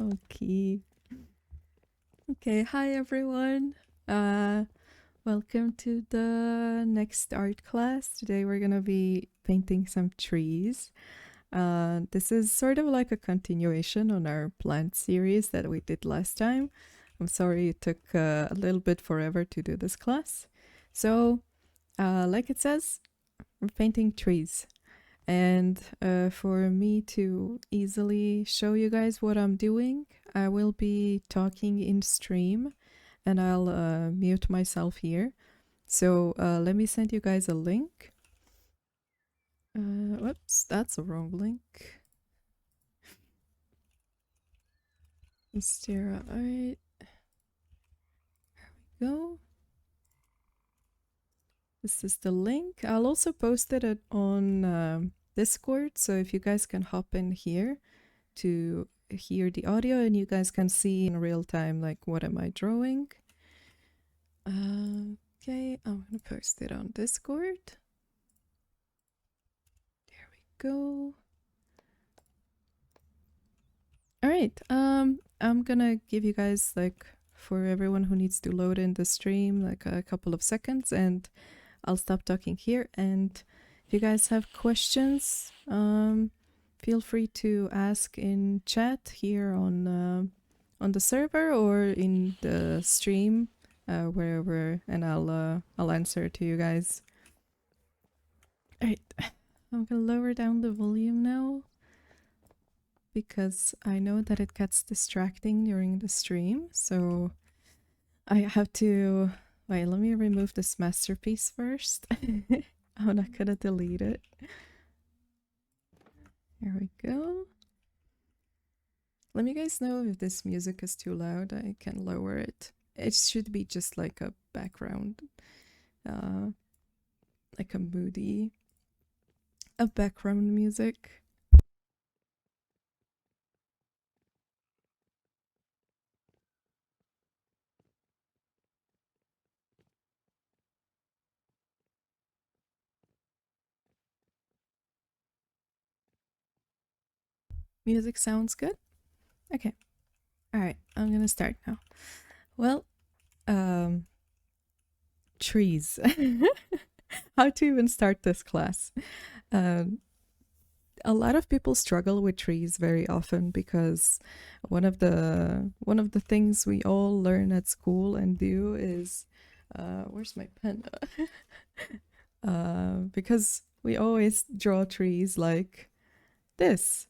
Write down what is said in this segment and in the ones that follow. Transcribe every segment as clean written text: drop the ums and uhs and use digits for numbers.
Okay. Okay, hi everyone. Welcome to the next art class. Today we're gonna be painting some trees. This is sort of like a continuation on our plant series that we did last time. I'm sorry it took a little bit forever to do this class. So, like it says, we're painting trees. And for me to easily show you guys what I'm doing, I will be talking in stream and I'll mute myself here. So let me send you guys a link. Whoops, that's a wrong link. Monstera, alright. There we go. This is the link. I'll also post it on Discord, so if you guys can hop in here to hear the audio and you guys can see in real time like what am I drawing. Okay, I'm gonna post it on Discord. There we go. All right, I'm gonna give you guys like for everyone who needs to load in the stream like a couple of seconds and I'll stop talking here, and if you guys have questions, feel free to ask in chat here on the server or in the stream, wherever, and I'll answer to you guys. All right, I'm gonna lower down the volume now because I know that it gets distracting during the stream, so I have to. Wait, let me remove this masterpiece first. I'm not gonna delete it. Here we go. Let me guys know if this music is too loud. I can lower it. It should be just like a background, like a moody, a background music. Music sounds good? Okay. Alright, I'm gonna start now. Well, trees. How to even start this class? Um, a lot of people struggle with trees very often because one of the things we all learn at school and do is where's my pen? Because we always draw trees like this.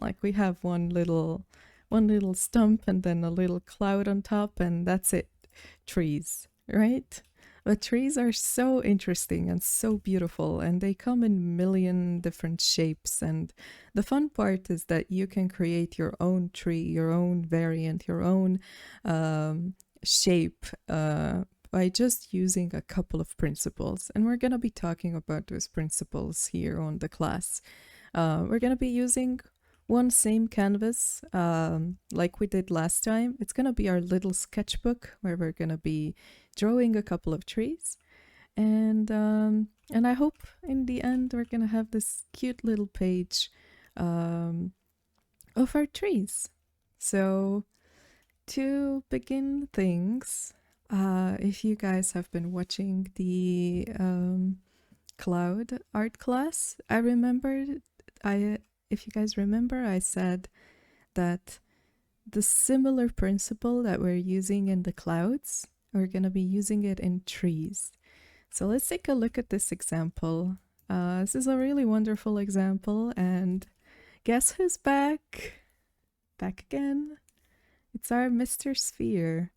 Like we have one little stump and then a little cloud on top and that's it. Trees, right? But trees are so interesting and so beautiful and they come in a million different shapes, and the fun part is that you can create your own tree, your own variant, your own shape by just using a couple of principles, and we're going to be talking about those principles here on the class. We're going to be using one same canvas like we did last time. It's gonna be our little sketchbook where we're gonna be drawing a couple of trees, and I hope in the end we're gonna have this cute little page of our trees. So to begin things, if you guys have been watching the cloud art class, if you guys remember, I said that the similar principle that we're using in the clouds, we're going to be using it in trees. So let's take a look at this example. This is a really wonderful example, and guess who's back? Back again. It's our Mr. Sphere.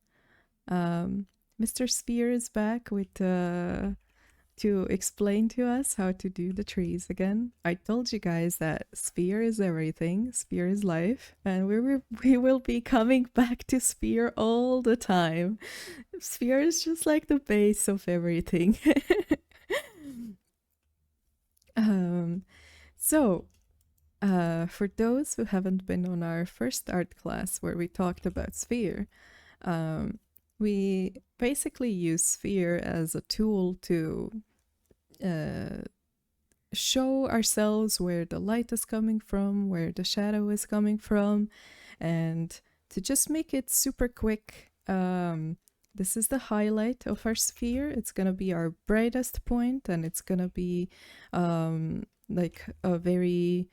Mr. Sphere is back with to explain to us how to do the trees again. I told you guys that Sphere is everything, Sphere is life, and we will be coming back to Sphere all the time. Sphere is just like the base of everything. So, for those who haven't been on our first art class where we talked about Sphere, we basically use Sphere as a tool to show ourselves where the light is coming from, where the shadow is coming from, And to just make it super quick, this is the highlight of our sphere. It's gonna be our brightest point, and it's gonna be like a very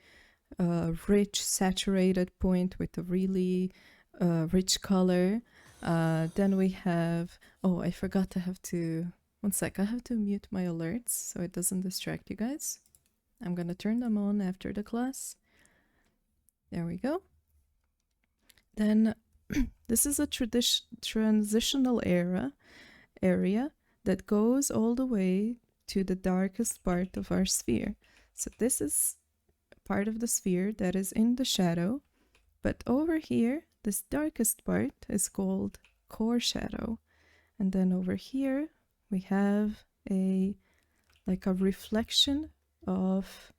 rich, saturated point with a really rich color. Then we have, oh, I forgot to have to, one sec, I have to mute my alerts so it doesn't distract you guys. I'm gonna turn them on after the class. There we go. Then this is a transitional area that goes all the way to the darkest part of our sphere. So this is part of the sphere that is in the shadow, but over here, this darkest part is called core shadow. And then over here, we have like a reflection of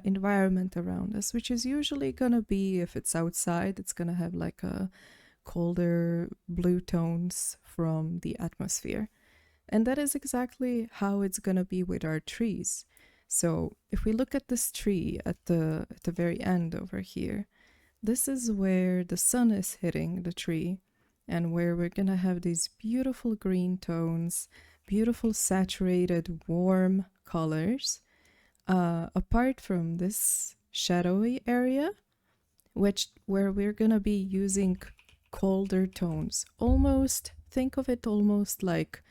environment around us, which is usually gonna be, if it's outside, it's gonna have like a colder blue tones from the atmosphere. And that is exactly how it's gonna be with our trees. So if we look at this tree at the very end over here, this is where the sun is hitting the tree and where we're gonna have these beautiful green tones, beautiful saturated warm colors. Apart from this shadowy area, where we're gonna be using colder tones. Almost think of it almost like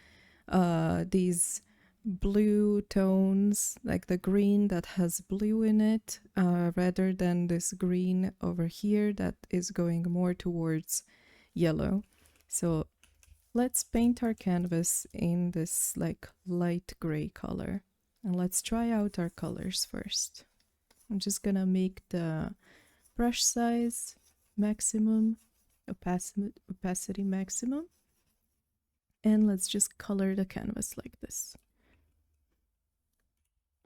these blue tones, like the green that has blue in it, rather than this green over here that is going more towards yellow. So let's paint our canvas in this like light gray color. And let's try out our colors first. I'm just gonna make the brush size maximum, opacity maximum. And let's just color the canvas like this.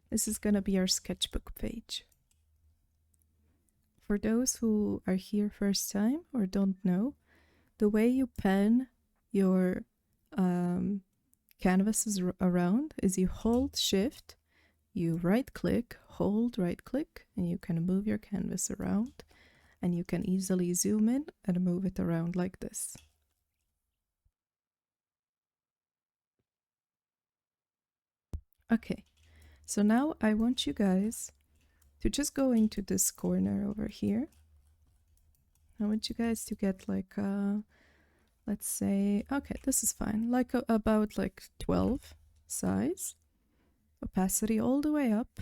This is gonna be our sketchbook page. For those who are here first time or don't know, the way you pen your canvases around is you hold shift, you right click, hold right click, and you can move your canvas around, and you can easily zoom in and move it around like this. Okay, so now I want you guys to just go into this corner over here. I want you guys to get like let's say, okay, this is fine, like about like 12 size, opacity all the way up,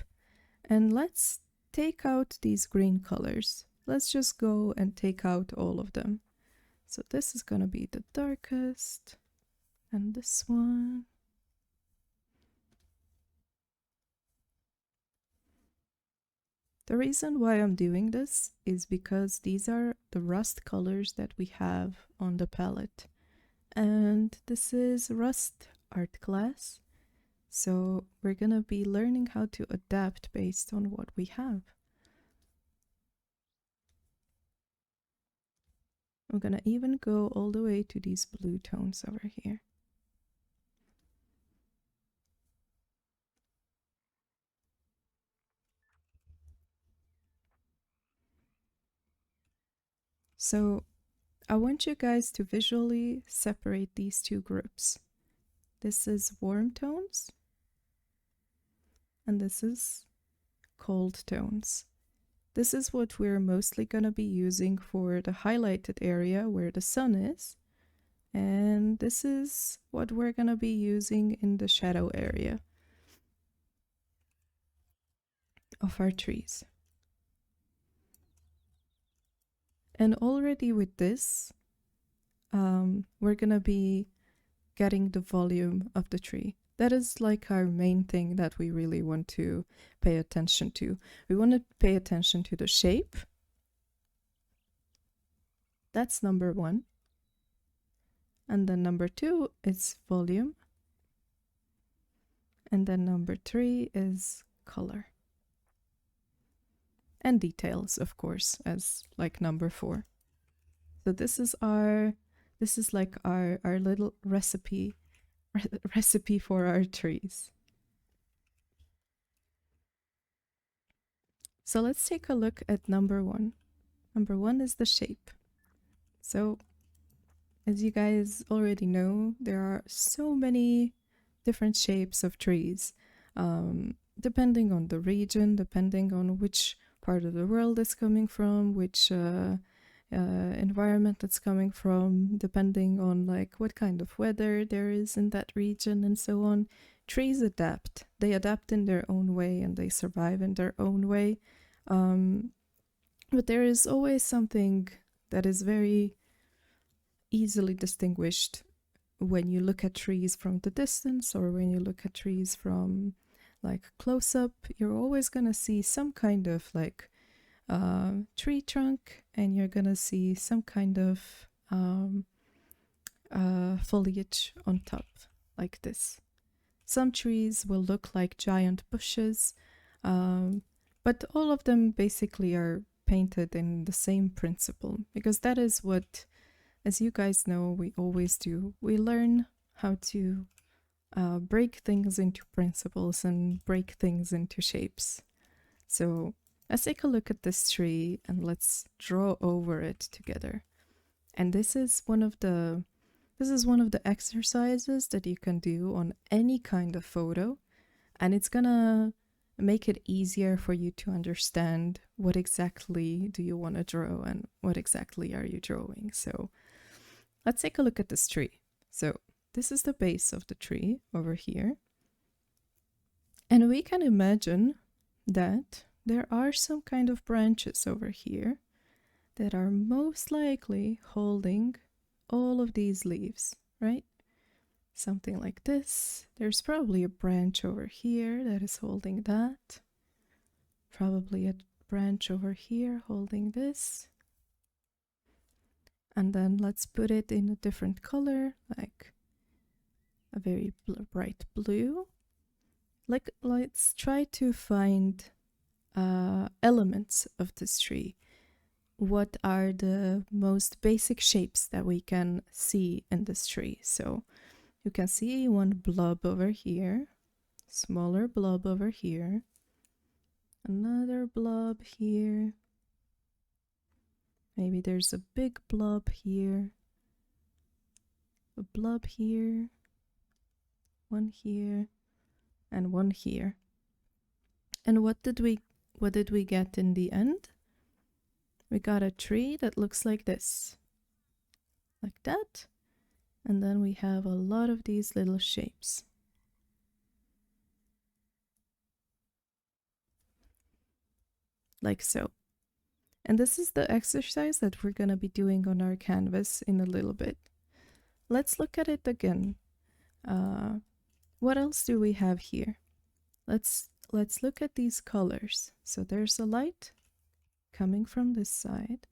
and let's take out these green colors. Let's just go and take out all of them. So this is gonna be the darkest, and this one. The reason why I'm doing this is because these are the rust colors that we have on the palette. And this is Rust art class. So we're gonna be learning how to adapt based on what we have. I'm gonna even go all the way to these blue tones over here. So I want you guys to visually separate these two groups. This is warm tones, and this is cold tones. This is what we're mostly going to be using for the highlighted area where the sun is. And this is what we're going to be using in the shadow area of our trees. And already with this, we're going to be getting the volume of the tree. That is like our main thing that we really want to pay attention to. We want to pay attention to the shape. That's number one. And then number two is volume. And then number three is color. And details, of course, as like number four. So this is like our little recipe for our trees. So let's take a look at number one. Number one is the shape. So, as you guys already know, there are so many different shapes of trees, depending on the region, depending on which part of the world it's coming from, which environment it's coming from, depending on like what kind of weather there is in that region, and so on. Trees adapt. They adapt in their own way and they survive in their own way. But there is always something that is very easily distinguished when you look at trees from the distance or when you look at trees from like close up. You're always gonna see some kind of like tree trunk, and you're gonna see some kind of foliage on top, like this. Some trees will look like giant bushes, but all of them basically are painted in the same principle, because that is what, as you guys know, we always do. We learn how to break things into principles and break things into shapes. So let's take a look at this tree and let's draw over it together. And this is one of the exercises that you can do on any kind of photo, and it's gonna make it easier for you to understand what exactly do you want to draw and what exactly are you drawing. So let's take a look at this tree. So this is the base of the tree over here. And we can imagine that there are some kind of branches over here that are most likely holding all of these leaves, right? Something like this. There's probably a branch over here that is holding that. Probably a branch over here holding this. And then let's put it in a different color, like a very bright blue. Like, let's try to find elements of this tree. What are the most basic shapes that we can see in this tree? So you can see one blob over here, smaller blob over here, another blob here. Maybe there's a big blob here, a blob here, one here, and one here. And what did we get in the end? We got a tree that looks like this, like that. And then we have a lot of these little shapes. Like so. And this is the exercise that we're going to be doing on our canvas in a little bit. Let's look at it again. What else do we have here? Let's look at these colors. So there's a light coming from this side,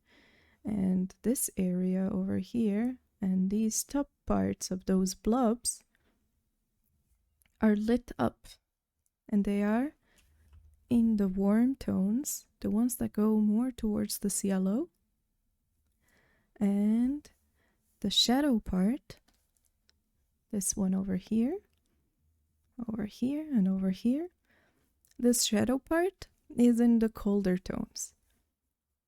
and this area over here, and these top parts of those blobs are lit up, and they are in the warm tones, the ones that go more towards this yellow. And the shadow part, this one over here, and over here, this shadow part is in the colder tones.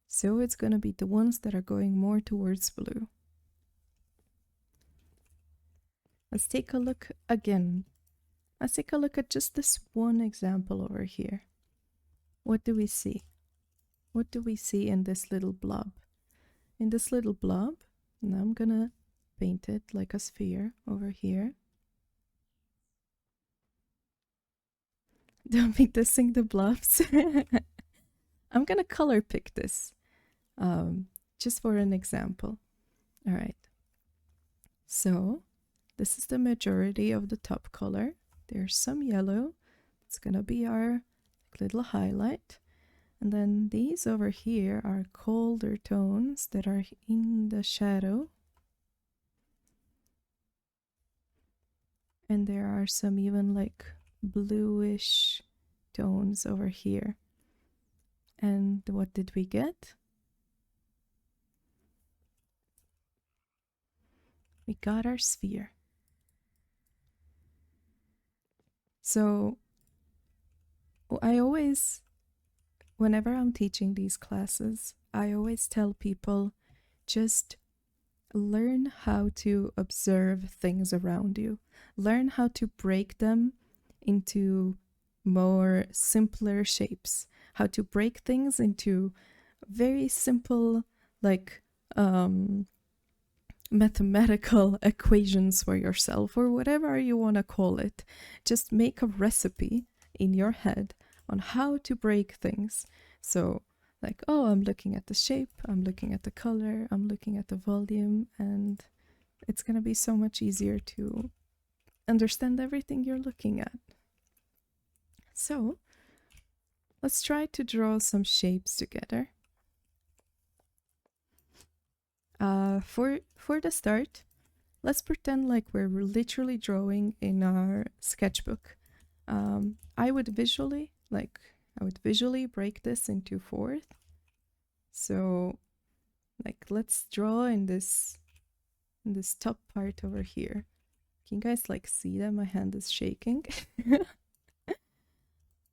So it's going to be the ones that are going more towards blue. Let's take a look again. Let's take a look at just this one example over here. What do we see? What do we see in this little blob? In this little blob, and I'm gonna paint it like a sphere over here. Don't be dissing the blobs. I'm gonna color pick this, just for an example. All right. So this is the majority of the top color. There's some yellow. It's gonna be our little highlight. And then these over here are colder tones that are in the shadow. And there are some even like bluish tones over here. And what did we get? We got our sphere. So I always, whenever I'm teaching these classes, I always tell people, just learn how to observe things around you. Learn how to break them into more simpler shapes. How to break things into very simple, like, mathematical equations for yourself, or whatever you want to call it. Just make a recipe in your head on how to break things. So, like, oh, I'm looking at the shape, I'm looking at the color, I'm looking at the volume, and it's going to be so much easier to understand everything you're looking at. So, let's try to draw some shapes together. For the start, let's pretend like we're literally drawing in our sketchbook. I would visually break this into fourth. So, like, let's draw in this top part over here. Can you guys like see that my hand is shaking?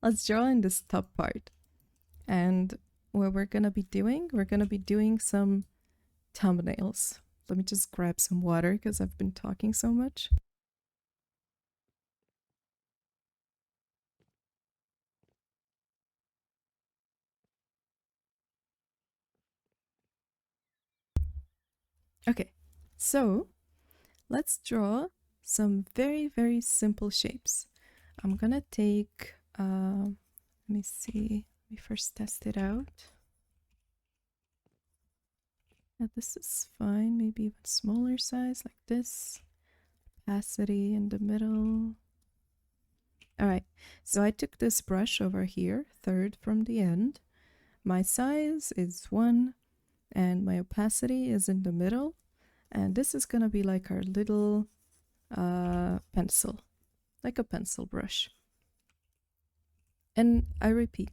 Let's draw in this top part. And what we're gonna be doing some thumbnails. Let me just grab some water because I've been talking so much. Okay, so let's draw some very, very simple shapes. I'm gonna take, let me see, let me first test it out. Yeah, this is fine, maybe even smaller size like this. Opacity in the middle. All right, so I took this brush over here, third from the end. My size is 1, and my opacity is in the middle. And this is gonna be like our little pencil, like a pencil brush. And I repeat,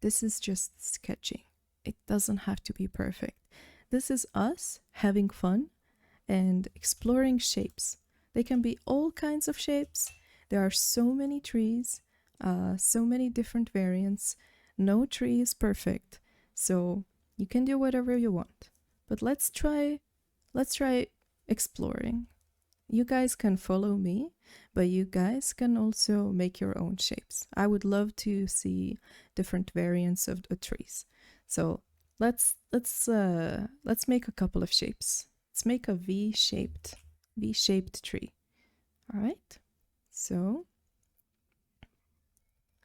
this is just sketching. It doesn't have to be perfect. This is us having fun and exploring shapes. They can be all kinds of shapes. There are so many trees, so many different variants. No tree is perfect, so you can do whatever you want. But let's try exploring. You guys can follow me, but you guys can also make your own shapes. I would love to see different variants of the trees. So let's make a couple of shapes. Let's make a V-shaped tree. All right. So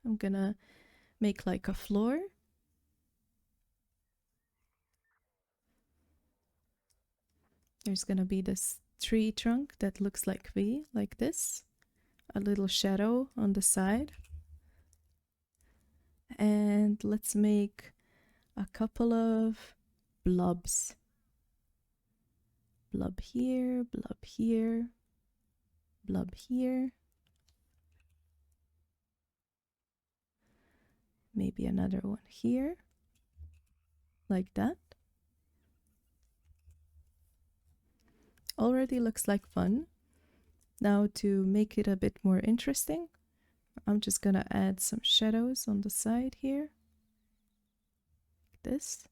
I'm gonna make like a floor. There's gonna be this tree trunk that looks like V, like this. A little shadow on the side. And let's make a couple of blobs. Blob here, blob here, blob here. Maybe another one here, like that. Already looks like fun. Now to make it a bit more interesting, I'm just gonna add some shadows on the side here, like this.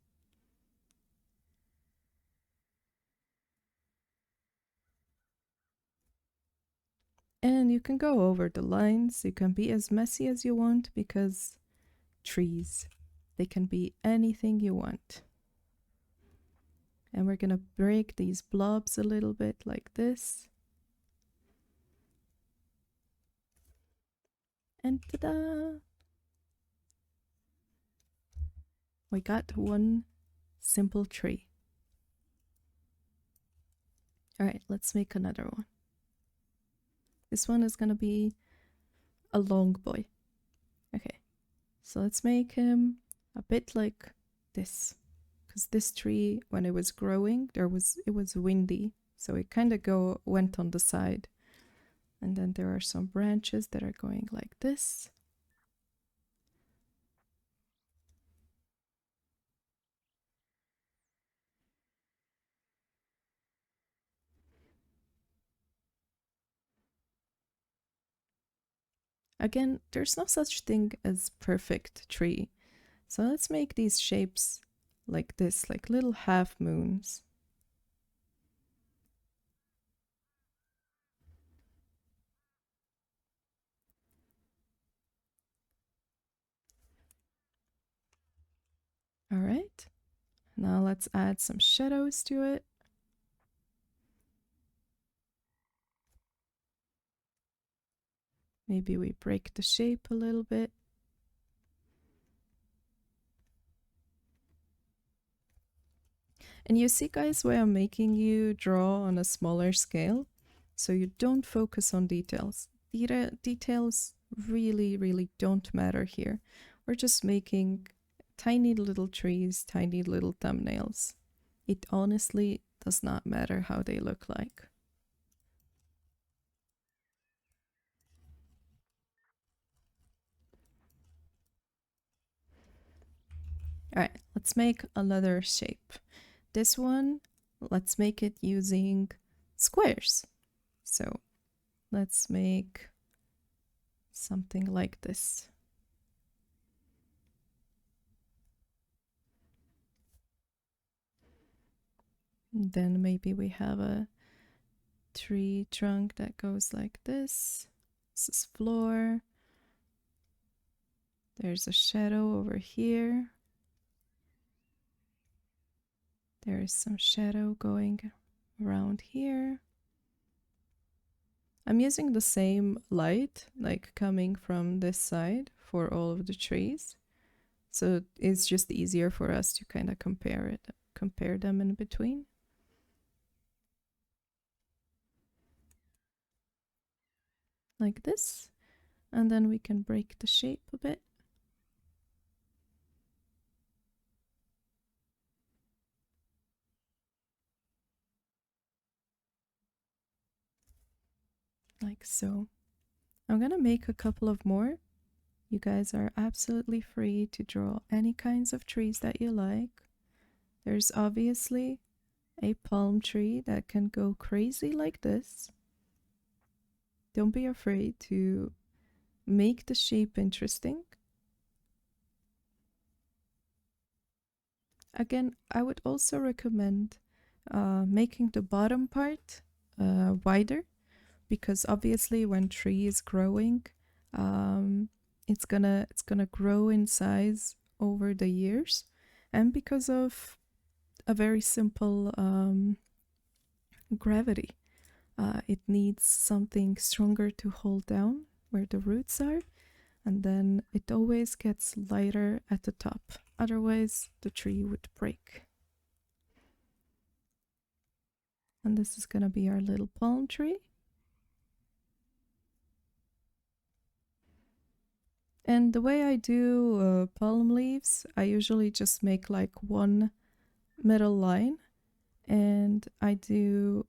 And you can go over the lines, you can be as messy as you want because trees, they can be anything you want. And we're gonna break these blobs a little bit like this. And ta-da! We got one simple tree. All right, let's make another one. This one is gonna be a long boy. Okay, so let's make him a bit like this, because this tree, when it was growing, it was windy, so it kind of went on the side, and then there are some branches that are going like this. Again, there's no such thing as perfect tree. So let's make these shapes like this, like little half moons. All right. Now let's add some shadows to it. Maybe we break the shape a little bit. And you see, guys, why I'm making you draw on a smaller scale, so you don't focus on details. Details really, really don't matter here. We're just making tiny little trees, tiny little thumbnails. It honestly does not matter how they look like. All right, let's make another shape. This one, let's make it using squares. So let's make something like this. And then maybe we have a tree trunk that goes like this. This is floor. There's a shadow over here. There is some shadow going around here. I'm using the same light, like coming from this side for all of the trees. So it's just easier for us to kind of compare them in between. Like this. And then we can break the shape a bit. Like so. I'm gonna make a couple of more. You guys are absolutely free to draw any kinds of trees that you like. There's obviously a palm tree that can go crazy like this. Don't be afraid to make the shape interesting. Again, I would also recommend making the bottom part wider, because obviously when tree is growing, it's gonna grow in size over the years, and because of a very simple gravity, it needs something stronger to hold down where the roots are, and then it always gets lighter at the top. Otherwise, the tree would break. And this is gonna be our little palm tree. And the way I do palm leaves, I usually just make like one middle line, and I do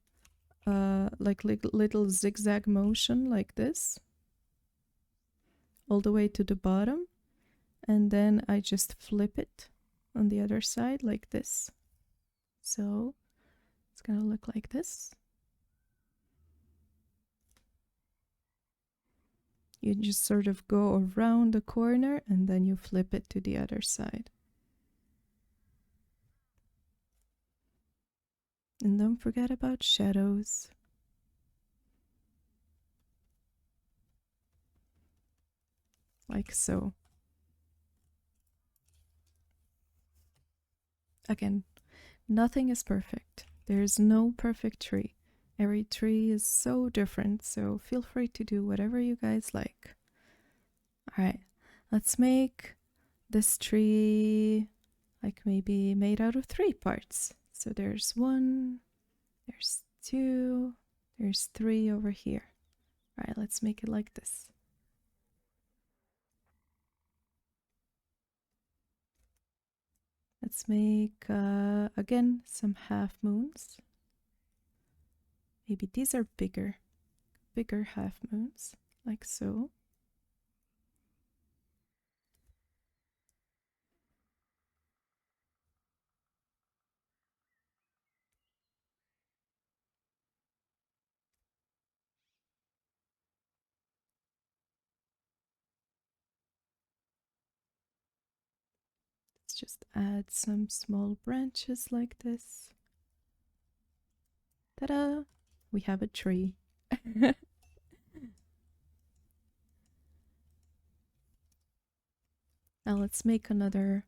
like little zigzag motion like this all the way to the bottom, and then I just flip it on the other side like this. So it's gonna look like this. You just sort of go around the corner and then you flip it to the other side. And don't forget about shadows. Like so. Again, nothing is perfect. There is no perfect tree. Every tree is so different, so feel free to do whatever you guys like. Alright, let's make this tree like maybe made out of 3 parts. So there's 1, there's 2, there's 3 over here. Alright, let's make it like this. Let's make, again, some half moons. Maybe these are bigger half moons, like so. Let's just add some small branches like this. Ta-da! We have a tree. Now let's make another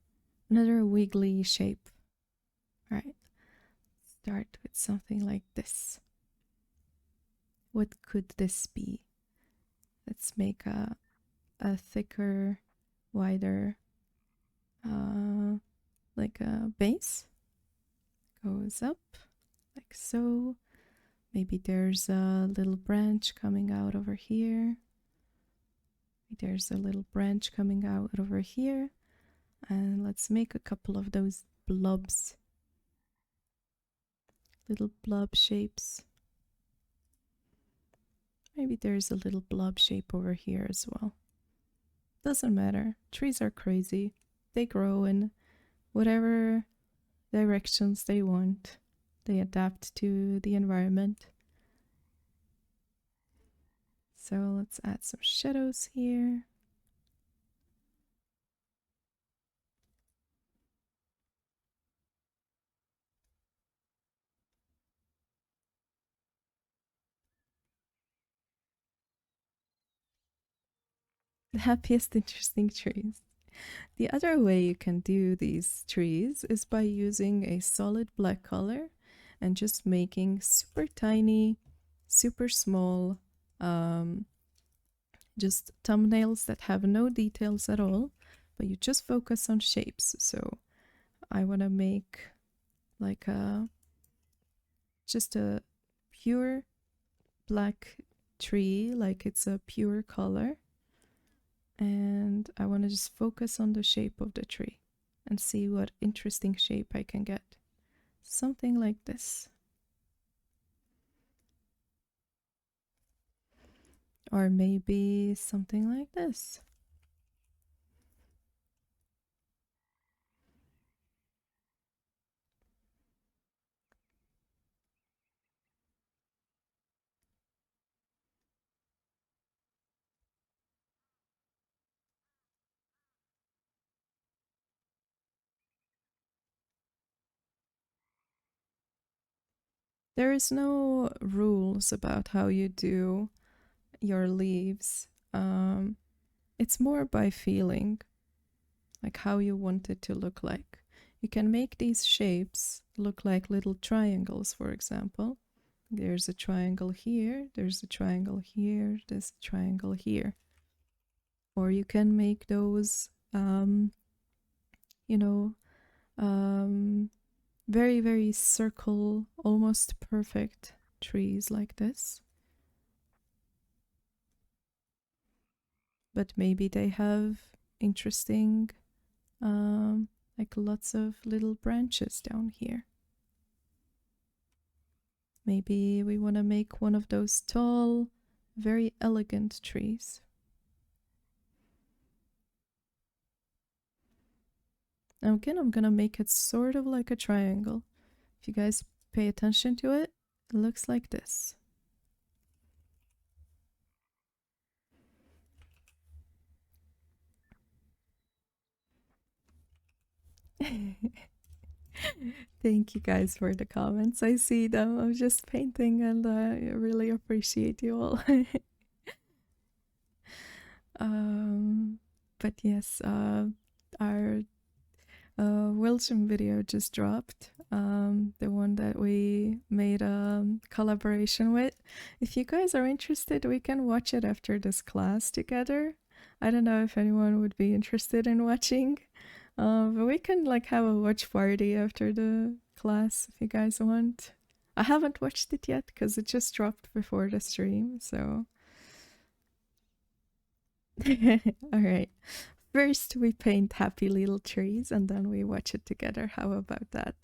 Another wiggly shape. All right, start with something like this. What could this be? Let's make a thicker, wider, like a base. Goes up like so. Maybe there's a little branch coming out over here. There's a little branch coming out over here. And let's make a couple of those blobs. Little blob shapes. Maybe there's a little blob shape over here as well. Doesn't matter. Trees are crazy. They grow in whatever directions they want. They adapt to the environment. So let's add some shadows here. The happiest interesting trees. The other way you can do these trees is by using a solid black color and just making super tiny, super small, just thumbnails that have no details at all, but you just focus on shapes. So I want to make like just a pure black tree, like it's a pure color. And I want to just focus on the shape of the tree and see what interesting shape I can get. Something like this. Or maybe something like this. There is no rules about how you do your leaves. It's more by feeling, like how you want it to look like. You can make these shapes look like little triangles, for example. There's a triangle here, there's a triangle here, there's a triangle here. Or you can make those, you know, very, very circle, almost perfect trees like this. But maybe they have interesting, like lots of little branches down here. Maybe we want to make one of those tall, very elegant trees. Now again, I'm gonna make it sort of like a triangle. If you guys pay attention to it, it looks like this. Thank you guys for the comments. I see them. I'm just painting and I really appreciate you all. But yes, our Wilson video just dropped. The one that we made a collaboration with. If you guys are interested, we can watch it after this class together. I don't know if anyone would be interested in watching. But we can like have a watch party after the class if you guys want. I haven't watched it yet because it just dropped before the stream, so. Alright. First, we paint happy little trees and then we watch it together. How about that?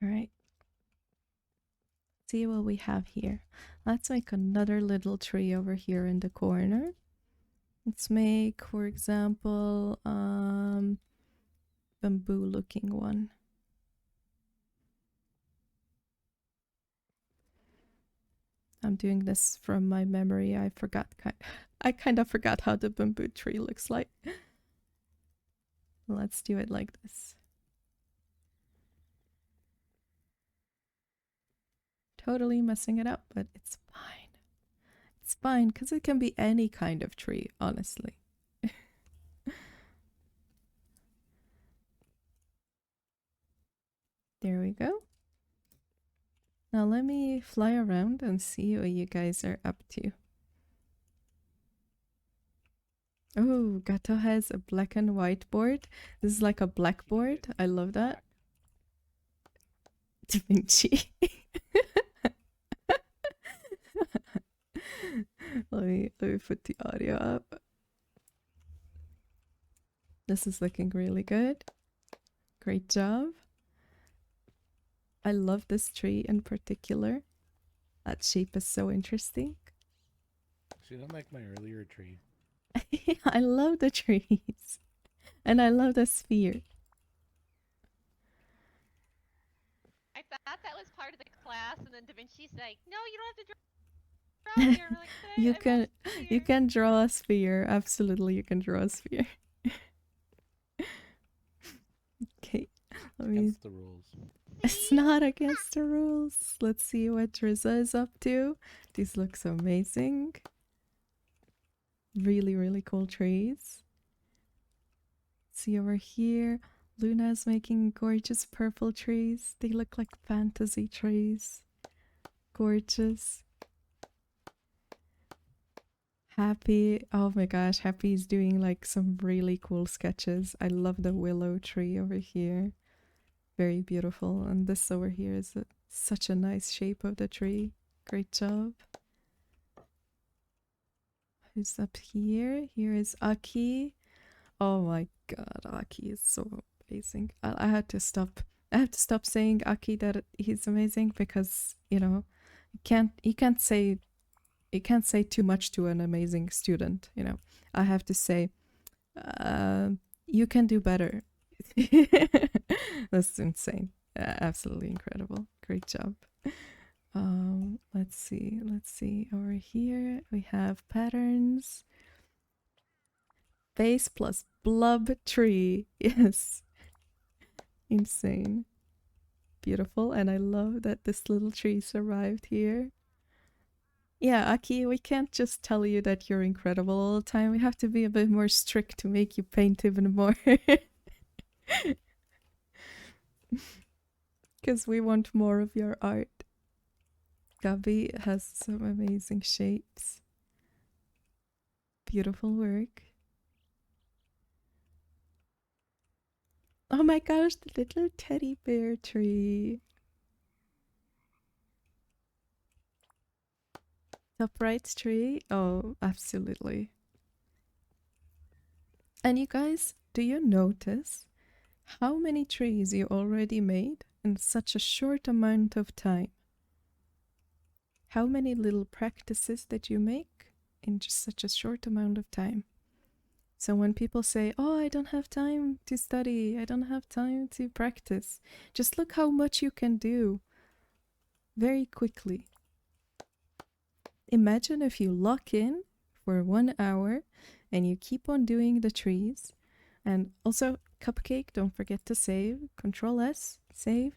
Alright. see what we have here. Let's make another little tree over here in the corner. Let's make, for example, bamboo looking one. I'm doing this from my memory. I kind of forgot how the bamboo tree looks like. Let's do it like this. Totally messing it up, but it's fine. It's fine because it can be any kind of tree, honestly. There we go. Now let me fly around and see what you guys are up to. Oh, Gato has a black and white board. This is like a blackboard. I love that. Da Vinci. let me put the audio up. This is looking really good. Great job. I love this tree in particular. That shape is so interesting. She don't like my earlier tree. I love the trees. And I love the sphere. I thought that was part of the class, and then Da Vinci's like, "No, you don't have to draw here." I'm like, you can draw a sphere. Absolutely, you can draw a sphere. Okay, let me. Against the rules. It's not against the rules. Let's see what Drizza is up to. These look so amazing. Really, really cool trees. See over here, Luna's making gorgeous purple trees. They look like fantasy trees. Gorgeous. Happy, oh my gosh, Happy is doing like some really cool sketches. I love the willow tree over here. Very beautiful. And this over here is such a nice shape of the tree. Great job. Who's up here? Here is Aki. Oh my god, Aki is so amazing. I had to stop. I have to stop saying Aki that he's amazing because, you know, you can't say too much to an amazing student, you know. I have to say you can do better. That's insane. Absolutely incredible. Great job. Let's see over here we have patterns. Base plus blub tree. Yes. Insane. Beautiful. And I love that this little tree survived here. Yeah, Aki, we can't just tell you that you're incredible all the time. We have to be a bit more strict to make you paint even more. Because we want more of your art. Gabi has some amazing shapes. Beautiful work. Oh my gosh, the little teddy bear tree. Top right tree? Oh, absolutely. And you guys, do you notice how many trees you already made in such a short amount of time? How many little practices that you make in just such a short amount of time? So when people say, oh, I don't have time to study, I don't have time to practice, just look how much you can do very quickly. Imagine if you lock in for 1 hour and you keep on doing the trees. And also, Cupcake, don't forget to save. Control S, save.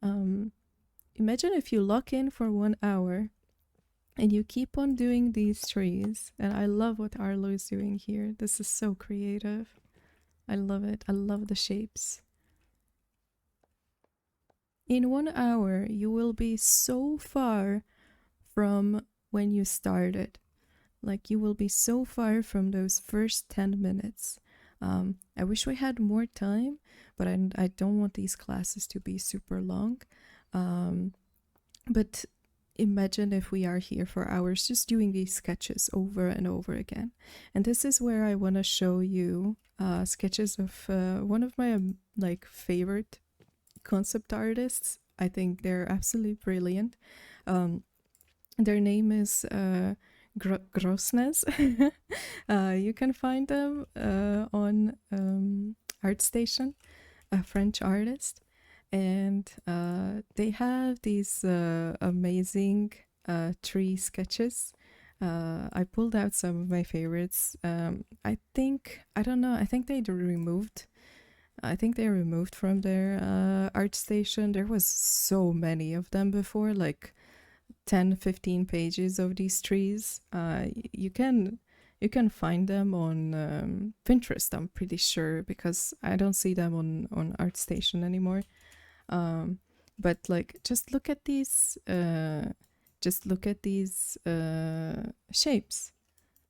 Imagine if you lock in for 1 hour and you keep on doing these trees. And I love what Arlo is doing here. This is so creative. I love it. I love the shapes. In 1 hour, you will be so far from when you started. Like, you will be so far from those first 10 minutes. I wish we had more time, but I don't want these classes to be super long. But imagine if we are here for hours just doing these sketches over and over again. And this is where I want to show you sketches of one of my favorite concept artists. I think they're absolutely brilliant. Um, their name is Grossness. You can find them on ArtStation, a French artist, and they have these amazing tree sketches. I pulled out some of my favorites. I don't know, I think they removed. I think they removed from their ArtStation. There was so many of them before, like 10, 15 pages of these trees. You can find them on Pinterest, I'm pretty sure, because I don't see them on ArtStation anymore. But like, just look at these shapes.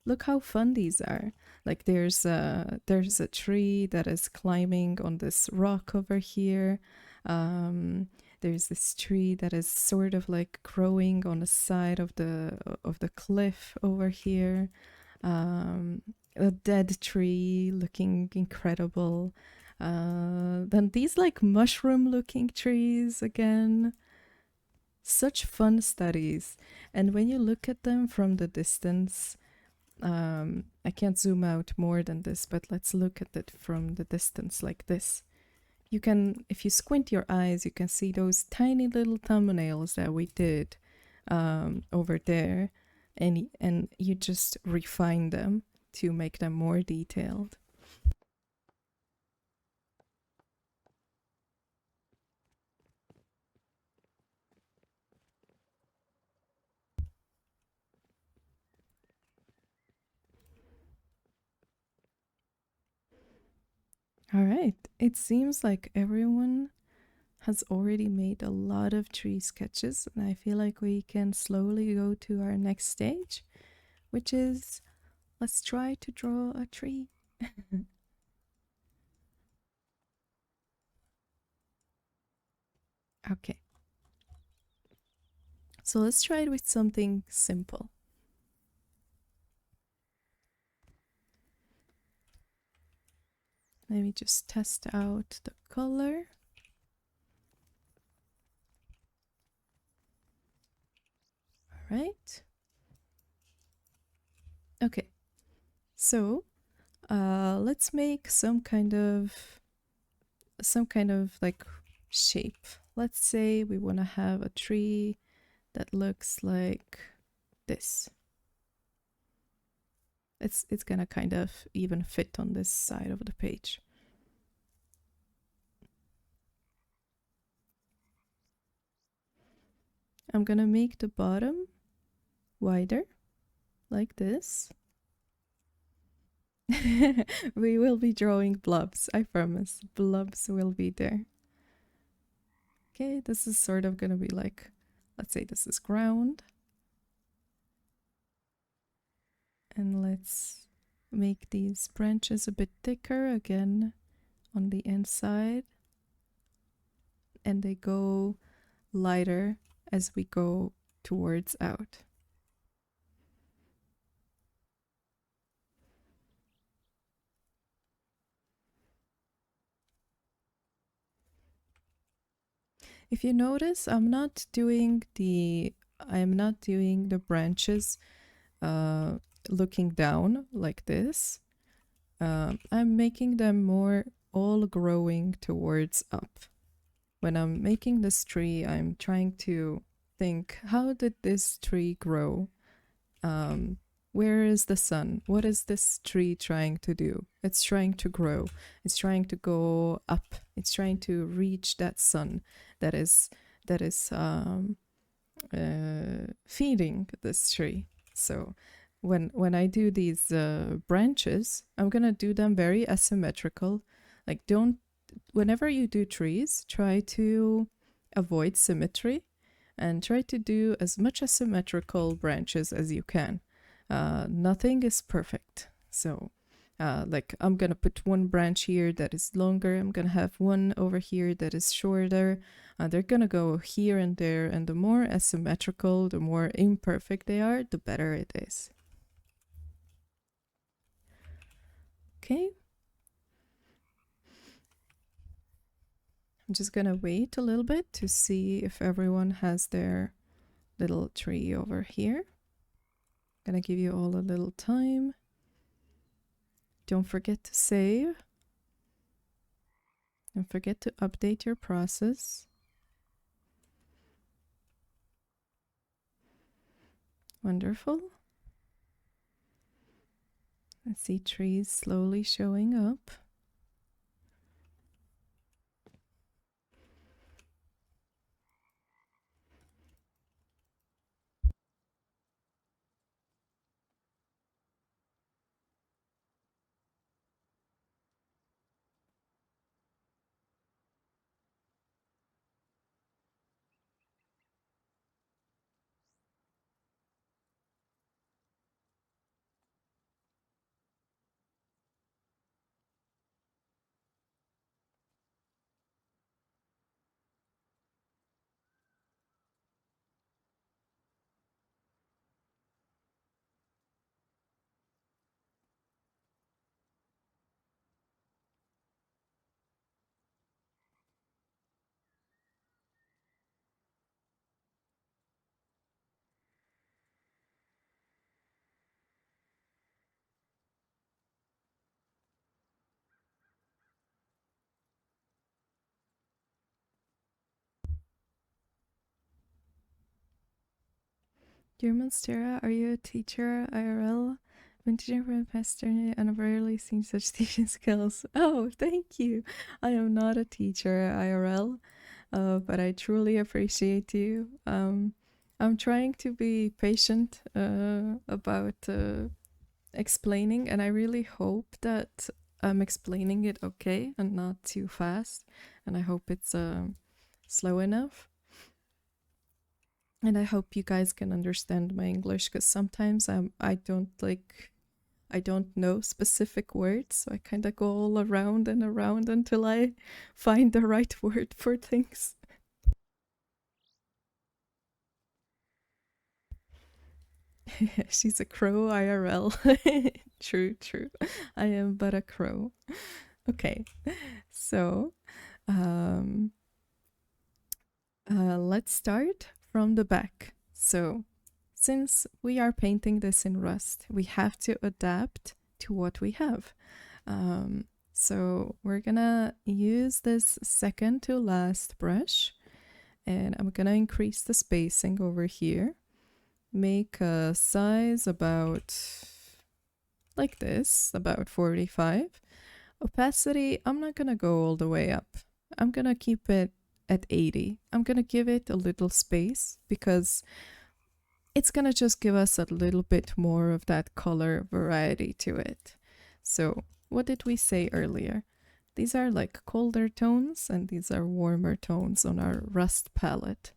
Look how fun these are. Like, there's a tree that is climbing on this rock over here. There's this tree that is sort of like growing on the side of the cliff over here. A dead tree looking incredible. Then these like mushroom looking trees again. Such fun studies. And when you look at them from the distance, I can't zoom out more than this, but let's look at it from the distance like this. You can, if you squint your eyes, you can see those tiny little thumbnails that we did over there, and you just refine them to make them more detailed. All right, it seems like everyone has already made a lot of tree sketches, and I feel like we can slowly go to our next stage, which is let's try to draw a tree. Okay. So let's try it with something simple. Let me just test out the color. All right. Okay. So let's make some kind of like shape. Let's say we want to have a tree that looks like this. It's gonna kind of even fit on this side of the page. I'm gonna make the bottom wider, like this. We will be drawing blobs, I promise. Blobs will be there. Okay, this is sort of gonna be like, let's say this is ground. And let's make these branches a bit thicker again on the inside. And they go lighter as we go towards out. If you notice, I'm not doing the branches looking down like this. I'm making them more all growing towards up. When I'm making this tree, I'm trying to think, how did this tree grow? Where is the sun? What is this tree trying to do? It's trying to grow. It's trying to go up. It's trying to reach that sun that is feeding this tree. So when I do these branches, I'm gonna do them very asymmetrical. Like, whenever you do trees, try to avoid symmetry and try to do as much asymmetrical branches as you can. Nothing is perfect. So like, I'm gonna put one branch here that is longer. I'm gonna have one over here that is shorter. They're gonna go here and there, and the more asymmetrical, the more imperfect they are, the better it is. Okay. I'm just gonna wait a little bit to see if everyone has their little tree over here. Gonna give you all a little time. Don't forget to save. Don't forget to update your process. Wonderful. I see trees slowly showing up. Dear Monstera, are you a teacher IRL? Been teaching for the past journey and I've rarely seen such teaching skills. Oh, thank you. I am not a teacher IRL, but I truly appreciate you. I'm trying to be patient about explaining, and I really hope that I'm explaining it okay and not too fast. And I hope it's slow enough. And I hope you guys can understand my English, because sometimes I don't know specific words, so I kind of go all around and around until I find the right word for things. She's a crow IRL. True, true. I am but a crow. Okay, so let's start from the back. So since we are painting this in Rust, we have to adapt to what we have. So we're gonna use this second to last brush, and I'm gonna increase the spacing over here. Make a size about like this, about 45. Opacity, I'm not gonna go all the way up. I'm gonna keep it at 80. I'm gonna give it a little space because it's gonna just give us a little bit more of that color variety to it. So what did we say earlier? These are like colder tones and these are warmer tones on our Rust palette.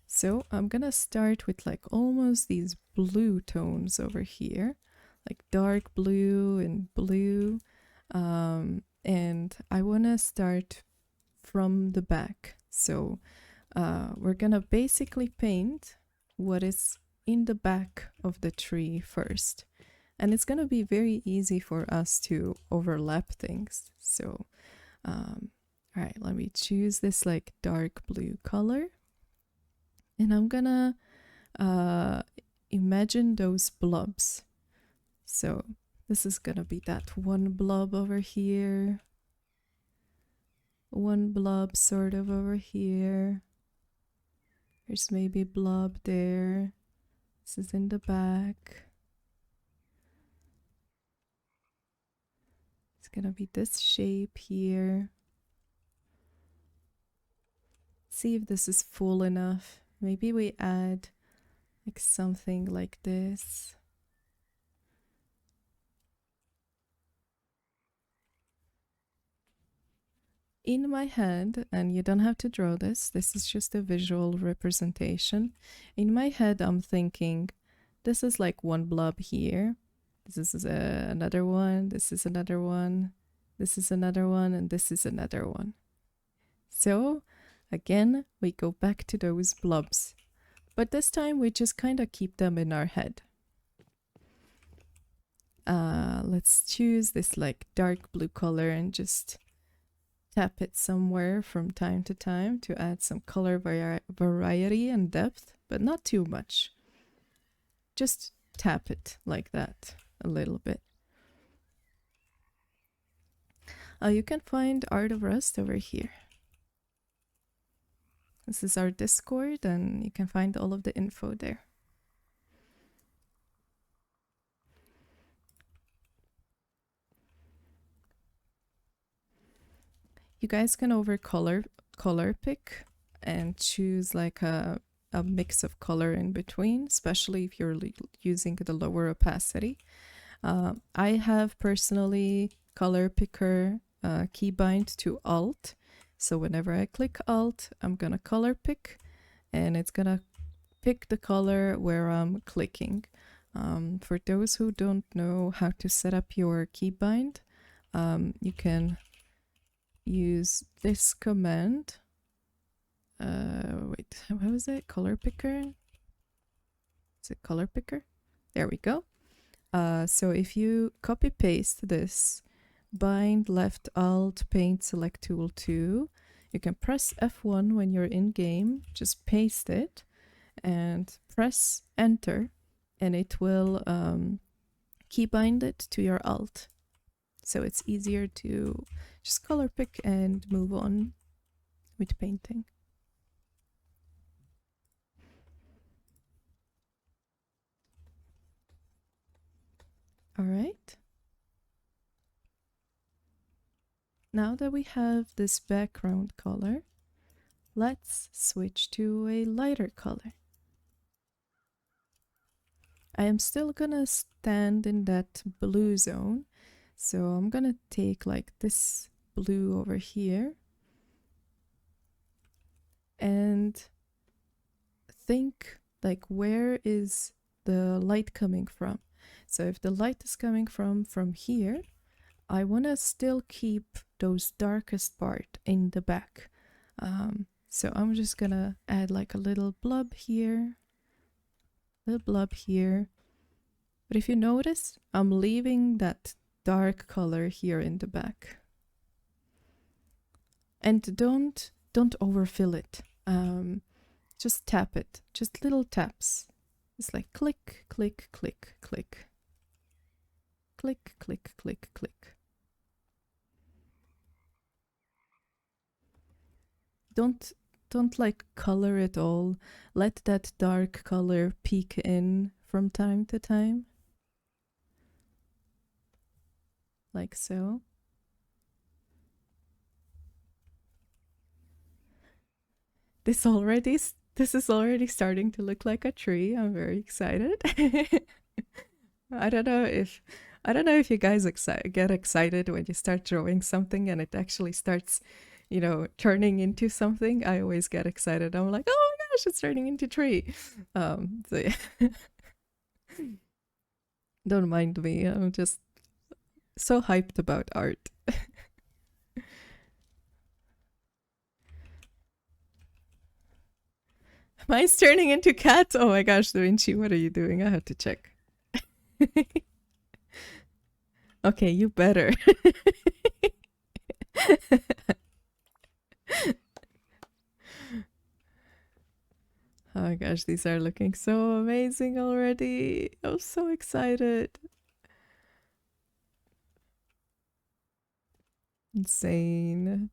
So I'm gonna start with like almost these blue tones over here, like dark blue and blue. And I wanna start from the back. So we're gonna basically paint what is in the back of the tree first. And it's gonna be very easy for us to overlap things. So, all right, let me choose this like dark blue color. And I'm gonna imagine those blobs. So this is gonna be that one blob over here, one blob sort of over here. There's maybe a blob there. This is in the back. It's gonna be this shape here. See if this is full enough. Maybe we add like something like this. In my head, and you don't have to draw this is just a visual representation. In my head, I'm thinking this is like one blob here. This is another one. This is another one. This is another one. And this is another one. So again, we go back to those blobs. But this time we just kind of keep them in our head. Let's choose this like dark blue color and just tap it somewhere from time to time to add some color variety and depth, but not too much. Just tap it like that a little bit. You can find Art of Rust over here. This is our Discord, and you can find all of the info there. You guys can color pick and choose like a mix of color in between, especially if you're using the lower opacity. I have personally color picker keybind to Alt. So whenever I click Alt, I'm gonna color pick and it's gonna pick the color where I'm clicking. For those who don't know how to set up your keybind, you can use this command. Wait, how was it? Color picker? Is it color picker? There we go. So if you copy paste this, bind left alt paint select tool 2, you can press F1 when you're in game, just paste it and press enter and it will keybind it to your alt. So it's easier to just color pick and move on with painting. All right. Now that we have this background color, let's switch to a lighter color. I am still gonna stand in that blue zone, so I'm gonna take like this blue over here and think like where is the light coming from? So if the light is coming from here, I want to still keep those darkest part in the back. So I'm just gonna add like a little blob here, but if you notice, I'm leaving that dark color here in the back. And don't overfill it. Just tap it, just little taps. It's like click, click, click, click. Click, click, click, click. Don't like color it all. Let that dark color peek in from time to time. Like so. This is already starting to look like a tree. I'm very excited. I don't know if you guys get excited when you start drawing something and it actually starts, you know, turning into something. I always get excited. I'm like, oh my gosh, it's turning into tree. So yeah. Don't mind me. I'm just so hyped about art. Mine's turning into cat. Oh my gosh, Da Vinci, what are you doing? I have to check. Okay, you better. Oh my gosh, these are looking so amazing already. I'm so excited. Insane.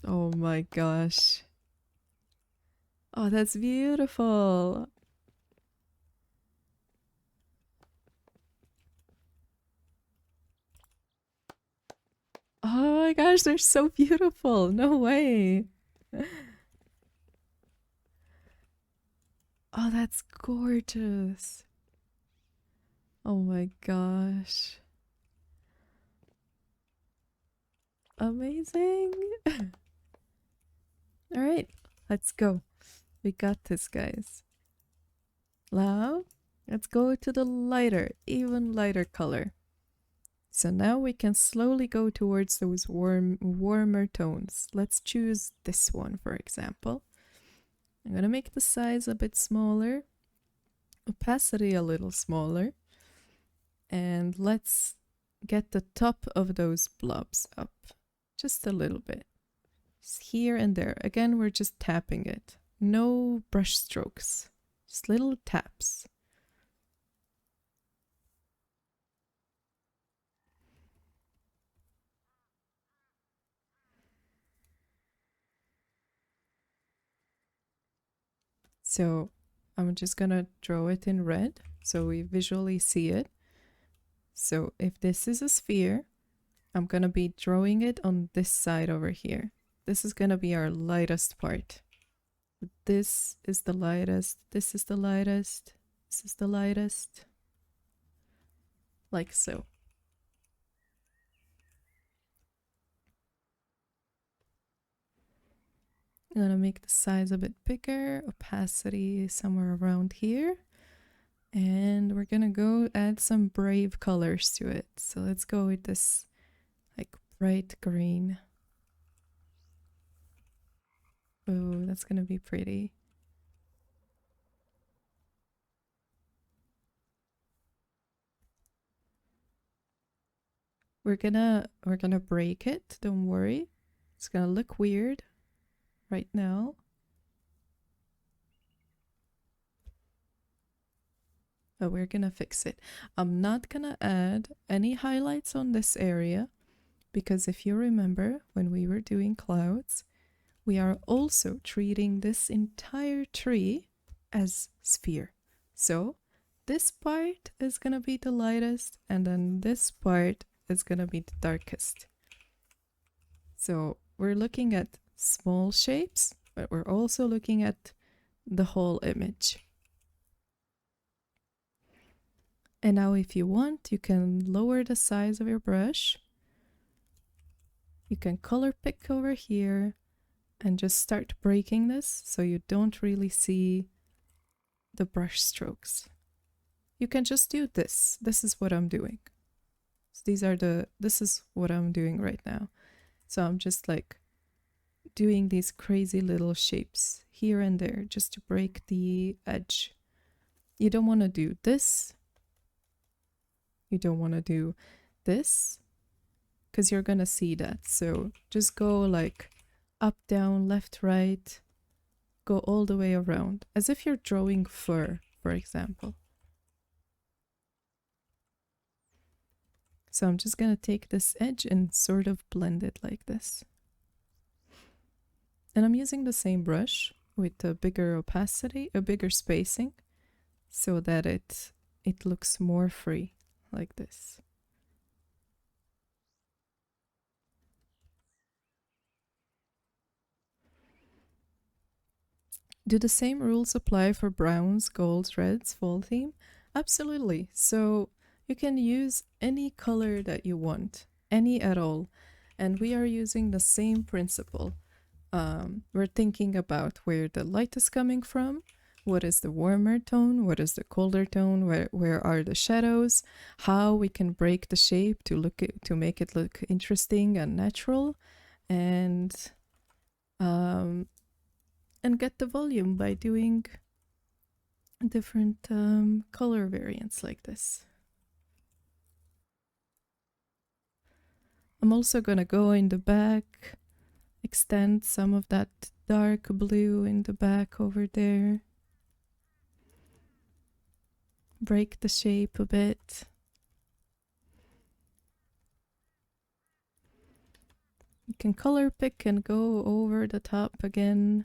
Oh my gosh. Oh, that's beautiful. Oh my gosh, they're so beautiful. No way. Oh, that's gorgeous. Oh my gosh. Amazing. All right, let's go. We got this, guys. Now, let's go to the lighter, even lighter color. So now we can slowly go towards those warmer tones. Let's choose this one, for example. I'm gonna make the size a bit smaller, opacity a little smaller, and let's get the top of those blobs up just a little bit. Just here and there. Again, we're just tapping it. No brush strokes, just little taps. So I'm just gonna draw it in red so we visually see it. So if this is a sphere, I'm gonna be drawing it on this side over here. This is gonna be our lightest part. This is the lightest, this is the lightest, this is the lightest. Like so. I'm gonna make the size a bit bigger, opacity somewhere around here. And we're gonna go add some brave colors to it. So let's go with this like bright green. Oh, that's gonna be pretty. We're gonna break it, don't worry. It's gonna look weird right now. But we're gonna fix it. I'm not gonna add any highlights on this area because if you remember when we were doing clouds, we are also treating this entire tree as sphere. So this part is gonna be the lightest and then this part is gonna be the darkest. So we're looking at small shapes, but we're also looking at the whole image. And now if you want, you can lower the size of your brush. You can color pick over here and just start breaking this so you don't really see the brush strokes. You can just do this. This is what I'm doing. So this is what I'm doing right now. So I'm just like doing these crazy little shapes here and there just to break the edge. You don't want to do this. You don't want to do this because you're going to see that. So just go like up, down, left, right, go all the way around as if you're drawing fur, for example. So I'm just going to take this edge and sort of blend it like this. And I'm using the same brush with a bigger opacity, a bigger spacing, so that it looks more free, like this. Do the same rules apply for browns, golds, reds, fall theme? Absolutely. So you can use any color that you want, any at all. And we are using the same principle. We're thinking about where the light is coming from, what is the warmer tone, what is the colder tone, where are the shadows, how we can break the shape to make it look interesting and natural, and get the volume by doing different color variants like this. I'm also gonna go in the back, extend some of that dark blue in the back over there. Break the shape a bit. You can color pick and go over the top again.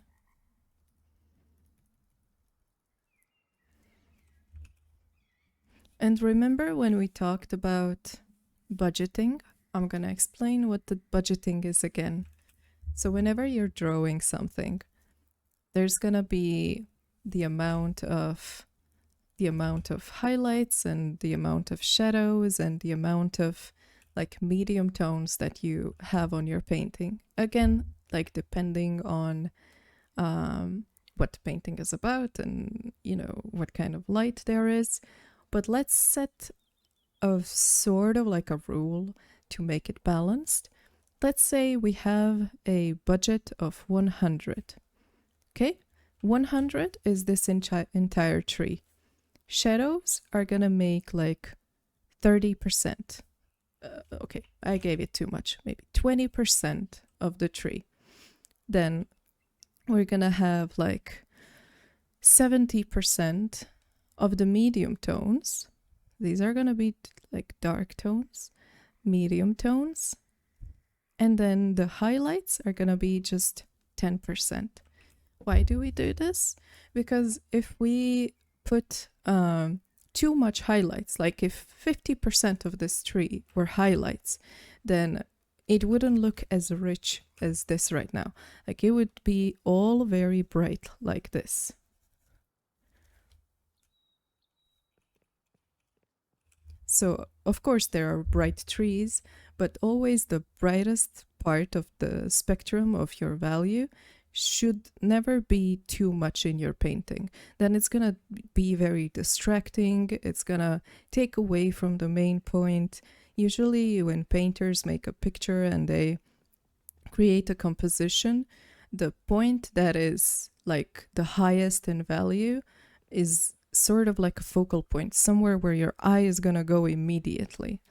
And remember when we talked about budgeting? I'm gonna explain what the budgeting is again. So whenever you're drawing something, there's gonna be the amount of highlights and the amount of shadows and the amount of like medium tones that you have on your painting. Again, like depending on what the painting is about and what kind of light there is. But let's set a sort of like a rule to make it balanced. Let's say we have a budget of 100. Okay? 100 is this entire tree. Shadows are gonna make like 30%. okay, I gave it too much, maybe 20% of the tree. Then we're gonna have like 70% of the medium tones. These are gonna be like dark tones, medium tones, and then the highlights are gonna be just 10%. Why do we do this? Because if we put too much highlights, like if 50% of this tree were highlights, then it wouldn't look as rich as this right now. Like it would be all very bright like this. So, of course, there are bright trees, but always the brightest part of the spectrum of your value should never be too much in your painting. Then it's gonna be very distracting, it's gonna take away from the main point. Usually, when painters make a picture and they create a composition, the point that is like the highest in value is sort of like a focal point, somewhere where your eye is gonna go immediately.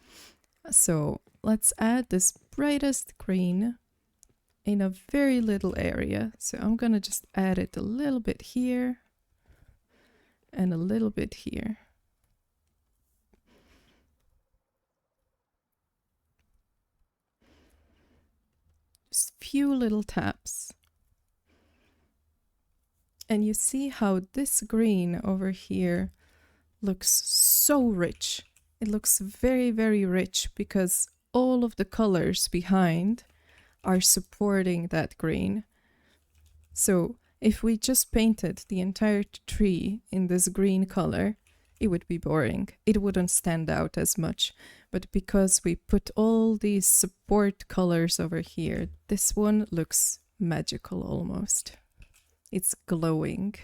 So let's add this brightest green in a very little area. So I'm gonna just add it a little bit here and a little bit here. Just few little taps. And you see how this green over here looks so rich. It looks very, very rich because all of the colors behind are supporting that green. So if we just painted the entire tree in this green color, it would be boring. It wouldn't stand out as much. But because we put all these support colors over here, this one looks magical almost. It's glowing.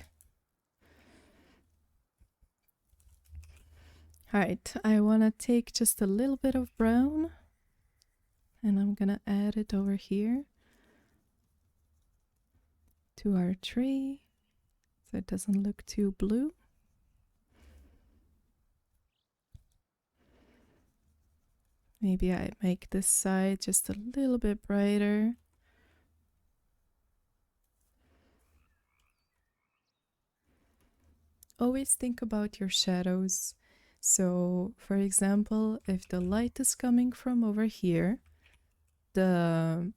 All right, I want to take just a little bit of brown and I'm gonna add it over here to our tree so it doesn't look too blue. Maybe I make this side just a little bit brighter. Always think about your shadows. So, for example, if the light is coming from over here, the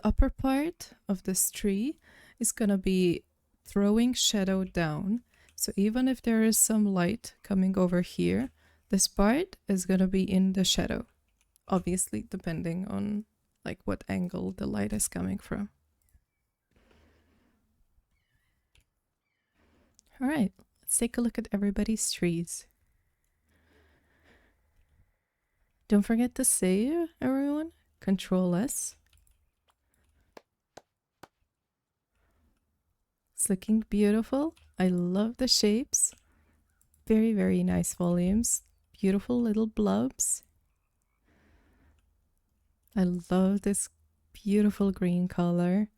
upper part of this tree is gonna be throwing shadow down. So even if there is some light coming over here, this part is gonna be in the shadow. Obviously, depending on like what angle the light is coming from. All right, let's take a look at everybody's trees. Don't forget to save, everyone. Control S. It's looking beautiful. I love the shapes. Very, very nice volumes. Beautiful little blobs. I love this beautiful green color.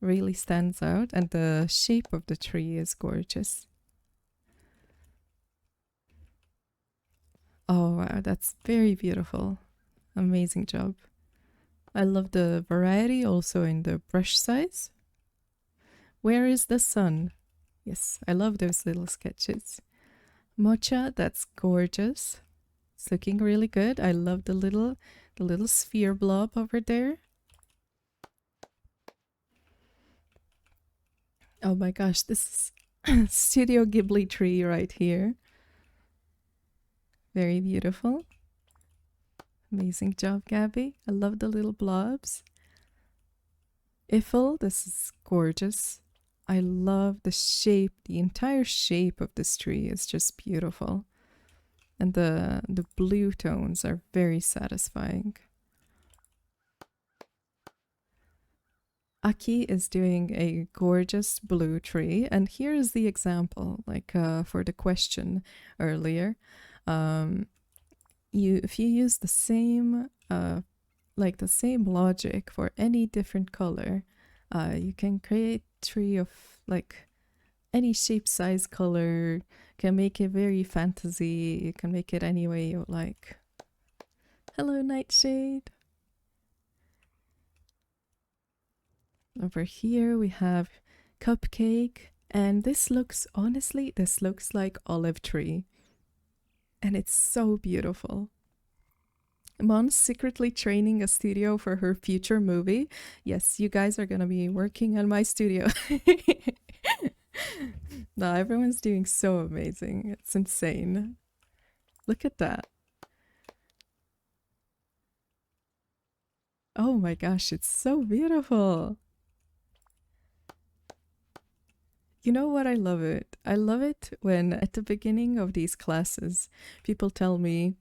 Really stands out, and the shape of the tree is gorgeous. Oh wow, that's very beautiful. Amazing job. I love the variety also in the brush size. Where is the sun? Yes, I love those little sketches. Mocha, that's gorgeous. It's looking really good. I love the little sphere blob over there. Oh my gosh, this is Studio Ghibli tree right here. Very beautiful. Amazing job, Gabby. I love the little blobs. Eiffel, this is gorgeous. I love the shape, the entire shape of this tree is just beautiful. And the blue tones are very satisfying. Aki is doing a gorgeous blue tree, and here is the example, like for the question earlier. If you use the same like the same logic for any different color, you can create tree of like any shape, size, color. Can make it very fantasy. You can make it any way you like. Hello, Nightshade. Over here we have Cupcake, and this looks, honestly, this looks like olive tree. And it's so beautiful. Mom's secretly training a studio for her future movie. Yes, you guys are gonna be working on my studio. No, everyone's doing so amazing. It's insane. Look at that. Oh my gosh, it's so beautiful. You know what? I love it. I love it when at the beginning of these classes, people tell me,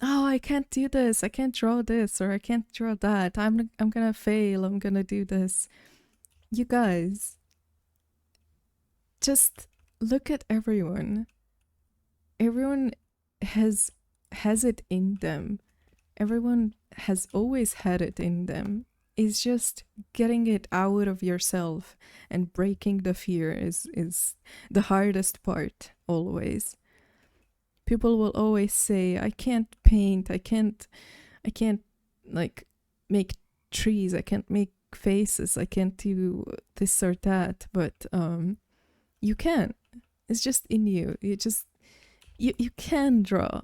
"Oh, I can't do this. I can't draw this, or I can't draw that. I'm gonna fail. I'm gonna do this." You guys, just look at everyone. Everyone has it in them. Everyone has always had it in them. It's just getting it out of yourself and breaking the fear is the hardest part always. People will always say, I can't paint, I can't like make trees, I can't make faces, I can't do this or that, but you can. It's just in you. You can draw.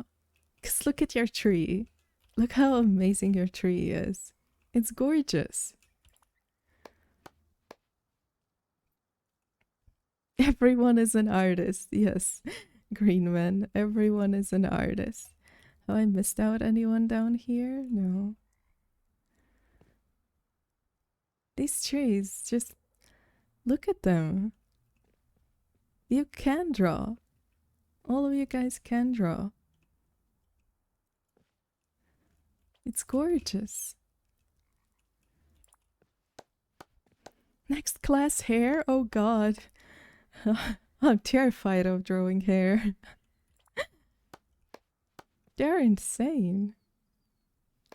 'Cause look at your tree. Look how amazing your tree is. It's gorgeous. Everyone is an artist. Yes, Green Man. Everyone is an artist. Have I missed out anyone down here? No. These trees, just look at them. You can draw. All of you guys can draw. It's gorgeous. Next class, hair? Oh god. I'm terrified of drawing hair. They're insane.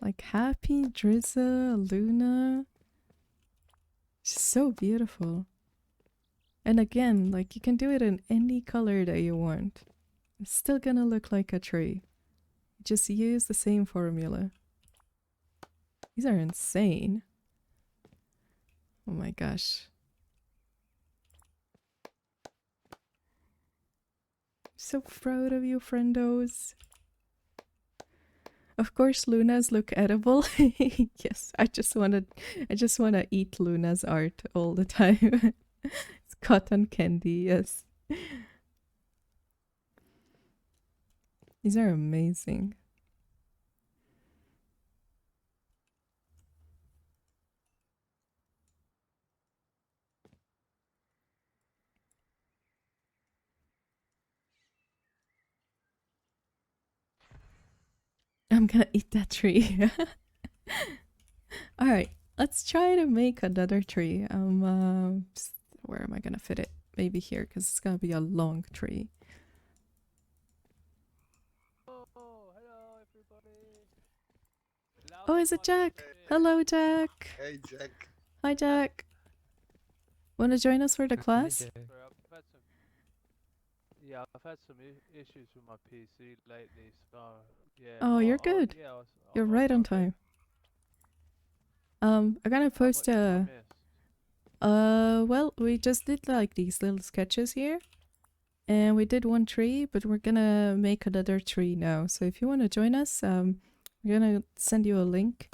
Like Happy, Drizza, Luna. She's so beautiful. And again, like you can do it in any color that you want. It's still gonna look like a tree. Just use the same formula. These are insane. Oh my gosh. So proud of you, friendos. Of course, Luna's look edible. Yes, I just wanna eat Luna's art all the time. It's cotton candy, yes. These are amazing. I'm gonna eat that tree. Alright, let's try to make another tree. Where am I gonna fit it? Maybe here, because it's gonna be a long tree. Oh, hello everybody. Oh, is it Jack? Hello, Jack. Hey, Jack. Hi, Jack. Want to join us for the class? Sorry, I've had some issues with my PC lately, so yeah. Oh, you're good. Yeah, You're right on time. I'm gonna post a. Well, we just did like these little sketches here, and we did one tree, but we're gonna make another tree now. So if you want to join us, we're gonna send you a link.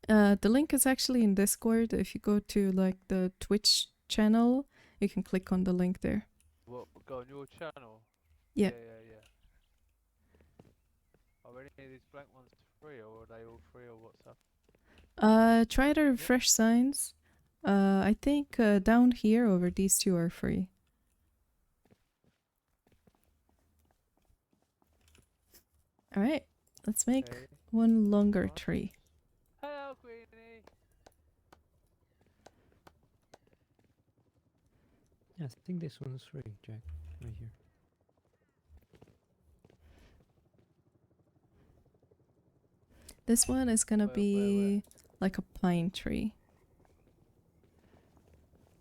The link is actually in Discord. If you go to like the Twitch channel, you can click on the link there. What, go on your channel? Yeah. Yeah. Are any of these blank ones free, or are they all free, or what's up? Try to refresh signs. I think down here over these two are free. Alright, let's make one longer tree. Hello, Queenie. Yeah, I think this one's free, Jack. Right here. This one is gonna be like a pine tree.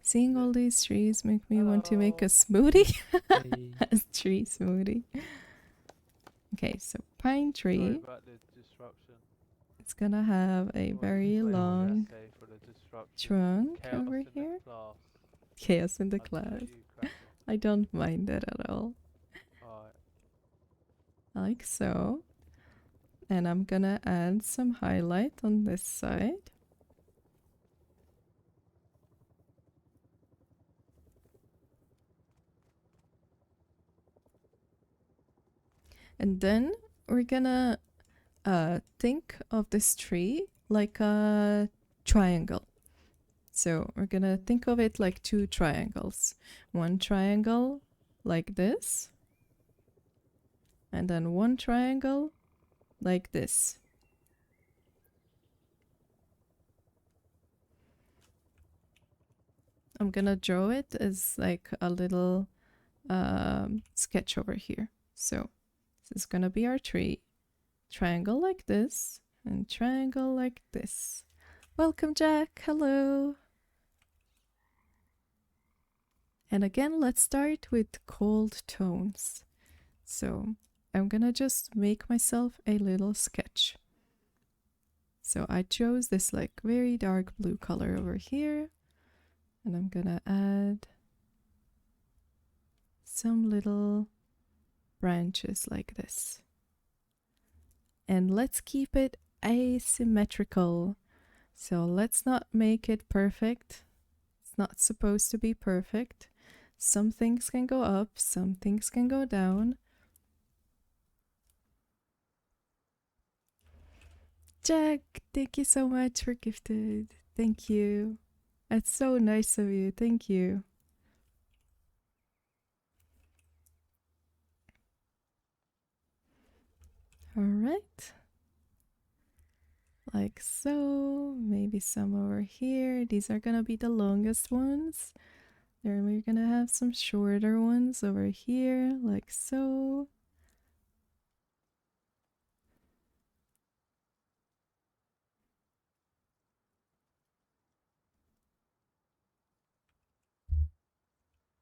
Seeing all these trees make me want to make a smoothie. A tree smoothie. Okay, so pine Sorry tree. about the disruption. It's gonna have a I was very explaining long yesterday for the disruption. trunk Chaos over in the here. class. Chaos in the I'll just class. let you crack on. I don't mind it at all. Alright. Like so. And I'm gonna add some highlight on this side. And then we're gonna think of this tree like a triangle. So we're gonna think of it like two triangles. One triangle like this, and then one triangle like this. I'm gonna draw it as like a little sketch over here. So this is gonna be our tree. Triangle like this, and triangle like this. Welcome, Jack. Hello. And again, let's start with cold tones. So I'm gonna just make myself a little sketch. So I chose this like very dark blue color over here, and I'm gonna add some little branches like this. And let's keep it asymmetrical. So let's not make it perfect. It's not supposed to be perfect. Some things can go up, some things can go down. Jack, thank you so much for gifted. Thank you. That's so nice of you. Thank you. All right. Like so. Maybe some over here. These are gonna be the longest ones. Then we're gonna have some shorter ones over here, like so.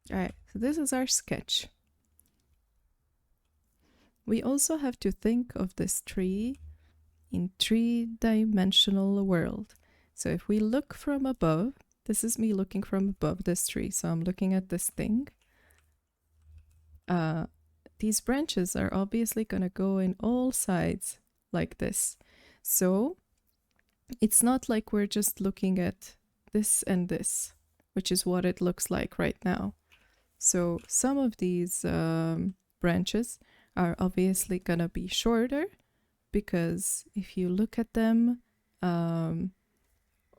All right, so this is our sketch. We also have to think of this tree in three-dimensional world. So if we look from above, this is me looking from above this tree. So I'm looking at this thing. These branches are obviously going to go in all sides like this. So it's not like we're just looking at this and this, which is what it looks like right now. So some of these branches are obviously going to be shorter, because if you look at them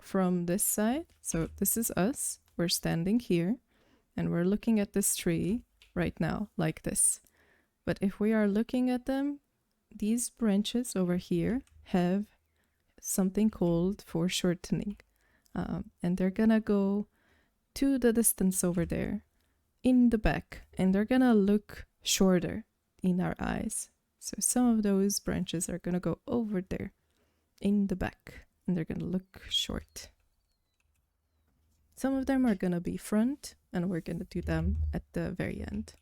from this side, so this is us, we're standing here, and we're looking at this tree right now, like this. But if we are looking at them, these branches over here have something called foreshortening. And they're gonna go to the distance over there in the back, and they're gonna look shorter in our eyes. So some of those branches are gonna go over there in the back, and they're gonna look short. Some of them are gonna be front, and we're gonna do them at the very end.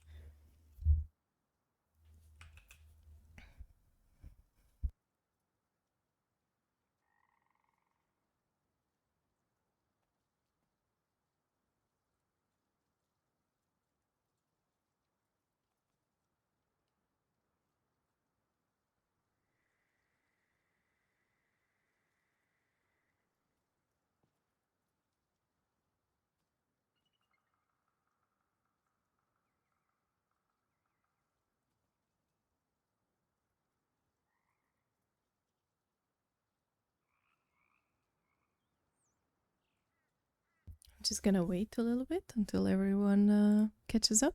I'm just gonna wait a little bit until everyone catches up.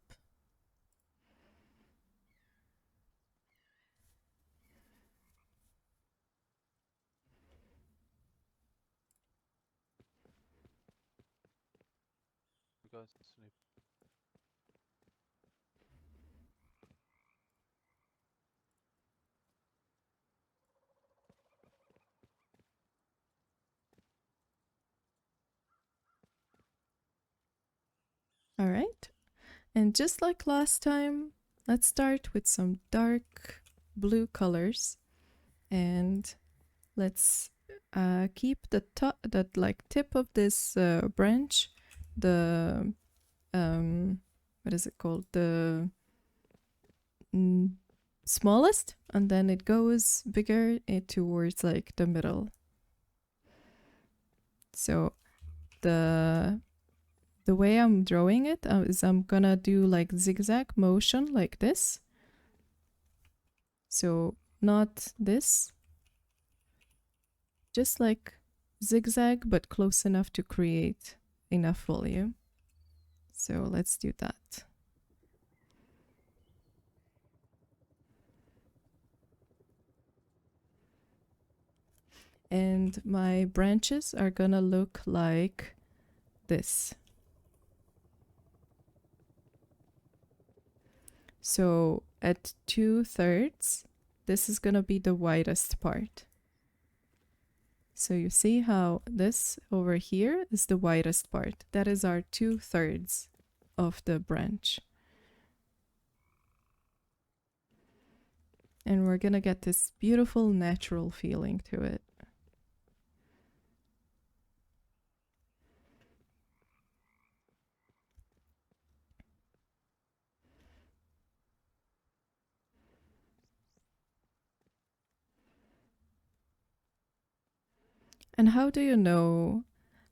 We're going to Snoop. All right. And just like last time, let's start with some dark blue colors, and let's keep the top, that like tip of this branch, the what is it called, the smallest, and then it goes bigger towards like the middle. So the way I'm drawing it is I'm gonna do like zigzag motion like this. So not this, just like zigzag, but close enough to create enough volume. So let's do that. And my branches are gonna look like this. So at 2/3, this is gonna be the widest part. So you see how this over here is the widest part. That is our 2/3 of the branch. And we're gonna get this beautiful natural feeling to it. And how do you know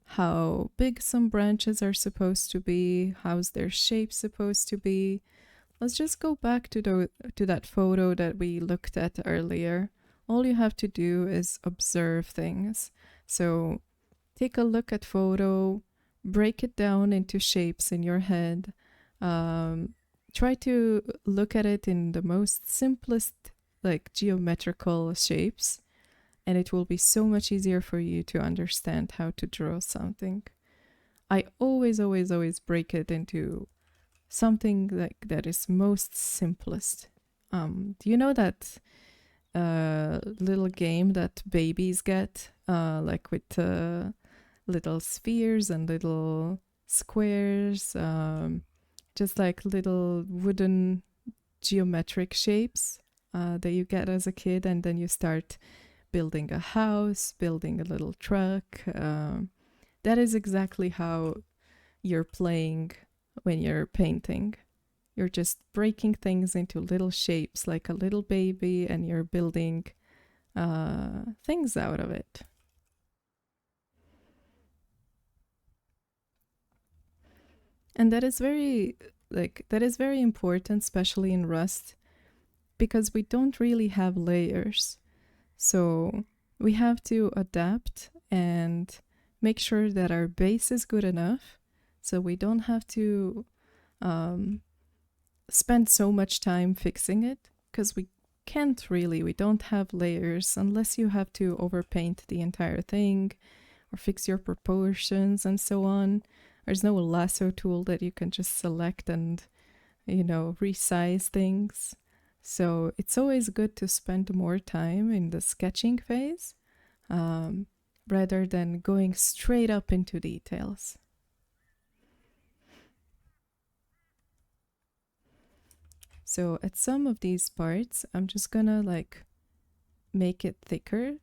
how big some branches are supposed to be? How's their shape supposed to be? Let's just go back to that photo that we looked at earlier. All you have to do is observe things. So take a look at photo, break it down into shapes in your head. Try to look at it in the most simplest, like geometrical shapes, and it will be so much easier for you to understand how to draw something. I always break it into something like that is most simplest. Do you know that little game that babies get, like with little spheres and little squares, just like little wooden geometric shapes that you get as a kid, and then you start building a house, building a little truck. That is exactly how you're playing when you're painting. You're just breaking things into little shapes like a little baby, and you're building things out of it. And that is very important, especially in Rust, because we don't really have layers. So we have to adapt and make sure that our base is good enough, so we don't have to spend so much time fixing it, because we don't have layers unless you have to overpaint the entire thing or fix your proportions and so on. There's no lasso tool that you can just select and, resize things. So it's always good to spend more time in the sketching phase rather than going straight up into details. So at some of these parts, I'm just gonna like make it thicker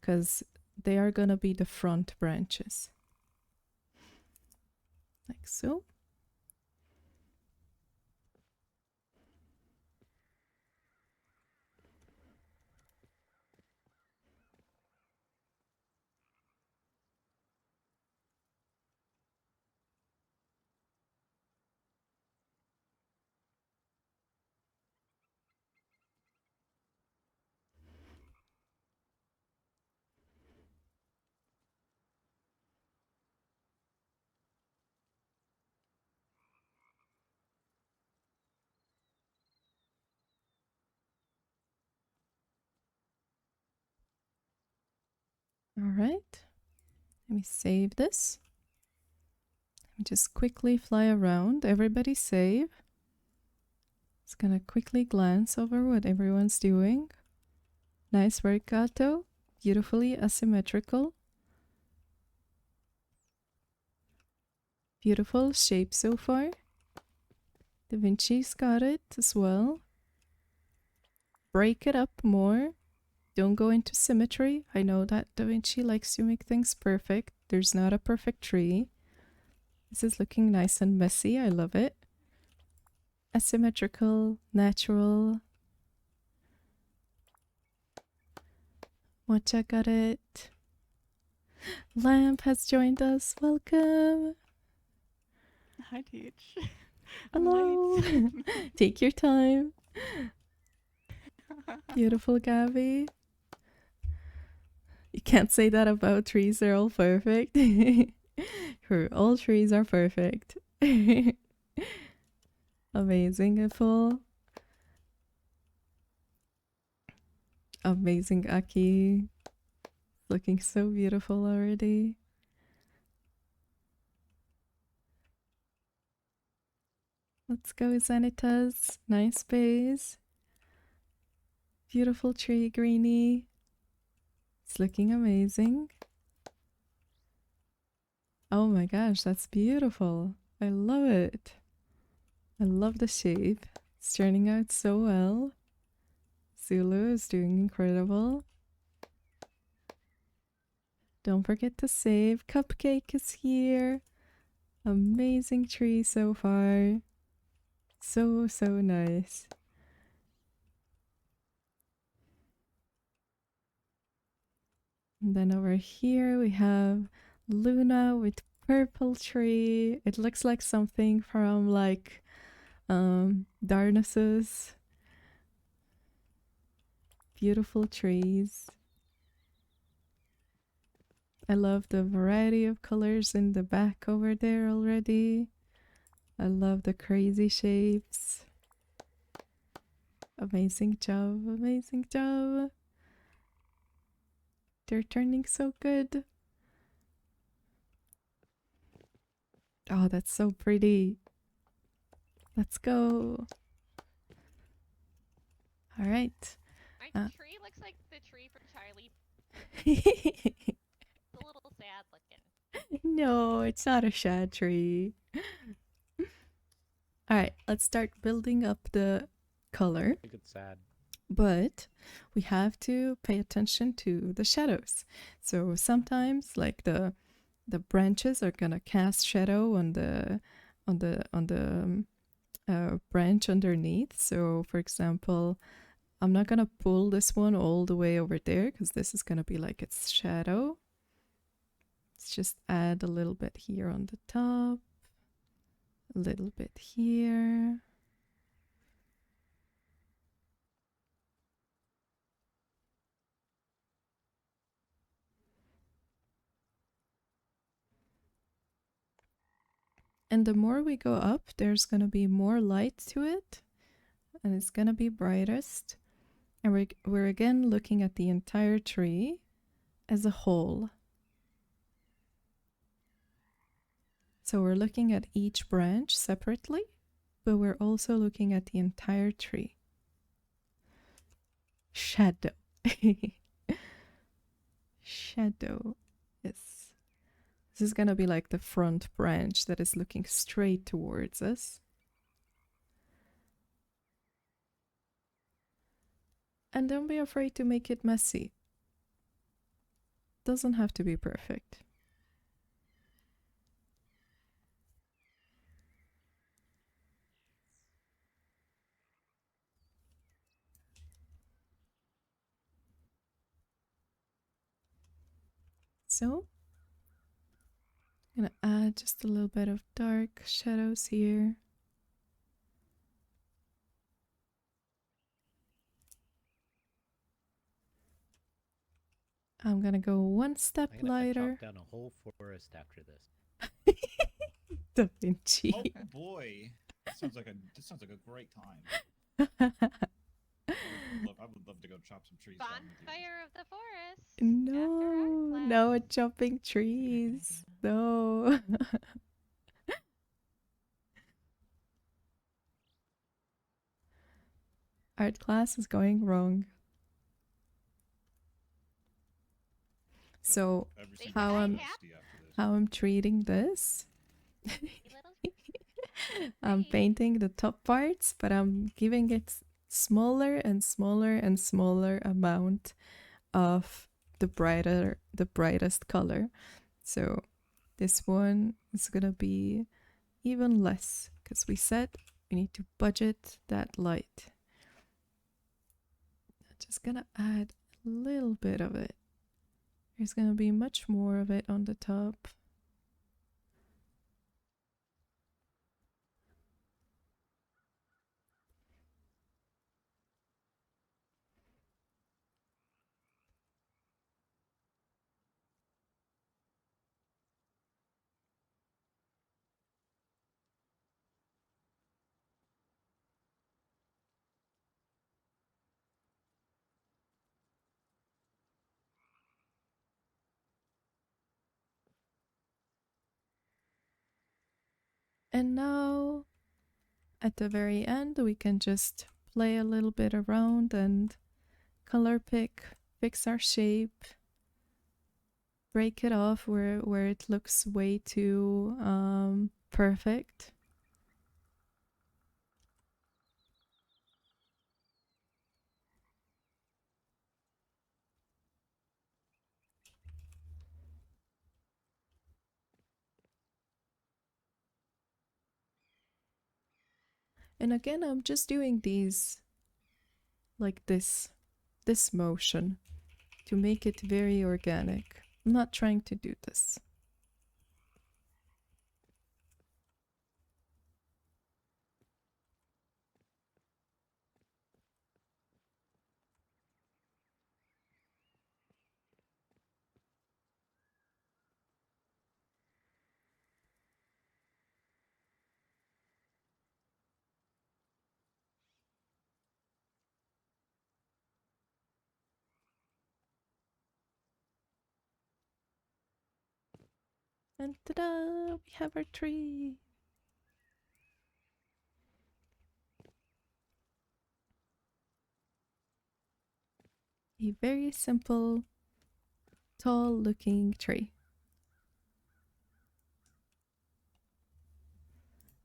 because they are gonna be the front branches. Like so. All right. Let me save this. Let me just quickly fly around. Everybody save. Just gonna quickly glance over what everyone's doing. Nice work, Gato. Beautifully asymmetrical. Beautiful shape so far. Da Vinci's got it as well. break it up more. Don't go into symmetry. I know that Da Vinci likes to make things perfect. There's not a perfect tree. This is looking nice and messy. I love it. Asymmetrical, natural. Mocha got it. Lamp has joined us. Welcome. Hi, Teach. Hello. Take your time. Beautiful Gabby. You can't say that about trees. They're all perfect. All trees are perfect. Amazing, Full. Amazing, Aki. Looking so beautiful already. Let's go, Zanitas. Nice base. Beautiful tree, Greenie. It's looking amazing. Oh my gosh, that's beautiful. I love it. I love the shape. It's turning out so well. Zulu is doing incredible. Don't forget to save. Cupcake is here. Amazing tree so far. So, so nice. And then over here we have Luna with purple tree. It looks like something from like Darnassus. Beautiful trees. I love the variety of colors in the back over there already. I love the crazy shapes. Amazing job, amazing job. They're turning so good. Oh, that's so pretty. Let's go. All right. My tree looks like the tree from Charlie. It's a little sad looking. No, it's not a shad tree. All right, let's start building up the color. I think it's sad. But we have to pay attention to the shadows. So sometimes, like the branches are gonna cast shadow on the branch underneath. So, for example, I'm not gonna pull this one all the way over there because this is gonna be like its shadow. Let's just add a little bit here on the top, a little bit here. And the more we go up, there's going to be more light to it, and it's going to be brightest. And we're again looking at the entire tree as a whole. So we're looking at each branch separately, but we're also looking at the entire tree. Shadow. Shadow. Yes. This is going to be like the front branch that is looking straight towards us. And don't be afraid to make it messy. Doesn't have to be perfect. So I'm gonna add just a little bit of dark shadows here. I'm gonna go one step I'm gonna lighter. chop down a whole forest after this. Da Vinci. Oh boy, this sounds like a great time. I would love to go chop some trees down with you. Bonfire of the forest. No, no chopping trees. No. Art class is going wrong. So how I'm treating this, I'm painting the top parts, but I'm giving it smaller and smaller and smaller amount of the brightest color. So this one is gonna be even less because we said we need to budget that light. I'm just gonna add a little bit of it. There's gonna be much more of it on the top. And now at the very end, we can just play a little bit around and color pick, fix our shape, break it off where it looks way too perfect. And again, I'm just doing these like this motion to make it very organic. I'm not trying to do this. And ta-da! We have our tree! A very simple, tall-looking tree.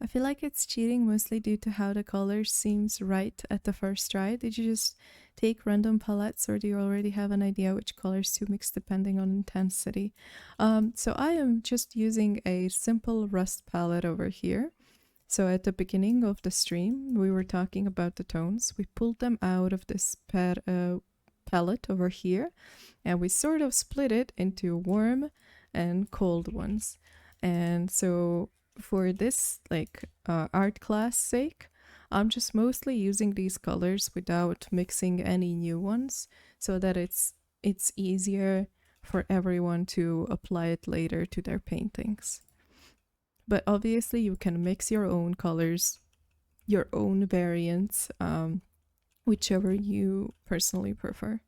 I feel like it's cheating mostly due to how the color seems right at the first try. Did you just take random palettes or do you already have an idea which colors to mix depending on intensity? So I am just using a simple rust palette over here. So at the beginning of the stream, we were talking about the tones. We pulled them out of this palette over here and we sort of split it into warm and cold ones. And so for this art class sake, I'm just mostly using these colors without mixing any new ones so that it's easier for everyone to apply it later to their paintings. But obviously you can mix your own colors, your own variants, whichever you personally prefer.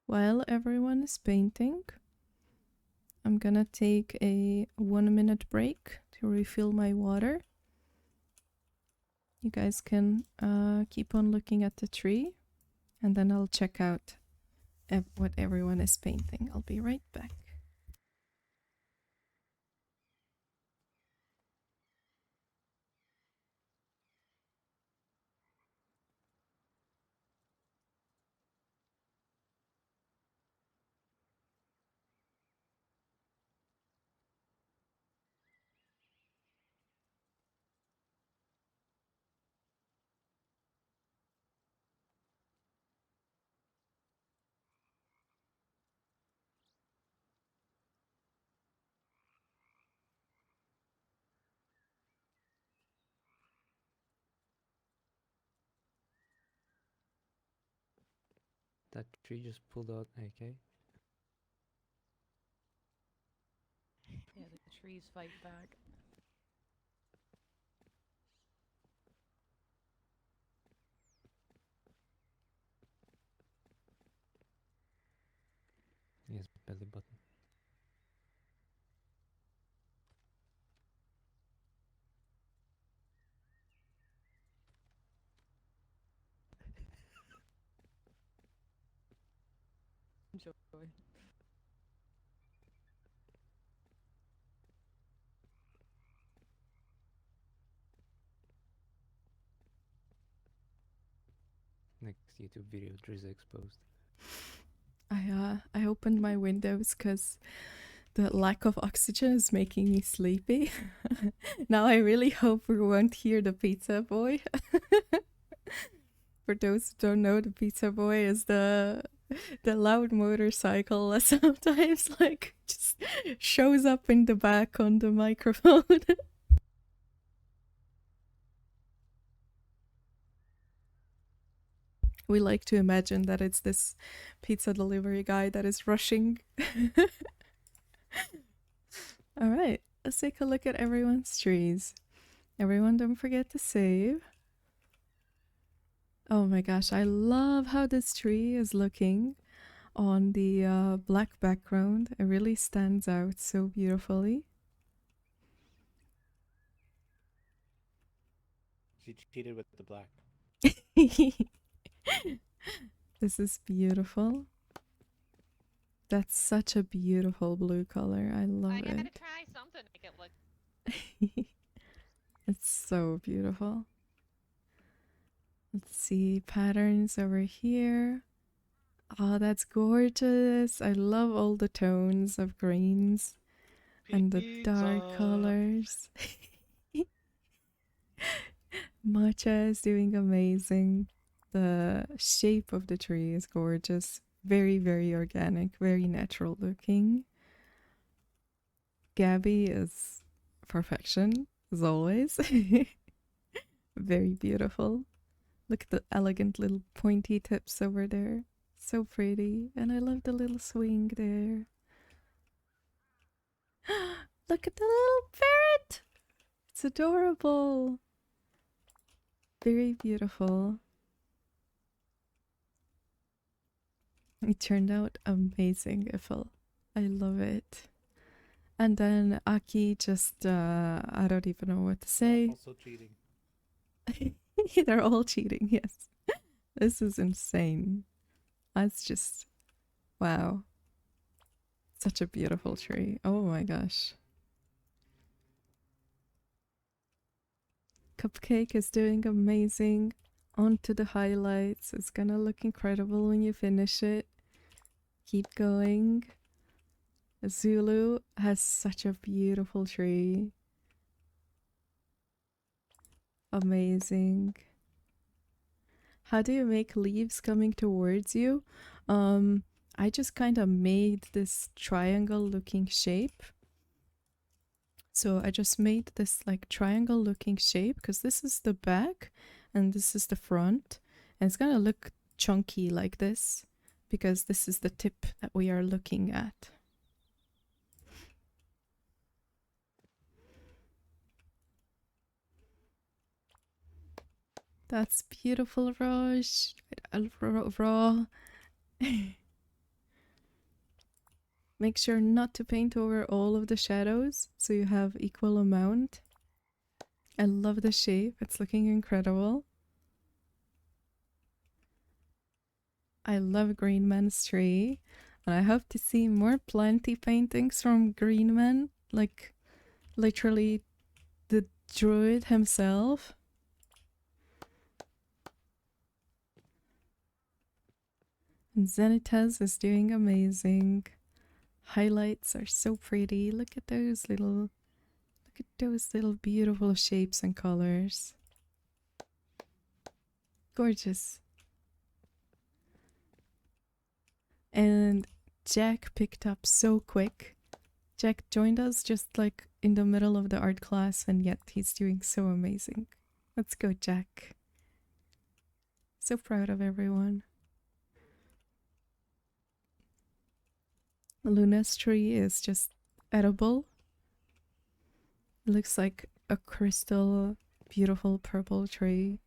While everyone is painting, I'm gonna take a 1-minute break to refill my water. You guys can keep on looking at the tree and then I'll check out what everyone is painting. I'll be right back. That tree just pulled out AK. Yeah, the trees fight back. Yes, belly button. Enjoy. Next YouTube video, Drizzy exposed. I opened my windows because the lack of oxygen is making me sleepy. Now I really hope we won't hear the pizza boy. For those who don't know, the pizza boy is the loud motorcycle that sometimes like just shows up in the back on the microphone. We like to imagine that it's this pizza delivery guy that is rushing. All right, let's take a look at everyone's trees. Everyone, don't forget to save. Oh my gosh, I love how this tree is looking on the black background. It really stands out so beautifully. She cheated with the black. This is beautiful. That's such a beautiful blue color. I love I gotta it. try something to make it look. It's so beautiful. Let's see patterns over here. Oh, that's gorgeous. I love all the tones of greens and the dark Pizza. colors. Matcha is doing amazing. The shape of the tree is gorgeous. Very, very organic, very natural looking. Gabby is perfection, as always. Very beautiful. Look at the elegant little pointy tips over there. So pretty. And I love the little swing there. Look at the little parrot. It's adorable. Very beautiful. It turned out amazing, Ifel. I love it. And then Aki just, I don't even know what to say. Also cheating. They're all cheating, yes. This is insane. That's just, wow. Such a beautiful tree. Oh my gosh. Cupcake is doing amazing. On to the highlights. It's gonna look incredible when you finish it. Keep going. Zulu has such a beautiful tree. Amazing. How do you make leaves coming towards you? I just kind of made this triangle looking shape. So I just made this like triangle looking shape because this is the back and this is the front. And it's gonna look chunky like this because this is the tip that we are looking at. That's beautiful, Roj. Raw. Make sure not to paint over all of the shadows so you have equal amount. I love the shape. It's looking incredible. I love Green Man's tree. And I hope to see more plenty paintings from Green Man. Like, literally the druid himself. And Zenitez is doing amazing. Highlights are so pretty. Look at those little beautiful shapes and colors. Gorgeous. And Jack picked up so quick. Jack joined us just like in the middle of the art class and yet he's doing so amazing. Let's go, Jack. So proud of everyone. Luna's tree is just edible. It looks like a crystal, beautiful purple tree.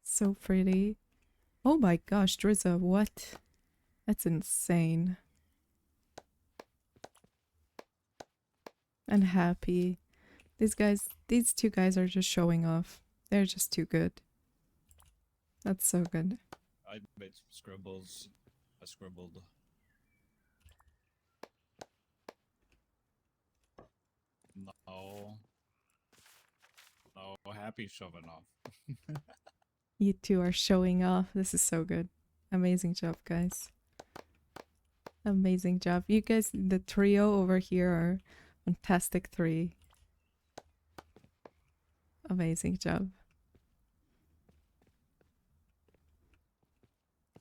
So pretty. Oh my gosh, Drizza, what? That's insane. And happy. These two guys are just showing off. They're just too good. That's so good. I made some scribbles. I scribbled. No. No, happy shoving off. You two are showing off. This is so good. Amazing job, guys. Amazing job. You guys, the trio over here are fantastic three. Amazing job.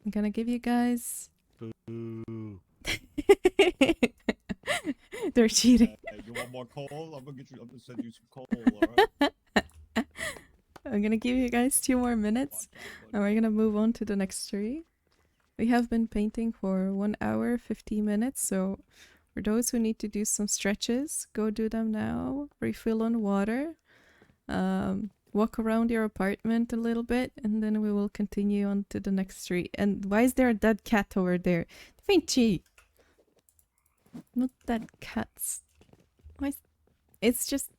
I'm gonna give you guys... Boo. They're cheating. You want more coal? I'm gonna send you some coal, alright? I'm gonna give you guys 2 more minutes and we're gonna move on to the next tree. We have been painting for 1 hour, 50 minutes, so for those who need to do some stretches, go do them now. Refill on water. Walk around your apartment a little bit, and then we will continue on to the next tree. And why is there a dead cat over there? Vinci! Not dead cats. Why? It's just...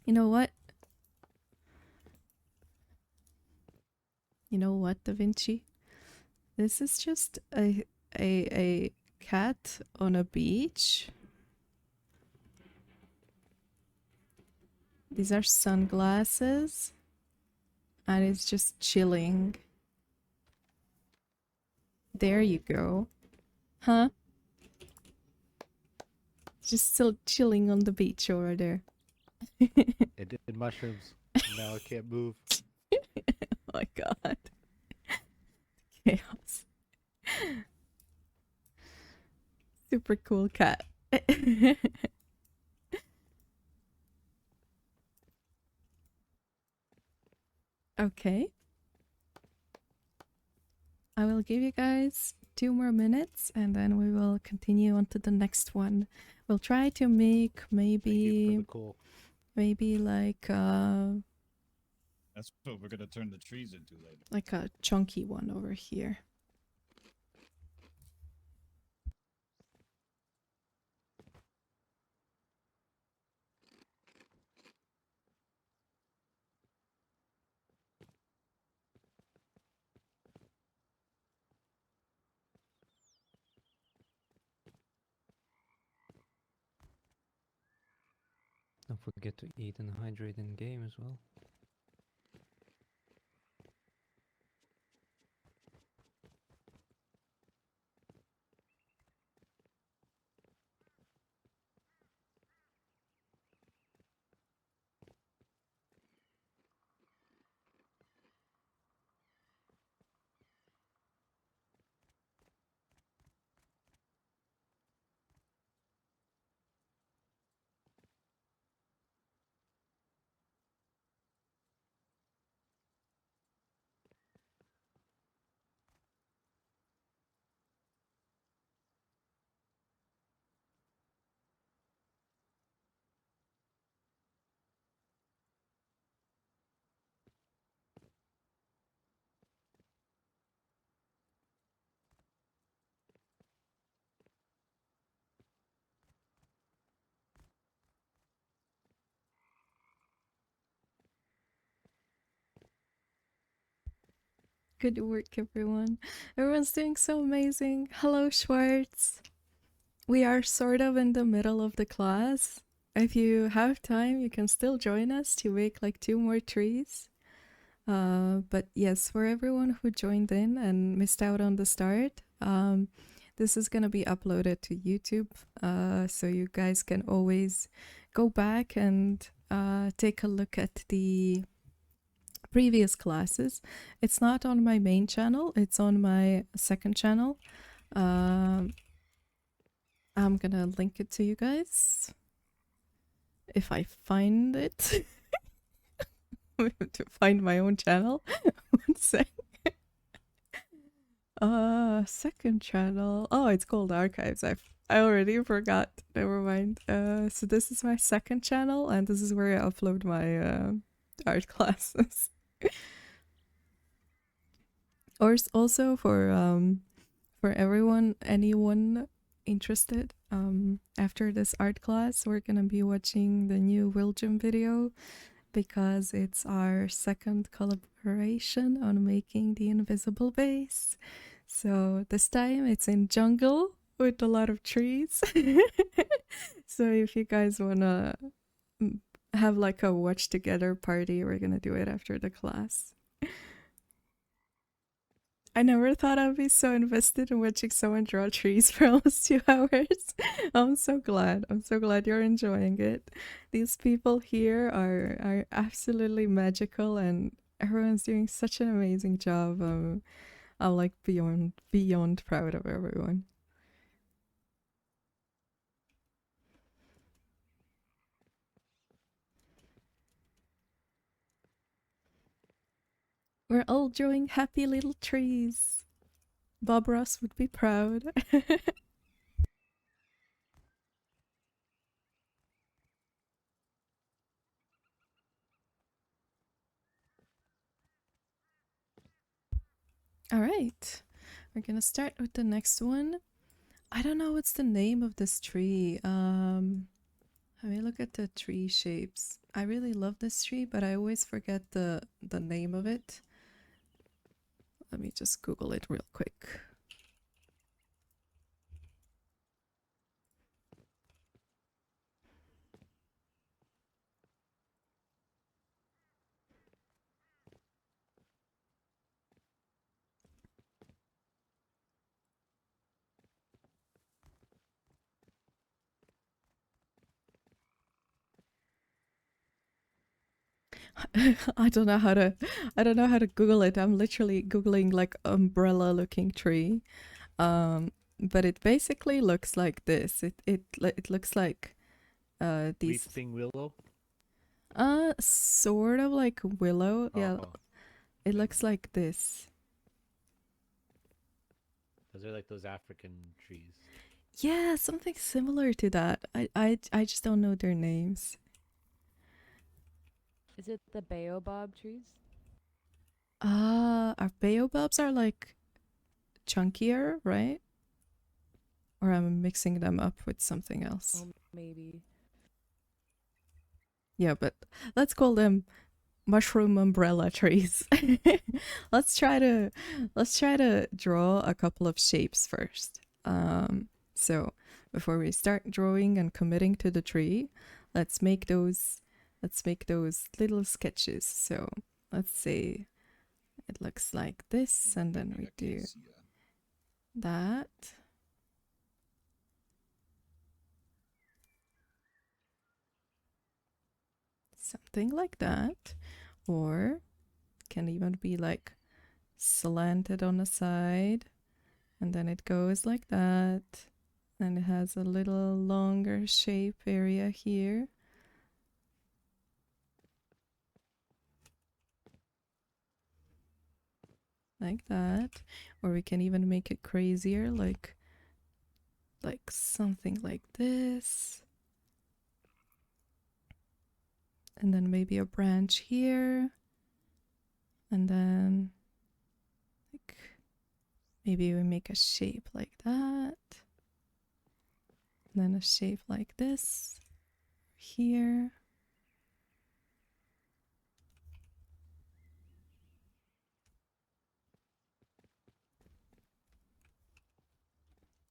You know what? You know what, Da Vinci? This is just a cat on a beach. These are sunglasses. And it's just chilling. There you go. Huh? Just still chilling on the beach over there. It did mushrooms. Now I can't move. Oh my god. Chaos. Super cool cat. Okay. I will give you guys 2 more minutes and then we will continue on to the next one. We'll try to make Thank you for the coal. maybe like That's what we're gonna turn the trees into later. like a chunky one over here. Don't forget to eat and hydrate in game as well. Good work, everyone. Everyone's doing so amazing. Hello, Schwartz. We are sort of in the middle of the class. If you have time, you can still join us to make like 2 more trees. But yes, for everyone who joined in and missed out on the start, this is gonna be uploaded to YouTube, so you guys can always go back and take a look at the previous classes. It's not on my main channel, it's on my second channel. I'm gonna link it to you guys if I find it. I have to find my own channel. One sec. Second channel. Oh, it's called Archives. I already forgot. Never mind. So this is my second channel, and this is where I upload my art classes. Or also for everyone, anyone interested, after this art class, we're gonna be watching the new Wilgem video because it's our second collaboration on making the invisible base. So this time it's in jungle with a lot of trees. So if you guys wanna have like a watch together party, we're gonna do it after the class. I never thought I'd be so invested in watching someone draw trees for almost 2 hours. I'm so glad. I'm so glad you're enjoying it. These people here are absolutely magical, and everyone's doing such an amazing job. I'm like beyond proud of everyone. We're all drawing happy little trees. Bob Ross would be proud. All right, we're gonna start with the next one. I don't know what's the name of this tree. Let me look at the tree shapes. I really love this tree, but I always forget the name of it. Let me just Google it real quick. I don't know how to Google it. I'm literally Googling like umbrella looking tree. But it basically looks like this. It looks like these Weeping willow. sort of like willow. Yeah, Oh, it looks like this. those are like those African trees. Yeah, something similar to that. I just don't know their names. Is it the baobab trees? Our baobabs are like chunkier, right? Or I'm mixing them up with something else. Oh, maybe. Yeah, but let's call them mushroom umbrella trees. let's try to draw a couple of shapes first. So before we start drawing and committing to the tree, let's make those little sketches. So let's say it looks like this, and then we do that. Something like that. Or can even be like slanted on the side, and then it goes like that, and it has a little longer shape area here. Like that. Or we can even make it crazier, like something like this. And then maybe a branch here. And then like maybe we make a shape like that. And then a shape like this here.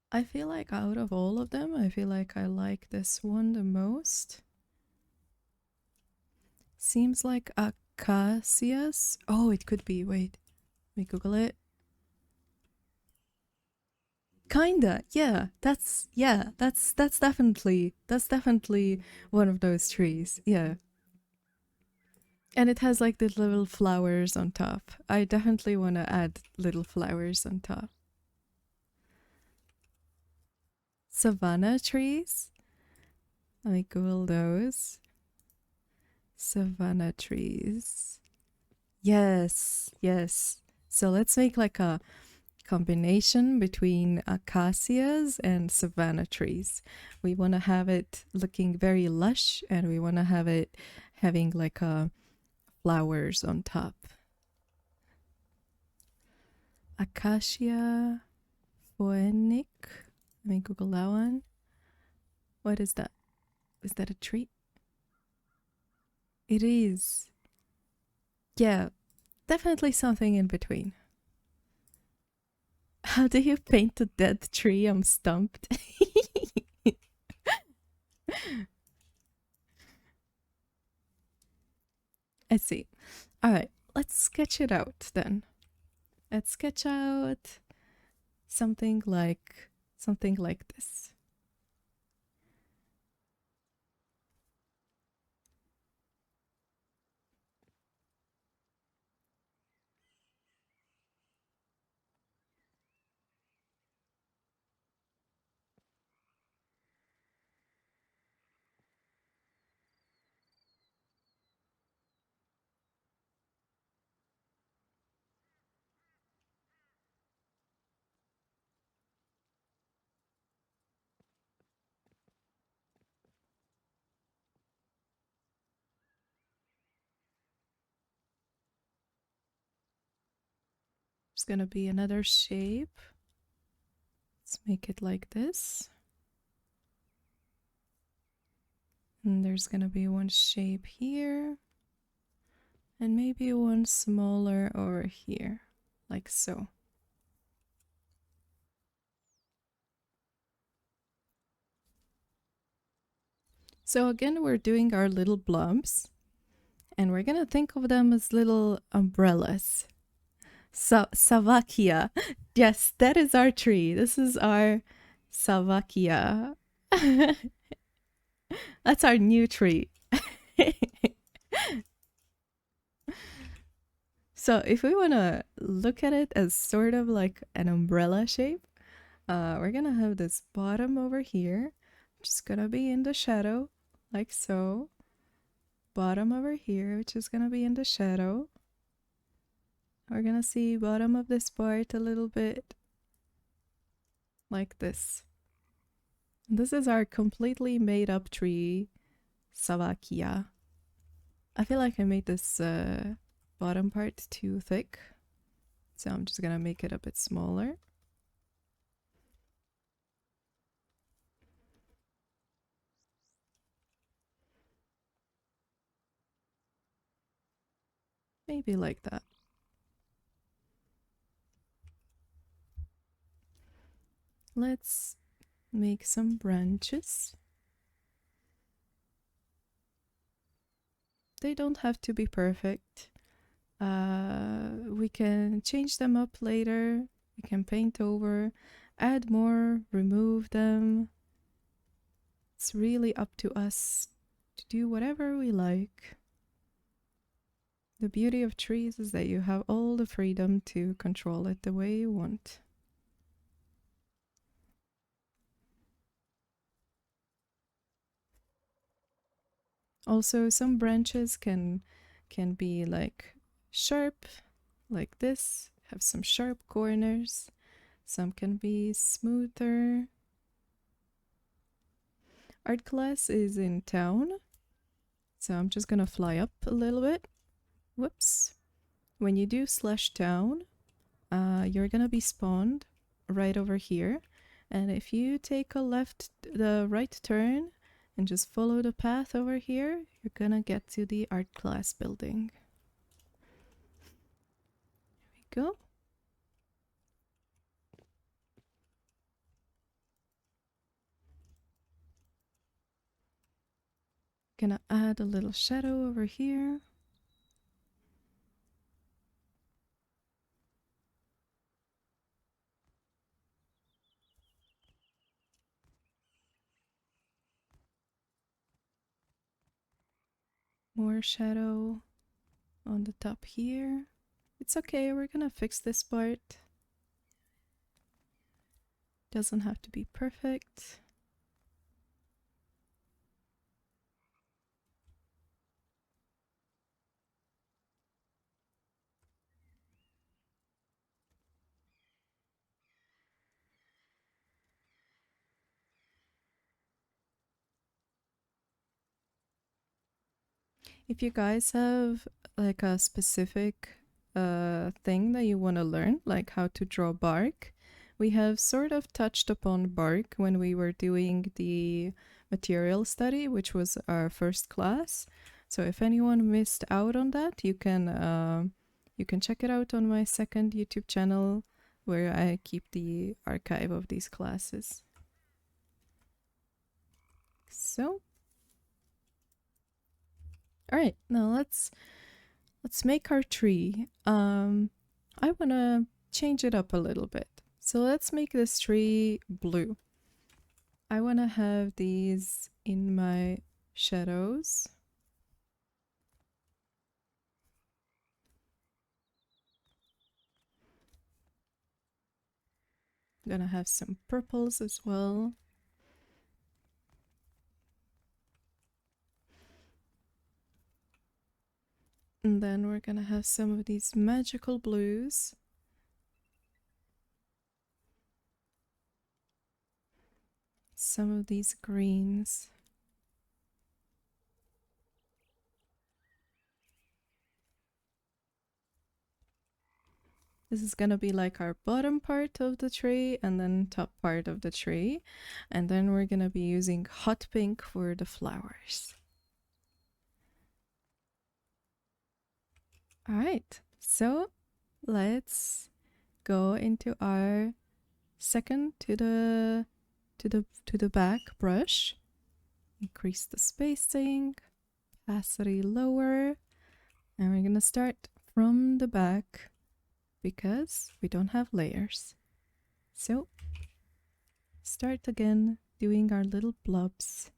I feel like out of all of them, I feel like I like this one the most. Seems like acacias. Oh, it could be. Wait, let me Google it. Kinda, yeah. That's definitely one of those trees. Yeah. And it has like the little flowers on top. I definitely want to add little flowers on top. Savanna trees. Let me Google those. Savanna trees. Yes, yes. So let's make like a combination between acacias and savanna trees. We want to have it looking very lush, and we want to have it having like flowers on top. Acacia phoenic. Let me Google that one. What is that? Is that a tree? It is. Yeah, definitely something in between. How do you paint a dead tree? I'm stumped. I see. Alright, let's sketch it out then. Let's sketch out something like this. There's gonna be another shape. Let's make it like this. And there's gonna be one shape here. And maybe one smaller over here, like so. So again, we're doing our little blobs. And we're gonna think of them as little umbrellas. Savakia. Yes, that is our tree. This is our Savakia. That's our new tree. So if we want to look at it as sort of like an umbrella shape, we're gonna have this bottom over here, which is gonna be in the shadow, like so. Bottom over here, which is gonna be in the shadow. We're gonna see bottom of this part a little bit like this. This is our completely made up tree, Savakia. I feel like I made this bottom part too thick, so I'm just gonna make it a bit smaller. Maybe like that. Let's make some branches. They don't have to be perfect. We can change them up later. We can paint over, add more, remove them. It's really up to us to do whatever we like. The beauty of trees is that you have all the freedom to control it the way you want. Also, some branches can be like sharp, like this, have some sharp corners. Some can be smoother. Art class is in town, so I'm just gonna fly up a little bit. Whoops. When you do /town, you're gonna be spawned right over here. And if you take the right turn, and just follow the path over here, you're gonna get to the art class building. Here we go. Gonna add a little shadow over here. More shadow on the top here. It's okay, we're gonna fix this part. Doesn't have to be perfect. If you guys have like a specific thing that you want to learn, like how to draw bark, we have sort of touched upon bark when we were doing the material study, which was our first class. So if anyone missed out on that, you can check it out on my second YouTube channel, where I keep the archive of these classes. So, all right, now let's make our tree. I wanna change it up a little bit. So let's make this tree blue. I wanna have these in my shadows. I'm gonna have some purples as well. And then we're gonna have some of these magical blues. Some of these greens. This is gonna be like our bottom part of the tree and then top part of the tree. And then we're gonna be using hot pink for the flowers. All right, so let's go into our second to the back brush. Increase the spacing, opacity lower, and we're gonna start from the back because we don't have layers. So start again doing our little blobs.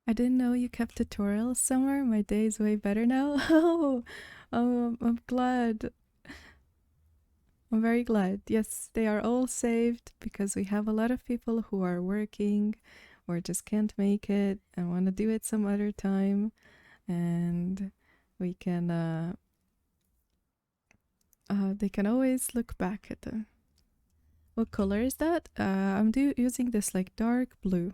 I didn't know you kept tutorials, Summer. My day is way better now. Oh, I'm glad. I'm very glad. Yes, they are all saved because we have a lot of people who are working or just can't make it and want to do it some other time. And we can, they can always look back at them. What color is that? I'm using this like dark blue.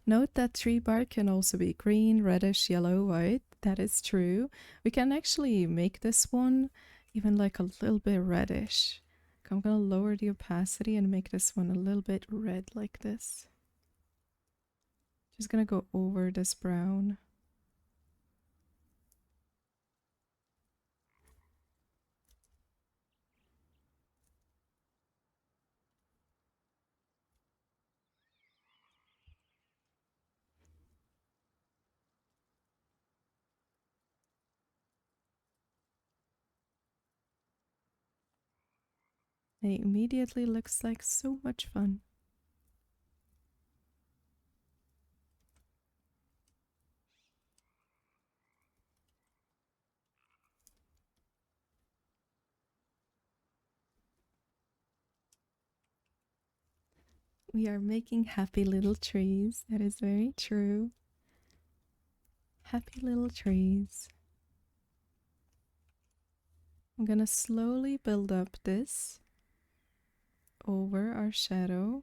Note that tree bark can also be green, reddish, yellow, white. That is true. We can actually make this one even like a little bit reddish. I'm gonna lower the opacity and make this one a little bit red like this. Just gonna go over this brown. It immediately looks like so much fun. We are making happy little trees. That is very true. Happy little trees. I'm gonna slowly build up this over our shadow.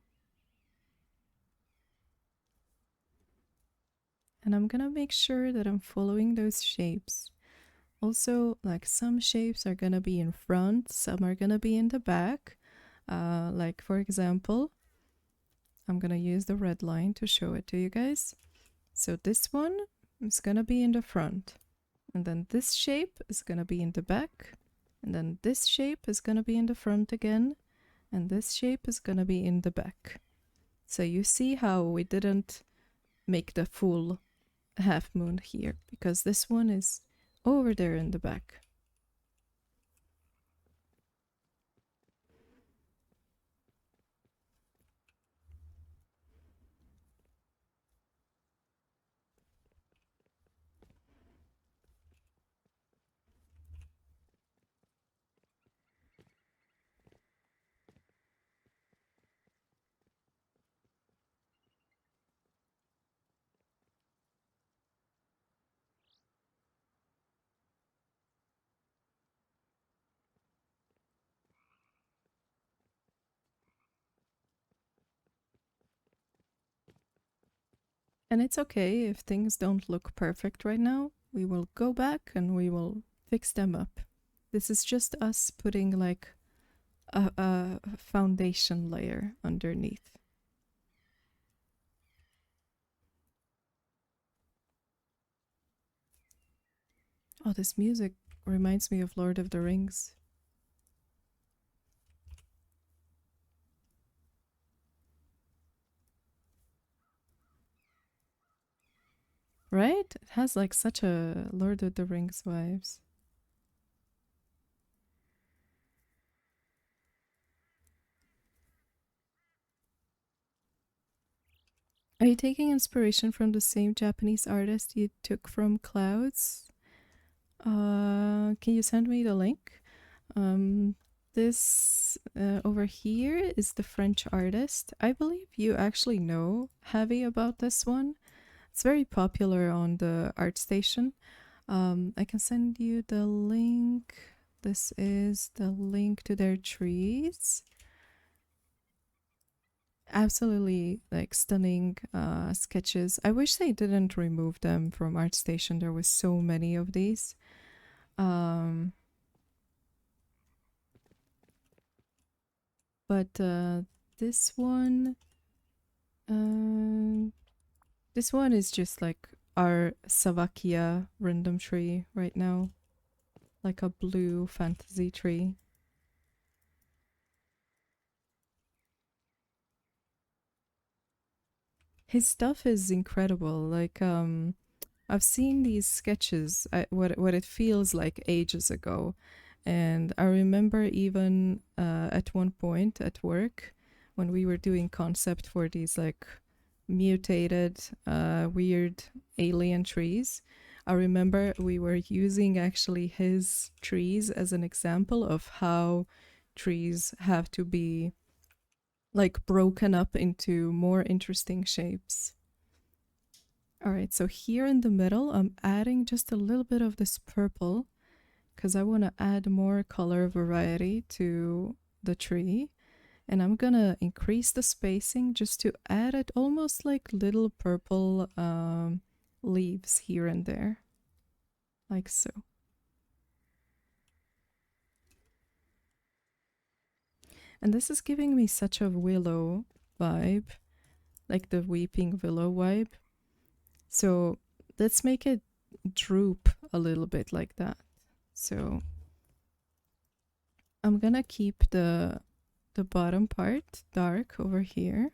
And I'm gonna make sure that I'm following those shapes. Also, like some shapes are gonna be in front, some are gonna be in the back. Like for example, I'm gonna use the red line to show it to you guys. So this one is gonna be in the front. And then this shape is gonna be in the back. And then this shape is gonna be in the front again. And this shape is gonna be in the back. So you see how we didn't make the full half moon here because this one is over there in the back. And it's okay if things don't look perfect right now. We will go back and we will fix them up. This is just us putting like a foundation layer underneath. Oh, this music reminds me of Lord of the Rings. Right? It has like such a Lord of the Rings vibes. Are you taking inspiration from the same Japanese artist you took from Clouds? Can you send me the link? This over here is the French artist. I believe you actually know heavy about this one. It's very popular on the ArtStation. I can send you the link. This is the link to their trees. Absolutely like stunning sketches. I wish they didn't remove them from ArtStation. There was so many of these. But this one is just like our Savakia random tree right now, like a blue fantasy tree. His stuff is incredible. Like I've seen these sketches, what it feels like ages ago, and I remember even at one point at work when we were doing concept for these like mutated weird alien trees. I remember we were using actually his trees as an example of how trees have to be like broken up into more interesting shapes. All right, so here in the middle, I'm adding just a little bit of this purple because I want to add more color variety to the tree. And I'm gonna increase the spacing just to add it almost like little purple leaves here and there, like so. And this is giving me such a willow vibe, like the weeping willow vibe. So let's make it droop a little bit like that. So I'm gonna keep the bottom part dark over here.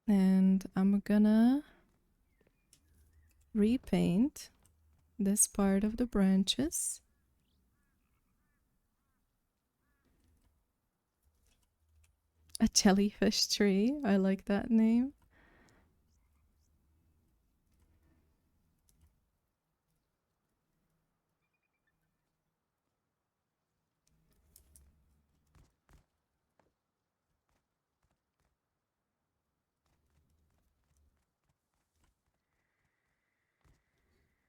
And I'm gonna repaint this part of the branches. A jellyfish tree, I like that name.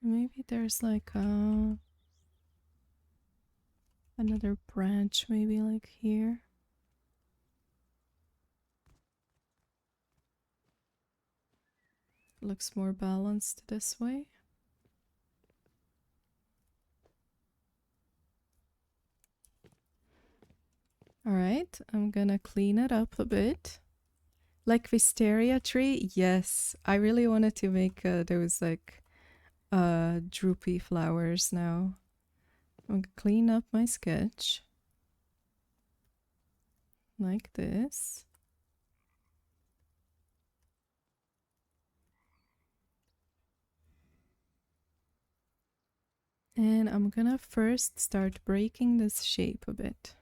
Maybe there's like another branch, maybe like here. Looks more balanced this way. All right, I'm gonna clean it up a bit. Like wisteria tree, yes. I really wanted to make those like droopy flowers now. I'm gonna clean up my sketch. Like this. And I'm gonna first start breaking this shape a bit.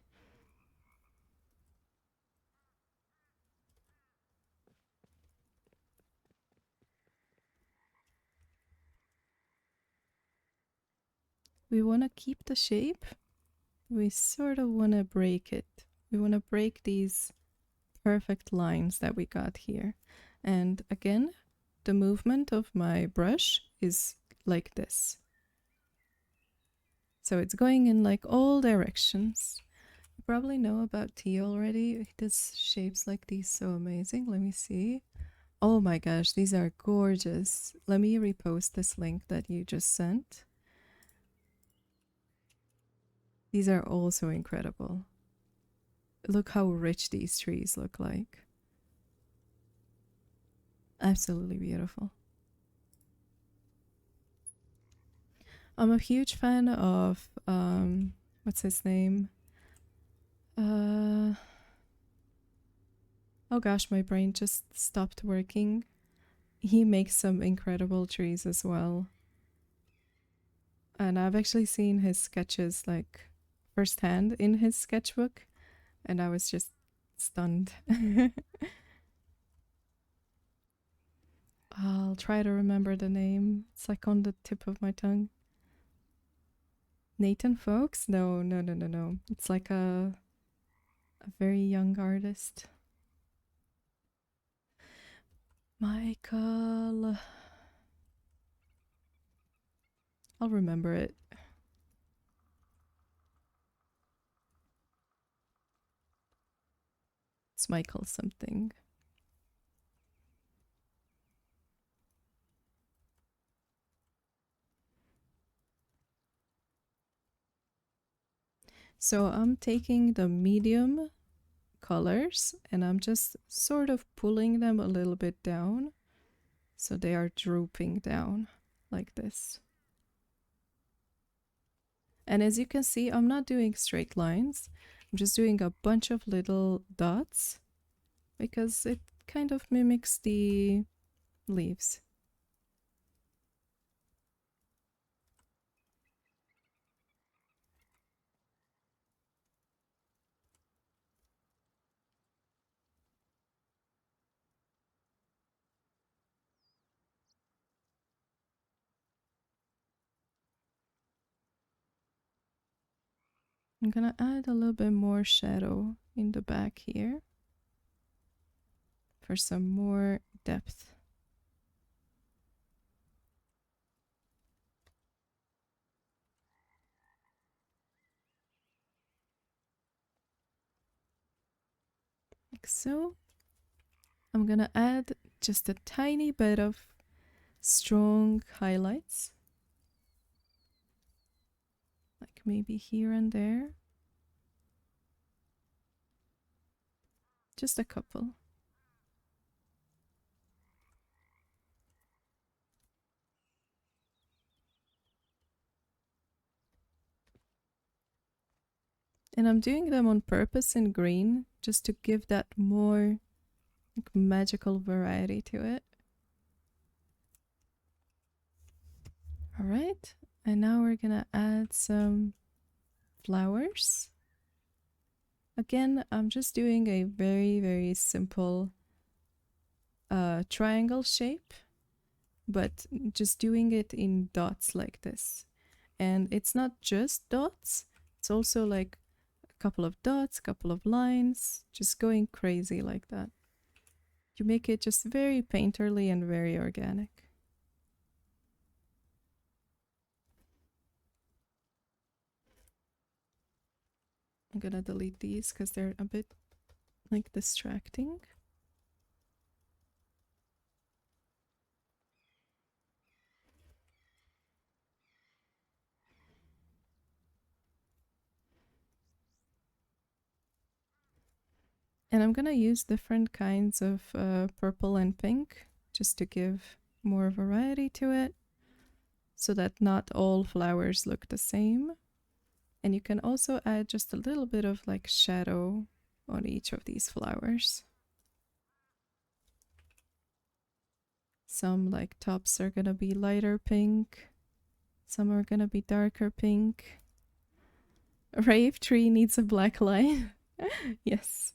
We want to keep the shape. We sort of want to break it. We want to break these perfect lines that we got here. And again, the movement of my brush is like this. So it's going in like all directions. You probably know about T already. It does shapes like these so amazing. Let me see. Oh my gosh, these are gorgeous. Let me repost this link that you just sent. These are also incredible. Look how rich these trees look like. Absolutely beautiful. I'm a huge fan of what's his name? Oh gosh, my brain just stopped working. He makes some incredible trees as well. And I've actually seen his sketches like firsthand in his sketchbook, and I was just stunned. I'll try to remember the name. It's like on the tip of my tongue. Nathan Folks? No. It's like a very young artist. Michael. I'll remember it. It's Michael something. So I'm taking the medium colors and I'm just sort of pulling them a little bit down so they are drooping down like this. And as you can see, I'm not doing straight lines. I'm just doing a bunch of little dots because it kind of mimics the leaves. I'm gonna add a little bit more shadow in the back here for some more depth. Like so. I'm gonna add just a tiny bit of strong highlights. Like maybe here and there. Just a couple. And I'm doing them on purpose in green just to give that more like, magical variety to it. All right, and now we're gonna add some flowers. Again, I'm just doing a very simple triangle shape, but just doing it in dots like this. And it's not just dots, it's also like a couple of dots, couple of lines, just going crazy like that. You make it just very painterly and very organic. I'm gonna delete these because they're a bit like distracting. And I'm gonna use different kinds of purple and pink just to give more variety to it so that not all flowers look the same. And you can also add just a little bit of like shadow on each of these flowers. Some like tops are gonna be lighter pink, some are gonna be darker pink. A rave tree needs a black line. Yes.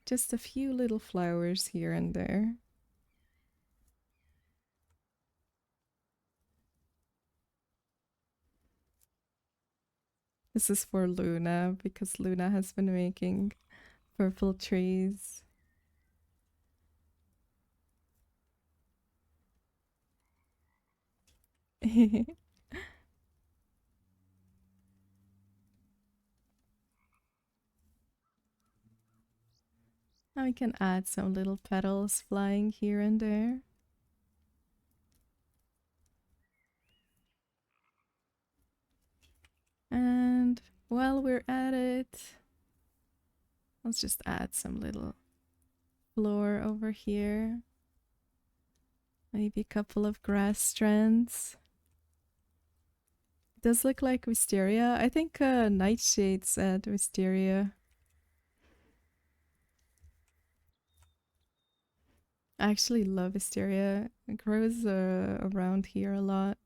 Just a few little flowers here and there. This is for Luna because Luna has been making purple trees. Now we can add some little petals flying here and there. while we're at it, let's just add some little floor over here. Maybe a couple of grass strands. It does look like wisteria. I think Nightshade said wisteria. I actually love wisteria. It grows around here a lot.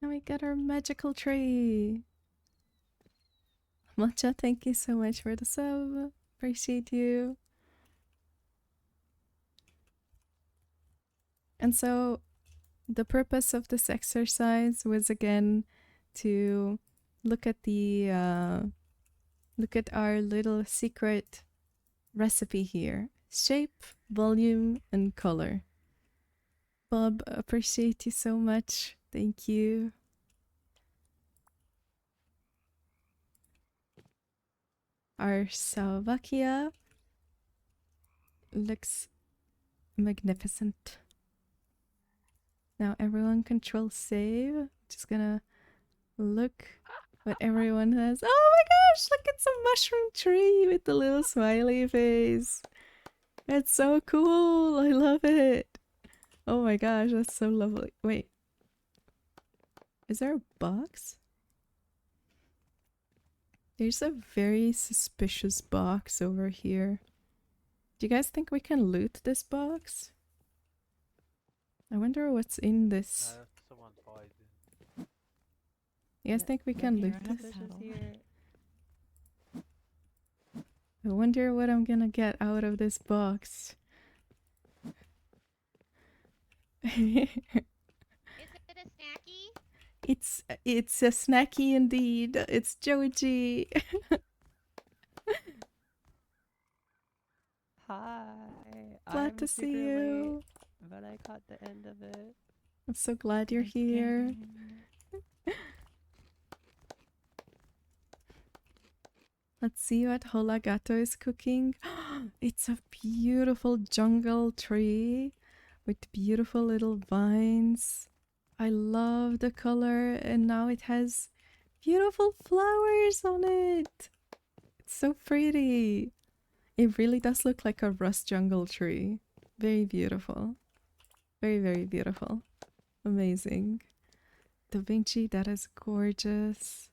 And we got our magical tree. Matcha, thank you so much for the sub. Appreciate you. And so the purpose of this exercise was again to look at the look at our little secret recipe here. Shape, volume, and color. Bob, appreciate you so much. Thank you. Our Slovakia looks magnificent. Now everyone control save. Just gonna look what everyone has. Oh my gosh, look at some mushroom tree with the little smiley face. It's so cool. I love it. Oh my gosh, that's so lovely. Wait. Is there a box? There's a very suspicious box over here. Do you guys think we can loot this box? I wonder what's in this. Someone's hiding. You guys think we can loot this? I wonder what I'm gonna get out of this box. Is it a snacky? It's a snacky indeed. It's Joji. Hi. Glad I'm to see super you. late, but I caught the end of it. I'm so glad you're here. Let's see what Holagato is cooking. It's a beautiful jungle tree with beautiful little vines. I love the color, and now it has beautiful flowers on it. It's so pretty. It really does look like a rust jungle tree. Very beautiful. Very, very beautiful. Amazing. Da Vinci, that is gorgeous.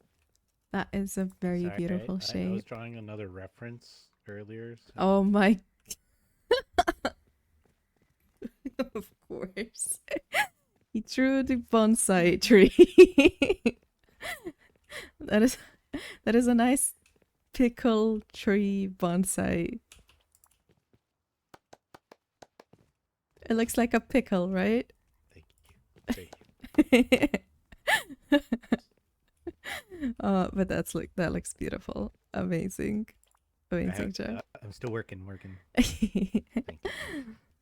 That is a very Sorry, beautiful I was shape. drawing another reference earlier. So. Oh my. Of course. He drew the bonsai tree. that is a nice pickle tree bonsai. It looks like a pickle, right? Thank you. But that looks beautiful. Amazing. Amazing job. I'm still working. Thank you.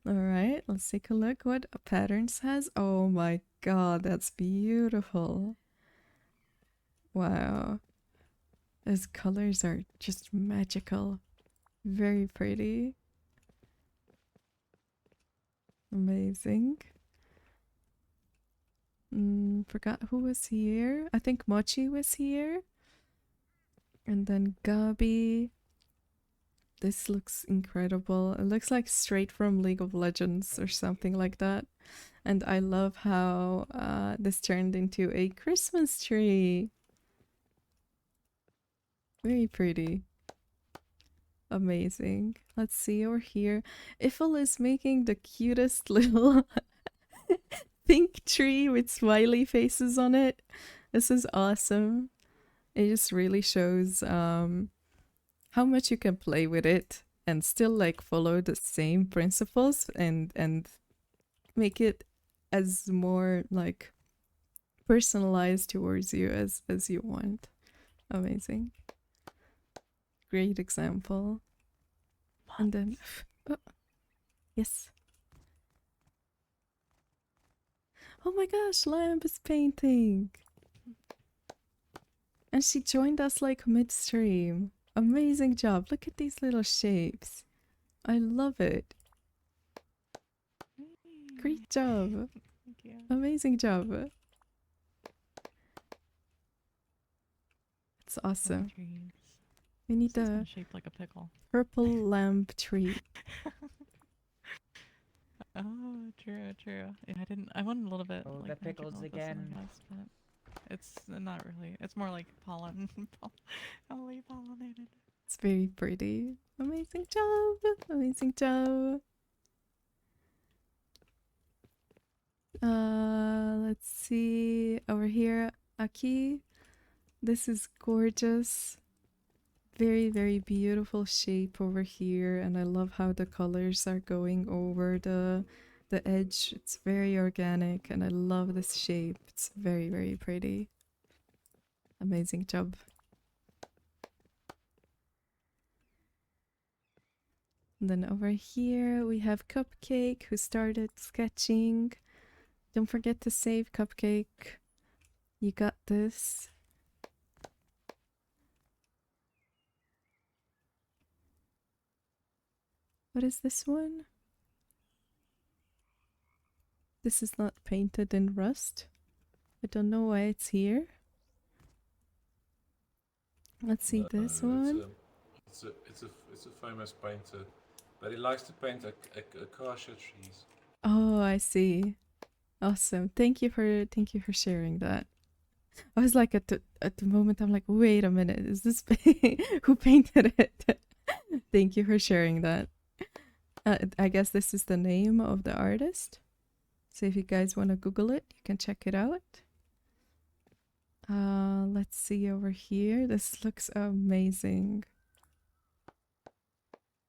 All right, let's take a look what patterns has. Oh my god, that's beautiful. Wow. Those colors are just magical. Very pretty. Amazing. Forgot who was here. I think Mochi was here. And then Gabi. This looks incredible. It looks like straight from League of Legends or something like that. And I love how this turned into a Christmas tree. Very pretty. Amazing. Let's see over here. Ifel is making the cutest little pink tree with smiley faces on it. This is awesome. It just really shows how much you can play with it and still like follow the same principles and make it as more like personalized towards you as you want. Amazing. Great example. And then Yes. Oh my gosh, Lamb is painting. And she joined us like midstream. Amazing job. Look at these little shapes. I love it. Great job. Thank you. Amazing job. It's awesome. Trees. We need This a one's shaped like a pickle. purple lamp tree. Oh, true, true. Yeah, I wanted a little bit. Oh, like the pickles magical with this one, again. guys, but it's not really. It's more like pollen, heavily pollinated. It's very pretty. Amazing job. Amazing job. Let's see over here, Aki. This is gorgeous. Very, very beautiful shape over here, and I love how the colors are going over the edge. It's very organic, and I love this shape. It's very, very pretty. Amazing job. And then over here we have Cupcake, who started sketching. Don't forget to save, Cupcake. You got this. What is this one? This is not painted in rust. I don't know why it's here. Let's see this one. It's a famous painter, but he likes to paint acacia trees. Oh, I see. Awesome. Thank you for sharing that. I was like at the moment I'm like, wait a minute, is this who painted it? Thank you for sharing that. I guess this is the name of the artist. So if you guys want to Google it, you can check it out. Let's see over here. This looks amazing.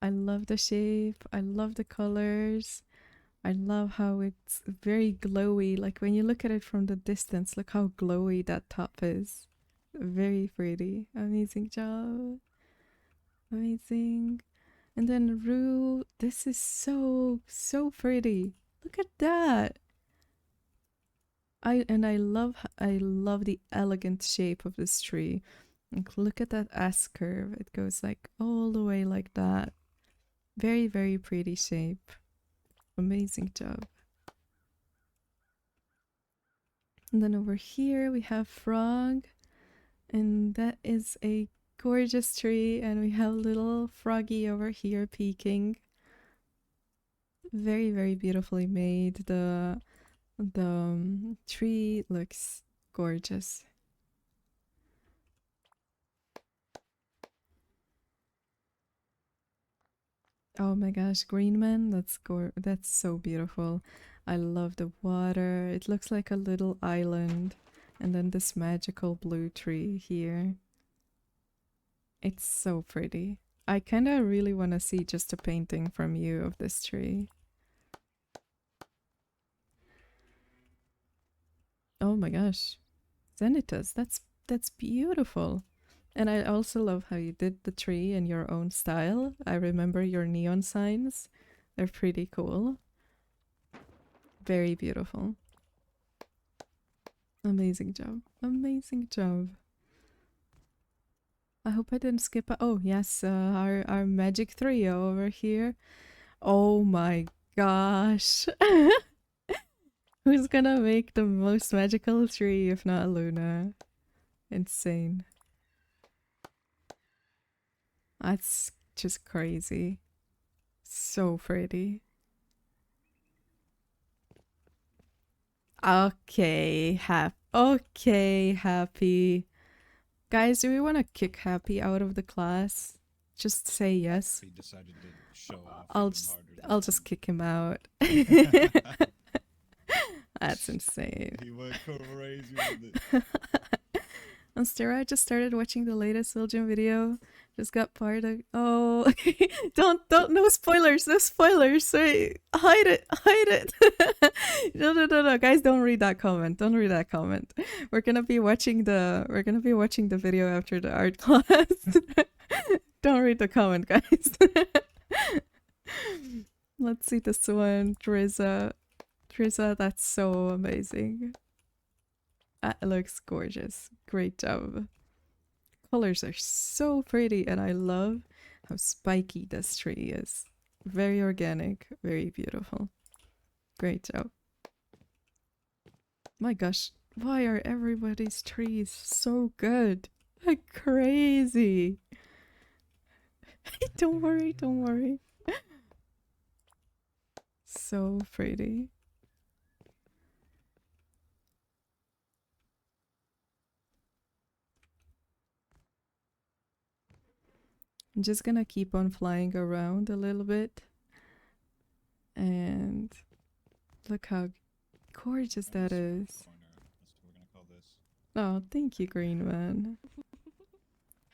I love the shape. I love the colors. I love how it's very glowy. Like when you look at it from the distance, look how glowy that top is. Very pretty. Amazing job. Amazing. And then Rue, this is so pretty. Look at that. I love the elegant shape of this tree. Like, look at that S curve. It goes like all the way like that. Very, very pretty shape. Amazing job. And then over here we have Frog, and that is a gorgeous tree, and we have little Froggy over here peeking. Very, very beautifully made. The tree looks gorgeous. Oh my gosh, Greenman, that's so beautiful. I love the water. It looks like a little island. And then this magical blue tree here. It's so pretty. I kind of really want to see just a painting from you of this tree. Oh my gosh. Zenitas, that's beautiful. And I also love how you did the tree in your own style. I remember your neon signs. They're pretty cool. Very beautiful. Amazing job. Amazing job. I hope I didn't skip. Oh yes, our magic trio over here. Oh my gosh. Who's gonna make the most magical tree if not Luna? Insane. That's just crazy. So pretty. Okay, Happy. Guys, do we want to kick Happy out of the class? Just say yes. He decided to show off. I'll just kick him out. That's insane. He went crazy with it. Monstera, I just started watching the latest William video. Just got part of. Oh, don't no spoilers, no spoilers. Wait, hide it. No, guys, don't read that comment. Don't read that comment. We're gonna be watching the video after the art class. Don't read the comment, guys. Let's see this one, Drizza. Drizza, that's so amazing. That looks gorgeous. Great job. Colors are so pretty, and I love how spiky this tree is. Very organic, very beautiful. Great job. My gosh, why are everybody's trees so good? Like crazy. Don't worry, don't worry. So pretty. I'm just gonna keep on flying around a little bit. And look how gorgeous that is. That's what we're gonna call this. Oh, thank you, Green Man.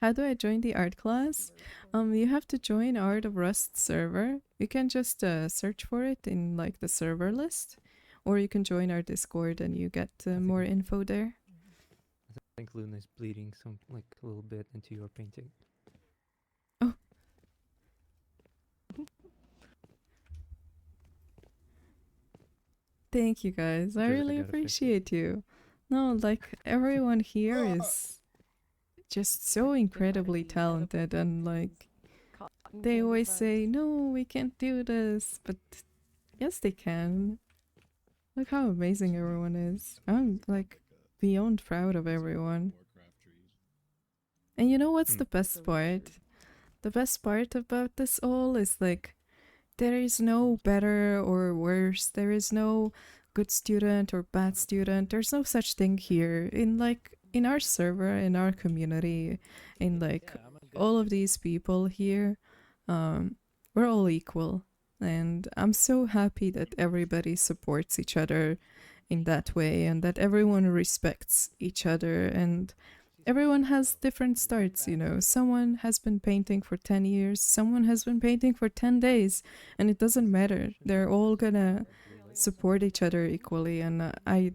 How do I join the art class? You have to join Art of Rust server. You can just search for it in like the server list, or you can join our Discord and you get more info there. I think Luna's bleeding some like a little bit into your painting. Oh. Thank you guys. I Just really gotta fix it. appreciate you. No, like everyone here is just so incredibly talented, and like they always say, no, we can't do this, but yes, they can. Look how amazing everyone is. I'm like beyond proud of everyone. Warcraft trees. And you know what's the best part? The best part about this all is like there is no better or worse. There is no good student or bad student. There's no such thing here. In our server, in our community, in like all of these people here, we're all equal. And I'm so happy that everybody supports each other in that way, and that everyone respects each other, and everyone has different starts, you know. Someone has been painting for 10 years, someone has been painting for 10 days, and it doesn't matter. They're all gonna support each other equally, and I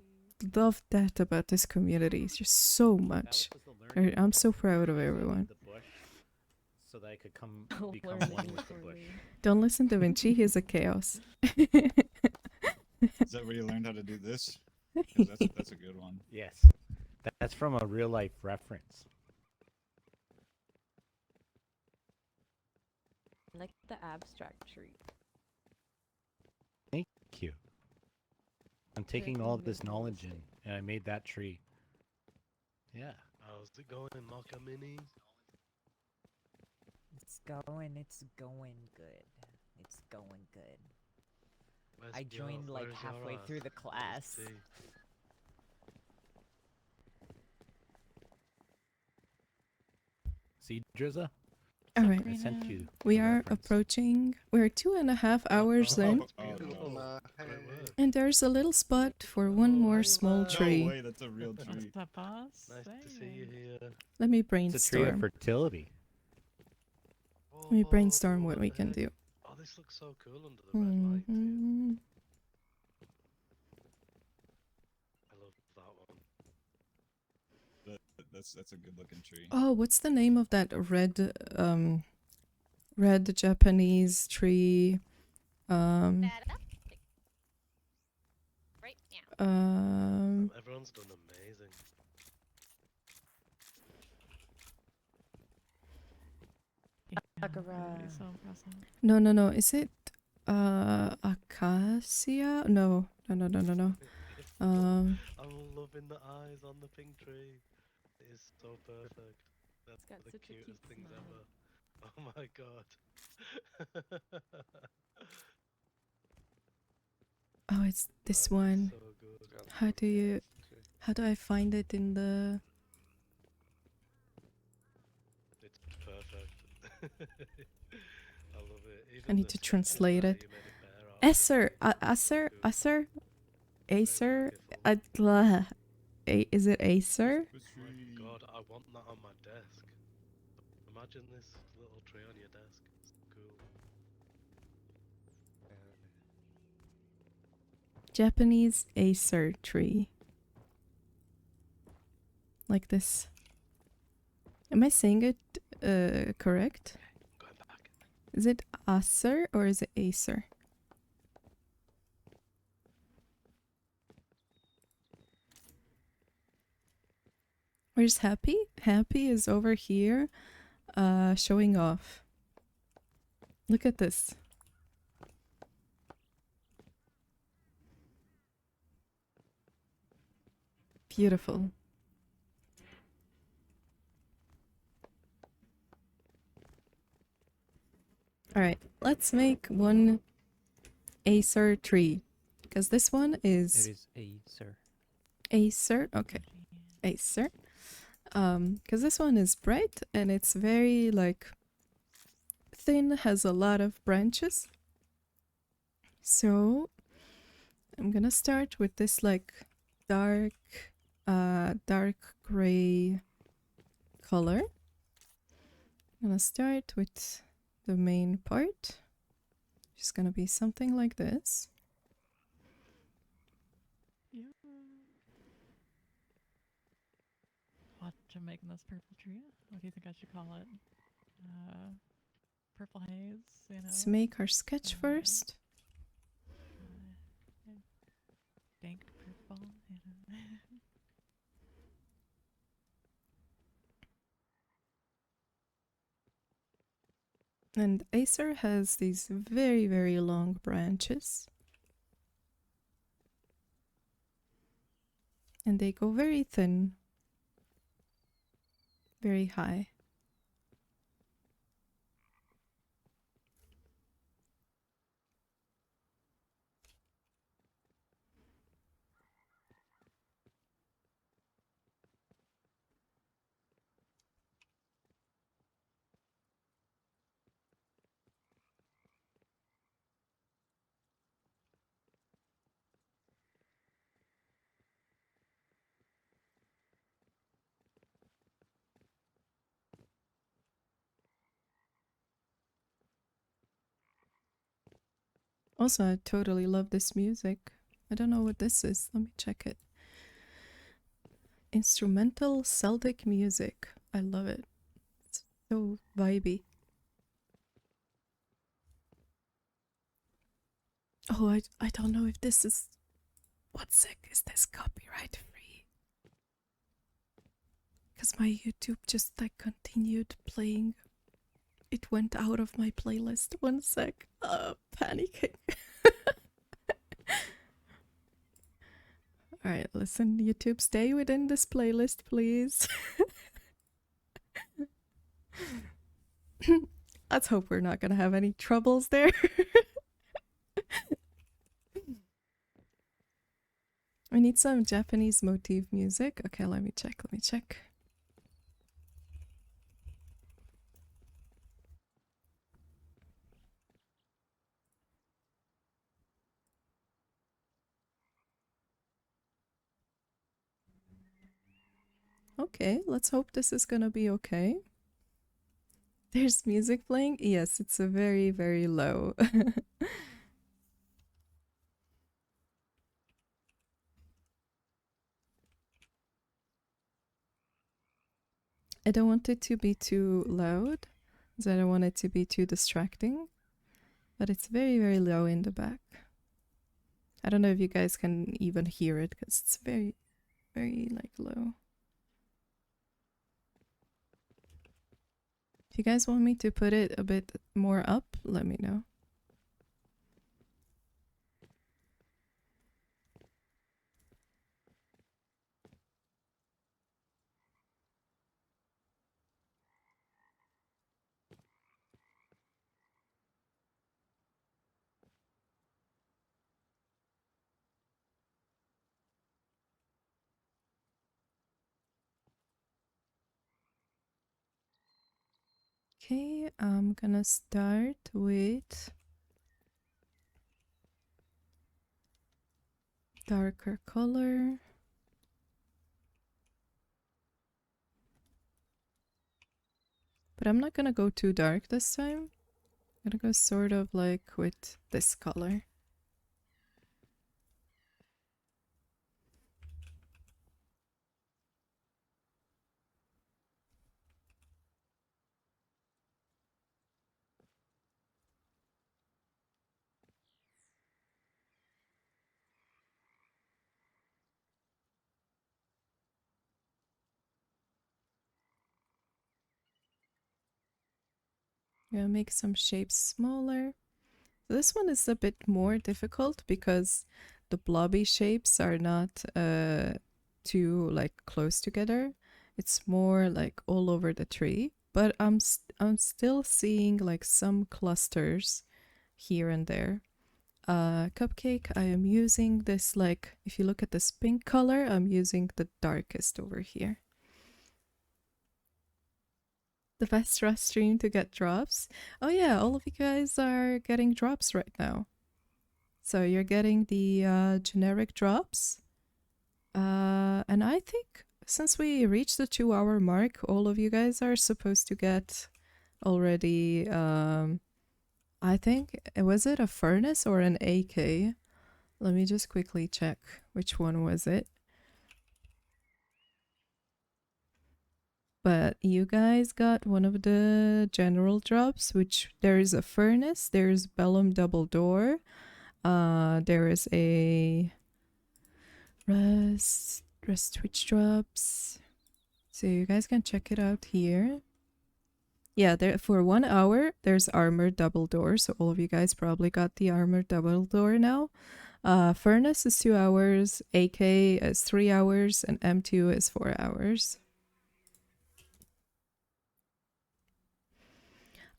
love that about this community. It's just so much. I'm so proud of everyone. The bush, so that I could become Learning one with the bush. early. Don't listen to Vinci, he's a chaos. Is that where you learned how to do this? 'Cause that's a good one. Yes, that's from a real life reference. Like the abstract tree. Thank you. I'm taking all of this knowledge in, and I made that tree. Yeah. How's it going, Mocha Minis? It's going good. It's going good. Where's I joined like where's halfway your through ass? the class. Let's see. See, Drizza? All right, I sent you. we the are reference. approaching. We're 2.5 hours in, Beautiful. no. Great work. and there's a little spot for one more small No tree. way, that's a real tree. The boss. Nice to see you here. Let me It's a tree of brainstorm. fertility. Let me brainstorm what we can do. Oh, this looks so cool under the red light. Too. Mhm. I love that one. That's a good looking tree. Oh, what's the name of that red Japanese tree? That up. Right now. Everyone's done amazing. Really so impressive. No. Is it acacia? No. I'm loving the eyes on the pink tree. It is so perfect. That's got the such a cute cutest things smile. ever. Oh my god. Oh, it's this That is one. so good. How do I find it in the? It's perfect. I love it. I Even need the to sketches translate that it. you made it bear art is Acer, so Acer, good. Acer, Very Acer. beautiful. Is it Acer? This Oh my tree. god, I want that on my desk. Imagine this little tree on your desk. It's cool. Japanese Acer tree. Like this. Am I saying it correct? Going back. Is it Acer or is it Acer? Where's Happy? Happy is over here showing off. Look at this. Beautiful. Alright, let's make one Acer tree. Because this one is... It is Acer. Acer? Okay. Acer. Because this one is bright and it's very, like, thin, has a lot of branches. So, I'm gonna start with this, like, dark gray color. I'm gonna start with the main part. Just gonna be something like this. Yeah. What I'm making this purple tree? What do you think I should call it? Purple haze, you know? Let's make our sketch first. Dank purple, you know? And Acer has these very, very long branches. And they go very thin, very high. Also, I totally love this music. I don't know what this is. Let me check it. Instrumental Celtic music. I love it. It's so vibey. Oh, I don't know if this is... What sec is this copyright free? Because my YouTube just like continued playing. It went out of my playlist. One sec. Panicking. Alright, listen, YouTube, stay within this playlist, please. Let's hope we're not gonna have any troubles there. We need some Japanese motif music. Okay, let me check. Okay, let's hope this is gonna be okay. There's music playing? Yes, it's a very, very low. I don't want it to be too loud, because I don't want it to be too distracting. But it's very, very low in the back. I don't know if you guys can even hear it, because it's very, very, like, low. If you guys want me to put it a bit more up, let me know. Okay, I'm gonna start with darker color. But I'm not gonna go too dark this time. I'm gonna go sort of like with this color. I'm gonna make some shapes smaller. So this one is a bit more difficult because the blobby shapes are not too like close together. It's more like all over the tree, but I'm still seeing like some clusters here and there. Cupcake, I am using this, like, if you look at this pink color, I'm using the darkest over here. The best rust stream to get drops. Oh yeah, all of you guys are getting drops right now. So you're getting the generic drops. And I think since we reached the 2-hour mark, all of you guys are supposed to get already, I think, was it a furnace or an AK? Let me just quickly check which one was it. But you guys got one of the general drops, which there is a furnace, there's Bellum double door, there is a rust switch drops. So you guys can check it out here. Yeah, there for 1 hour there's armored double door, so all of you guys probably got the armored double door now. Furnace is 2 hours, AK is 3 hours, and M2 is 4 hours.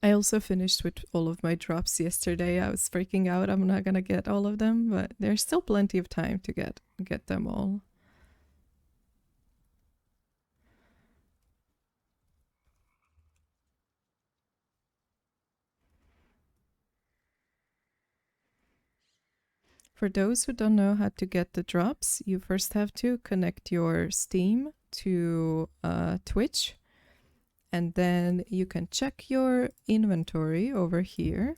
I also finished with all of my drops yesterday. I was freaking out. I'm not gonna get all of them, but there's still plenty of time to get them all. For those who don't know how to get the drops, you first have to connect your Steam to Twitch, and then you can check your inventory over here.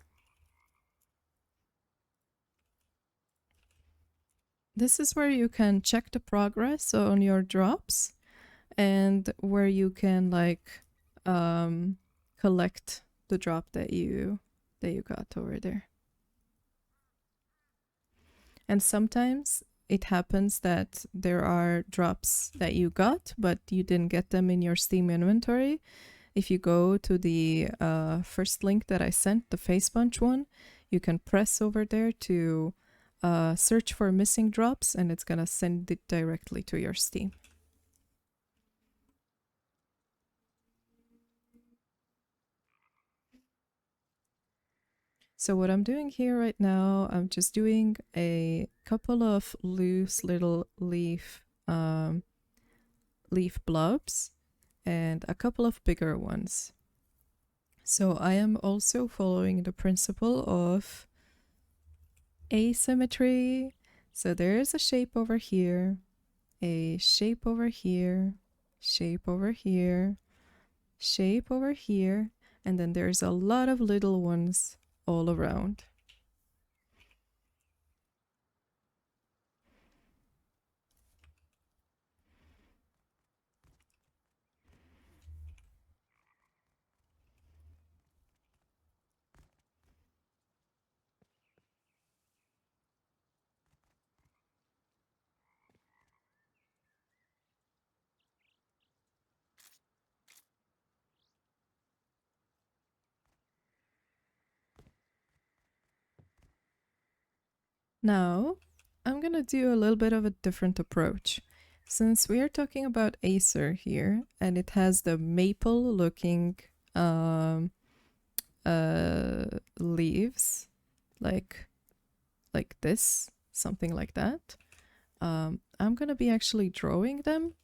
This is where you can check the progress on your drops and where you can like collect the drop that you got over there. And sometimes it happens that there are drops that you got, but you didn't get them in your Steam inventory. If you go to the first link that I sent, the face punch one, you can press over there to search for missing drops, and it's gonna send it directly to your Steam. So what I'm doing here right now, I'm just doing a couple of loose little leaf blobs and a couple of bigger ones. So I am also following the principle of asymmetry. So there's a shape over here, a shape over here, shape over here, shape over here, and then there's a lot of little ones all around. Now, I'm gonna do a little bit of a different approach. Since we are talking about Acer here, and it has the maple looking leaves, like this, something like that. I'm gonna be actually drawing them,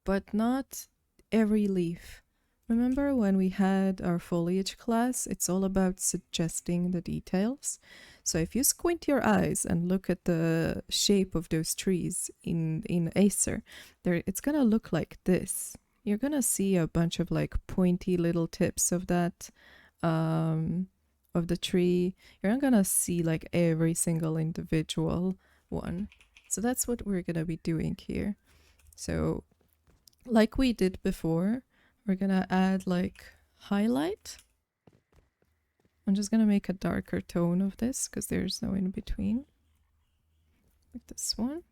but not every leaf. Remember when we had our foliage class? It's all about suggesting the details. So if you squint your eyes and look at the shape of those trees in Acer, it's gonna look like this. You're gonna see a bunch of like pointy little tips of that, of the tree. You're not gonna see like every single individual one. So that's what we're gonna be doing here. So like we did before, we're gonna add like highlight. I'm just gonna make a darker tone of this because there's no in between. Like this one.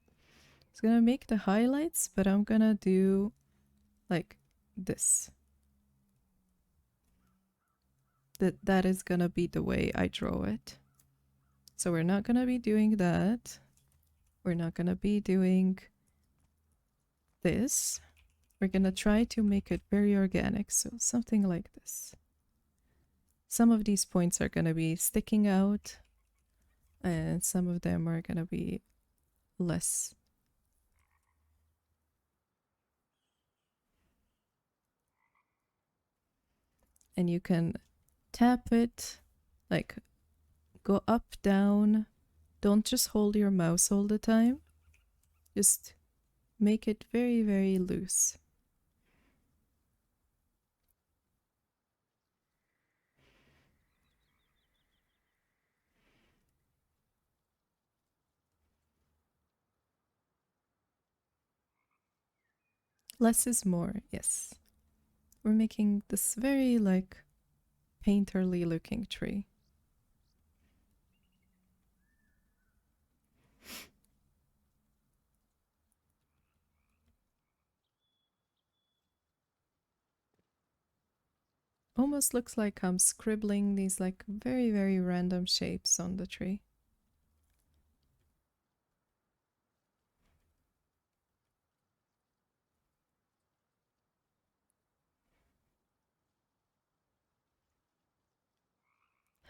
It's gonna make the highlights, but I'm gonna do like this. that is gonna be the way I draw it. So we're not gonna be doing that. We're not gonna be doing this. We're gonna try to make it very organic, so something like this. Some of these points are gonna be sticking out, and some of them are gonna be less. And you can tap it, like go up, down. Don't just hold your mouse all the time. Just make it very, very loose. Less is more, yes. We're making this very like painterly looking tree. Almost looks like I'm scribbling these like very, very random shapes on the tree.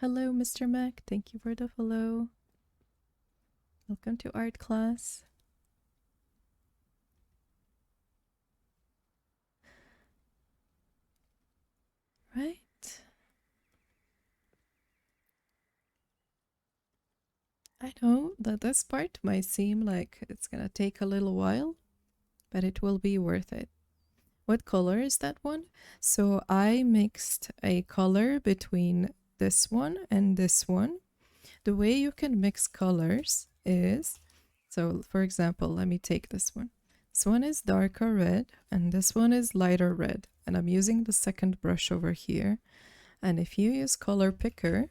Hello, Mr. Mac. Thank you for the follow. Welcome to art class. Right. I know that this part might seem like it's gonna take a little while, but it will be worth it. What color is that one? So I mixed a color between this one and this one. The way you can mix colors is, so for example, let me take this one. This one is darker red and this one is lighter red. And I'm using the second brush over here. And if you use color picker,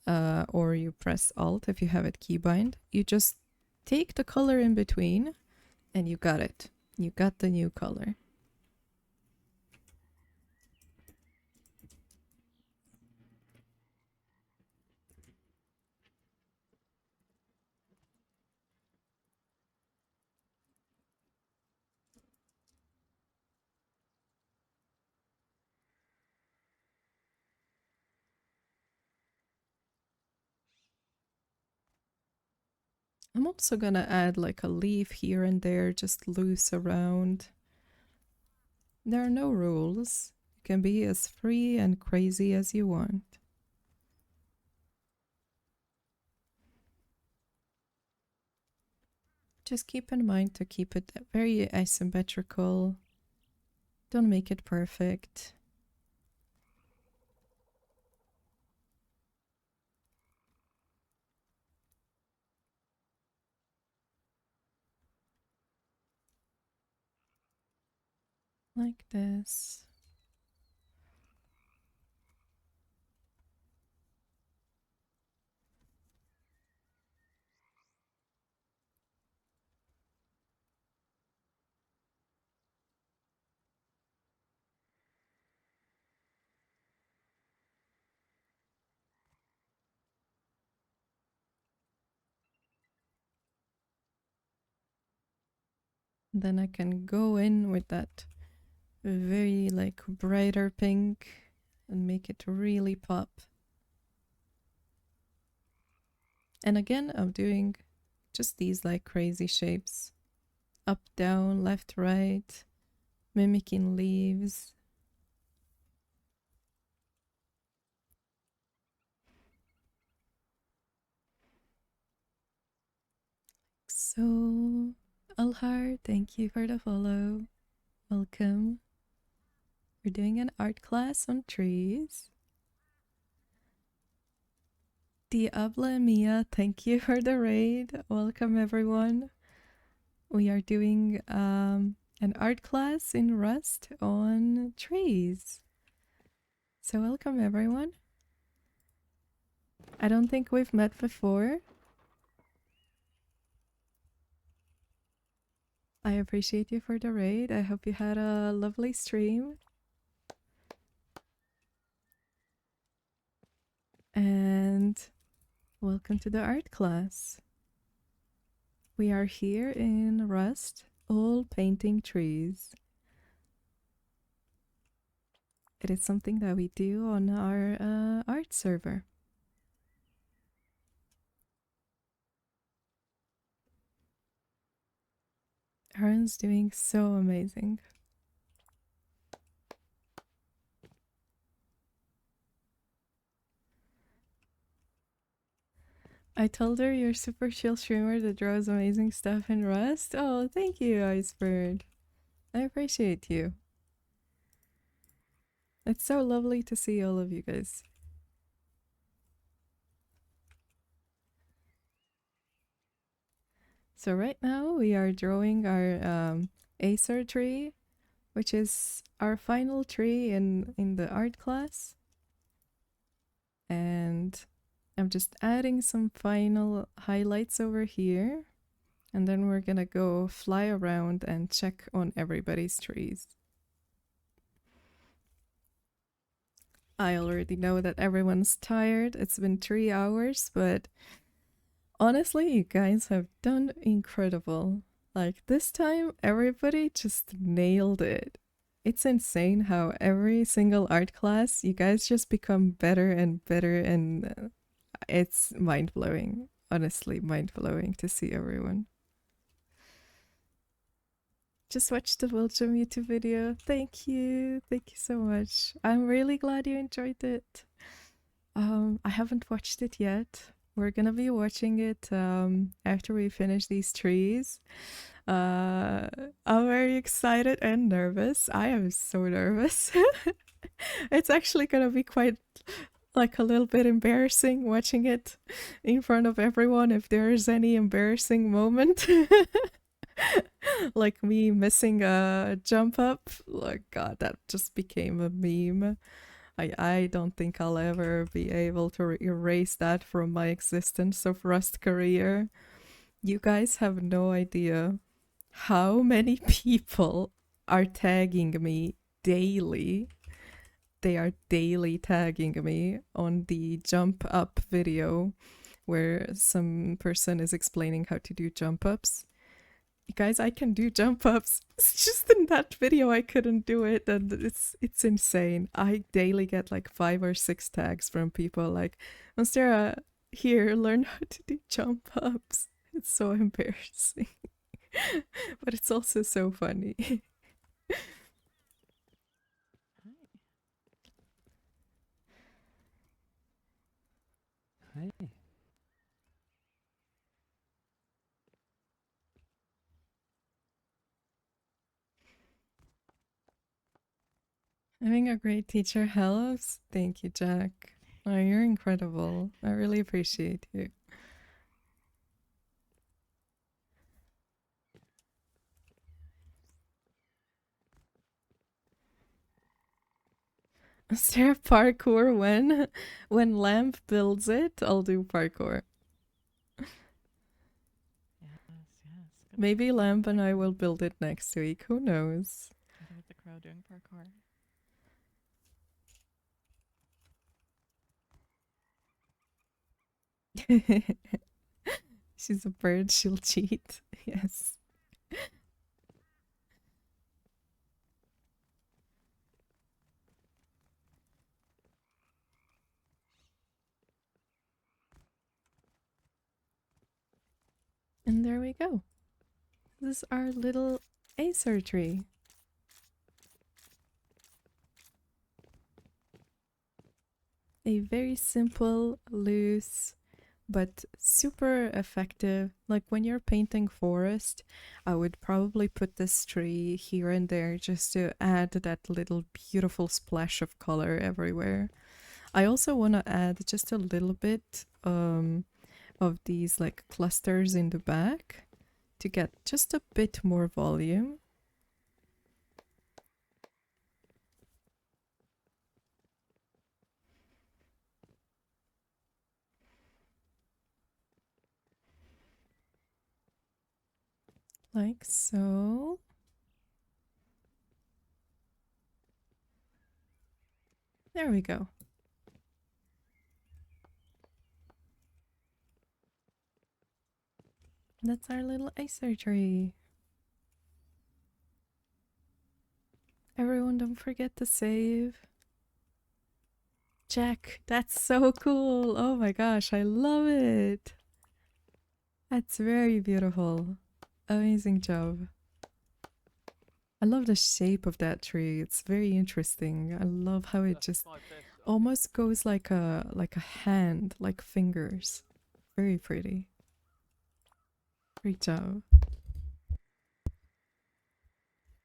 or you press Alt if you have it keybind, you just take the color in between and you got it. You got the new color. I'm also gonna add like a leaf here and there, just loose around. There are no rules. You can be as free and crazy as you want. Just keep in mind to keep it very asymmetrical. Don't make it perfect. Like this. Then I can go in with that very like brighter pink and make it really pop. And again, I'm doing just these like crazy shapes. Up, down, left, right, mimicking leaves. So, Alhar, thank you for the follow. Welcome. We're doing an art class on trees. Diabla Mia, thank you for the raid. Welcome, everyone. We are doing an art class in Rust on trees. So, welcome, everyone. I don't think we've met before. I appreciate you for the raid. I hope you had a lovely stream. Welcome to the art class. We are here in Rust, all painting trees. It is something that we do on our art server. Aaron's doing so amazing. I told her you're super chill streamer that draws amazing stuff in Rust. Oh, thank you, Icebird. I appreciate you. It's so lovely to see all of you guys. So right now we are drawing our Acer tree, which is our final tree in the art class. And I'm just adding some final highlights over here. And then we're gonna go fly around and check on everybody's trees. I already know that everyone's tired. It's been 3 hours, but honestly, you guys have done incredible. Like this time, everybody just nailed it. It's insane how every single art class, you guys just become better and better, and it's mind-blowing. Honestly, mind-blowing to see everyone. Just watched the Belgium YouTube video. Thank you. Thank you so much. I'm really glad you enjoyed it. I haven't watched it yet. We're gonna be watching it after we finish these trees. I'm very excited and nervous. I am so nervous. It's actually gonna be quite like a little bit embarrassing watching it in front of everyone if there's any embarrassing moment. Like me missing a jump up. Like God, that just became a meme. I don't think I'll ever be able to erase that from my existence of Rust career. You guys have no idea how many people are tagging me daily. They are daily tagging me on the jump up video where some person is explaining how to do jump ups. Guys, I can do jump ups. It's just in that video I couldn't do it, and it's insane. I daily get like 5 or 6 tags from people like, Monstera, here, learn how to do jump ups. It's so embarrassing. But it's also so funny. Hi. Having a great teacher helps. Thank you, Jack. Oh, you're incredible. I really appreciate you. Is there parkour when Lamp builds it? I'll do parkour. Yes, yes. Maybe Lamp and I will build it next week. Who knows? Look at the crow doing parkour. She's a bird, she'll cheat. Yes. And there we go. This is our little Acer tree. A very simple, loose, but super effective. Like when you're painting forest, I would probably put this tree here and there just to add that little beautiful splash of color everywhere. I also want to add just a little bit of these like clusters in the back to get just a bit more volume. Like so. There we go. That's our little Acer tree. Everyone, don't forget to save. Jack, that's so cool. Oh my gosh, I love it. That's very beautiful. Amazing job. I love the shape of that tree. It's very interesting. I love how it just almost goes like a hand, like fingers. Very pretty. Great job.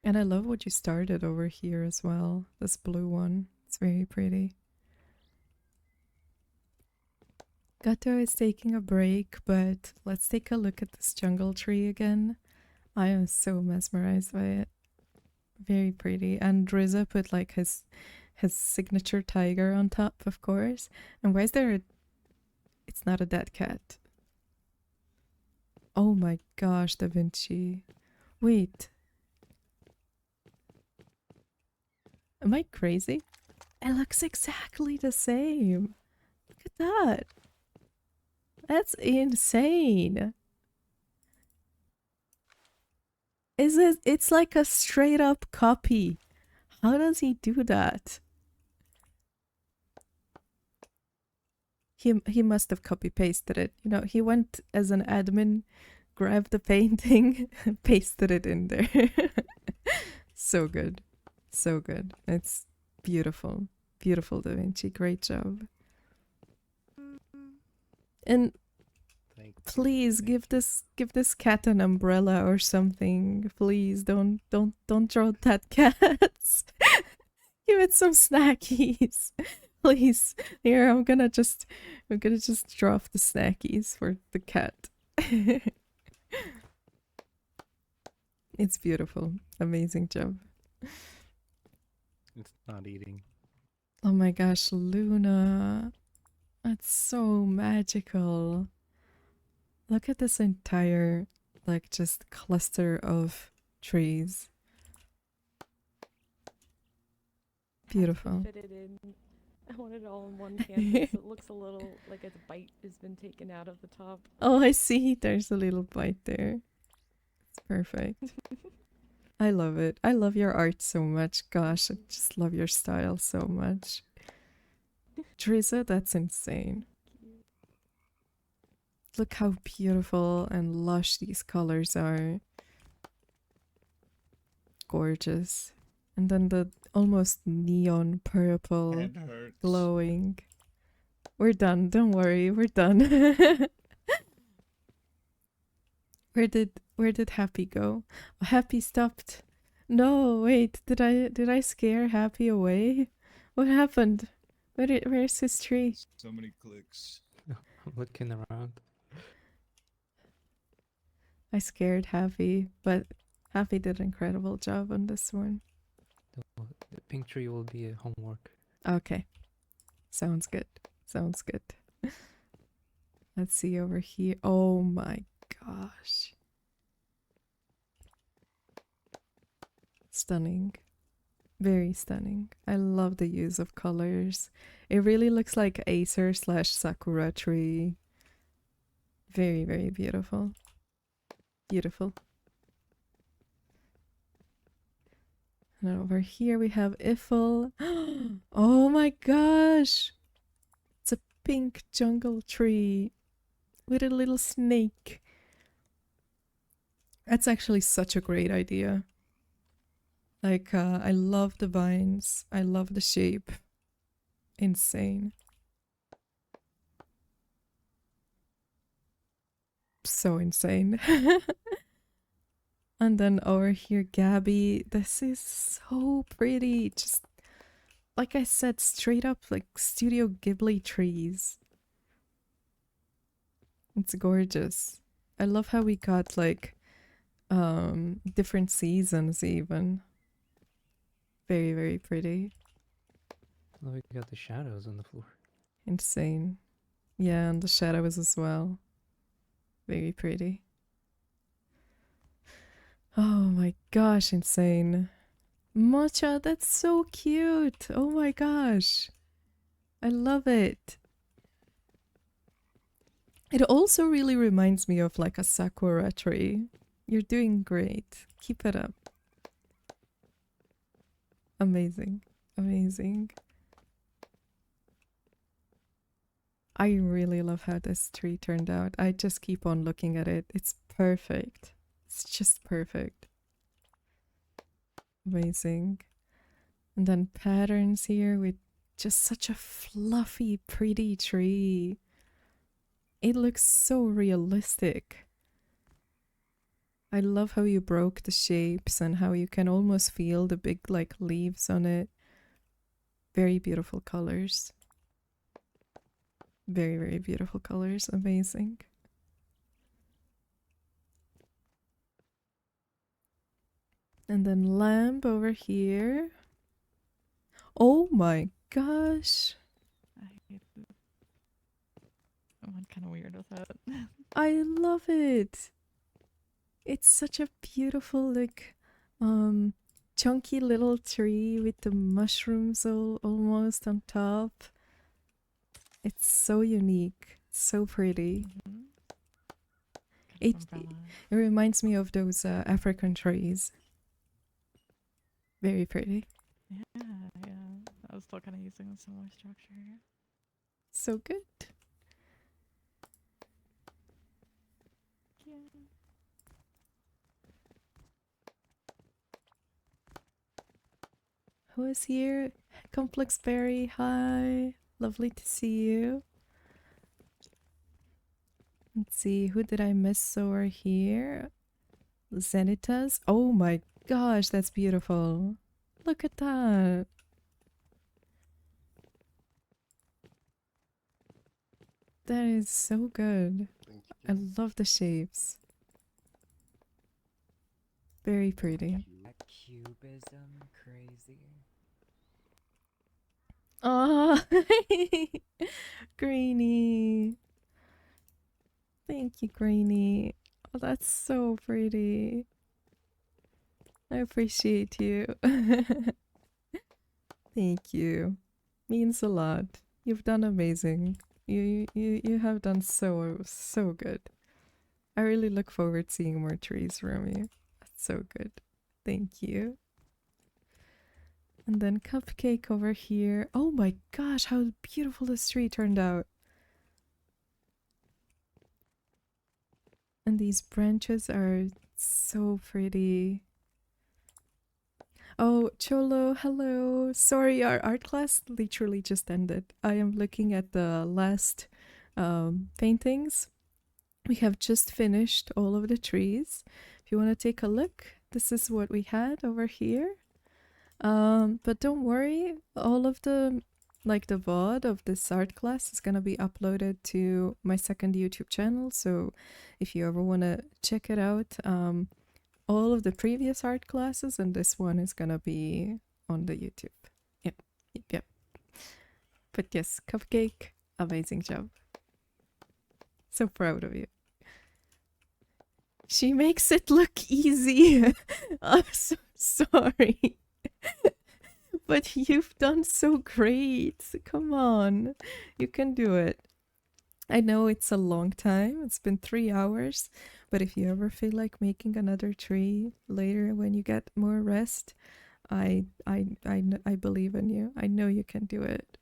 And I love what you started over here as well. This blue one. It's very pretty. Gato is taking a break, but let's take a look at this jungle tree again. I am so mesmerized by it. Very pretty. And Drizza put like his signature tiger on top, of course. And why is there a... It's not a dead cat. Oh my gosh, Da Vinci. Wait. Am I crazy? It looks exactly the same. Look at that. That's insane. Is it? It's like a straight up copy. How does he do that? He must have copy pasted it. You know, he went as an admin, grabbed the painting, pasted it in there. So good. So good. It's beautiful. Beautiful, Da Vinci. Great job. And please give this cat an umbrella or something. Please don't draw that cat. Give it some snackies. Please. Here, I'm gonna just drop the snackies for the cat. It's beautiful. Amazing job. It's not eating. Oh my gosh, Luna. That's so magical. Look at this entire, like, just cluster of trees. Beautiful. Fit it in. I want it all in one canvas. It looks a little like its bite has been taken out of the top. Oh, I see. There's a little bite there. It's perfect. I love it. I love your art so much. Gosh, I just love your style so much. Drizza, that's insane. Look how beautiful and lush these colors are. Gorgeous. And then the almost neon purple glowing. We're done. Don't worry. We're done. Where did Happy go? Oh, Happy stopped. No, wait. Did I scare Happy away? What happened? Where's his tree? So many clicks. I'm looking around. I scared Happy, but Happy did an incredible job on this one. The pink tree will be a homework. Okay. Sounds good. Sounds good. Let's see over here. Oh my gosh. Stunning. Very stunning. I love the use of colors. It really looks like Acer / Sakura tree. Very, very beautiful. Beautiful. And over here we have Eiffel. Oh my gosh! It's a pink jungle tree with a little snake. That's actually such a great idea. Like, I love the vines. I love the shape. Insane. So insane. And then over here, Gabby. This is so pretty. Just, like I said, straight up like Studio Ghibli trees. It's gorgeous. I love how we got like different seasons even. Very, very pretty. Oh, we got the shadows on the floor. Insane. Yeah, and the shadows as well. Very pretty. Oh my gosh, insane. Mocha, that's so cute. Oh my gosh. I love it. It also really reminds me of like a sakura tree. You're doing great. Keep it up. Amazing. Amazing. I really love how this tree turned out. I just keep on looking at it. It's perfect. It's just perfect. Amazing. And then patterns here with just such a fluffy, pretty tree. It looks so realistic. I love how you broke the shapes and how you can almost feel the big like leaves on it. Very beautiful colors. Very, very beautiful colors. Amazing. And then lamp over here. Oh my gosh. I went kind of weird with it. I love it. It's such a beautiful, like, chunky little tree with the mushrooms almost on top. It's so unique. So pretty. It reminds me of those African trees. Very pretty. Yeah, yeah. I was still kind of using a similar structure here. So good. Yeah. Who is here? Complex Berry, hi. Lovely to see you. Let's see, who did I miss over here? Zenitas. Oh my gosh, that's beautiful. Look at that. That is so good. I love the shapes. Very pretty. That cubism crazy. Oh, Greenie. Thank you, Greenie. Oh, that's so pretty. I appreciate you. Thank you. Means a lot. You've done amazing. You have done so good. I really look forward to seeing more trees from you. That's so good. Thank you. And then cupcake over here. Oh my gosh, how beautiful this tree turned out. And these branches are so pretty. Oh, Cholo, hello. Sorry, our art class literally just ended. I am looking at the last paintings. We have just finished all of the trees. If you want to take a look, this is what we had over here. But don't worry, all of the the VOD of this art class is gonna be uploaded to my second YouTube channel. So if you ever want to check it out, all of the previous art classes and this one is gonna be on the YouTube. Yep. But yes, Cupcake, amazing job. So proud of you. She makes it look easy. I'm so sorry. But you've done so great. Come on. You can do it. I know it's a long time. It's been 3 hours. But if you ever feel like making another tree later when you get more rest, I believe in you. I know you can do it.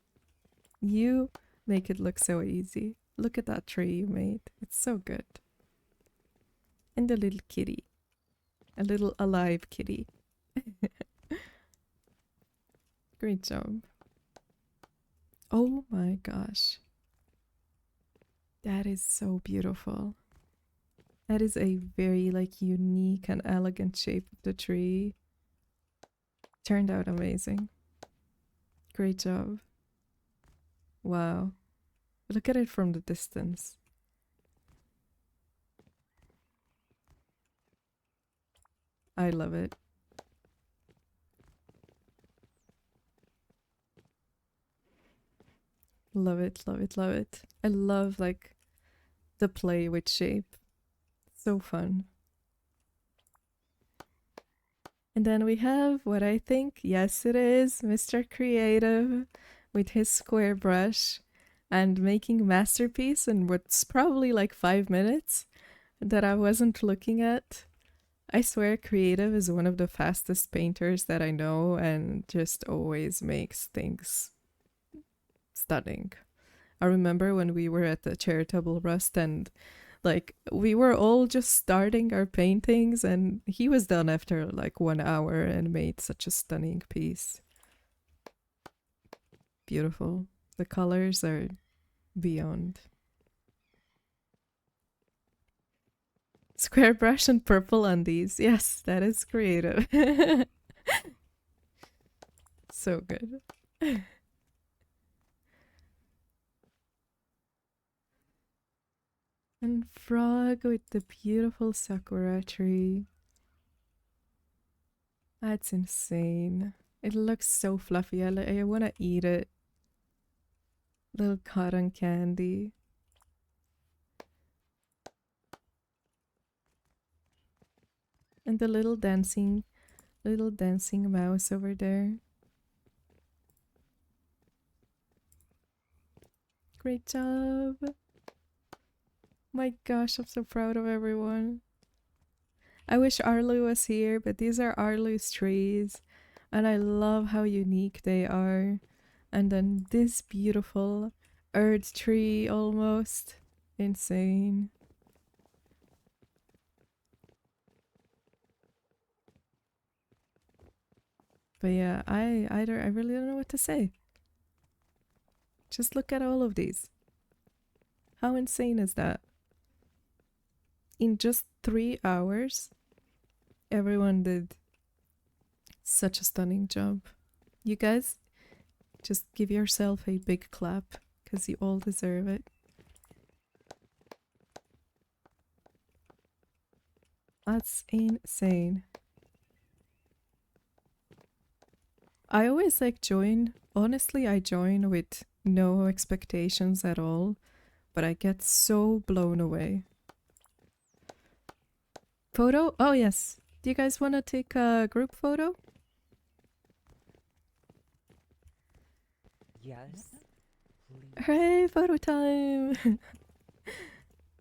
You make it look so easy. Look at that tree you made. It's so good. And the little kitty. A little alive kitty. Great job. Oh my gosh. That is so beautiful. That is a very unique and elegant shape of the tree. Turned out amazing. Great job. Wow. Look at it from the distance. I love it. Love it, love it, love it. I love the play with shape. So fun. And then we have what I think, yes it is, Mr. Creative with his square brush. and making masterpiece in what's probably like 5 minutes that I wasn't looking at. I swear creative is one of the fastest painters that I know and just always makes things stunning. I remember when we were at the charitable rust and like we were all just starting our paintings and he was done after like 1 hour and made such a stunning piece. Beautiful. The colors are beyond. Square brush and purple undies. Yes, that is creative. So good. And frog with the beautiful sakura tree. That's insane. It looks so fluffy. I want to eat it. Little cotton candy. And the little dancing mouse over there. Great job. My gosh, I'm so proud of everyone. I wish Arlu was here, but these are Arlu's trees. And I love how unique they are. And then this beautiful earth tree almost. Insane. But yeah, I really don't know what to say. Just look at all of these. How insane is that? In just 3 hours, everyone did such a stunning job. You guys, just give yourself a big clap, because you all deserve it. That's insane. I always like join, honestly I join with no expectations at all, but I get so blown away. Photo? Oh yes. Do you guys want to take a group photo? Yes. Hooray, photo time!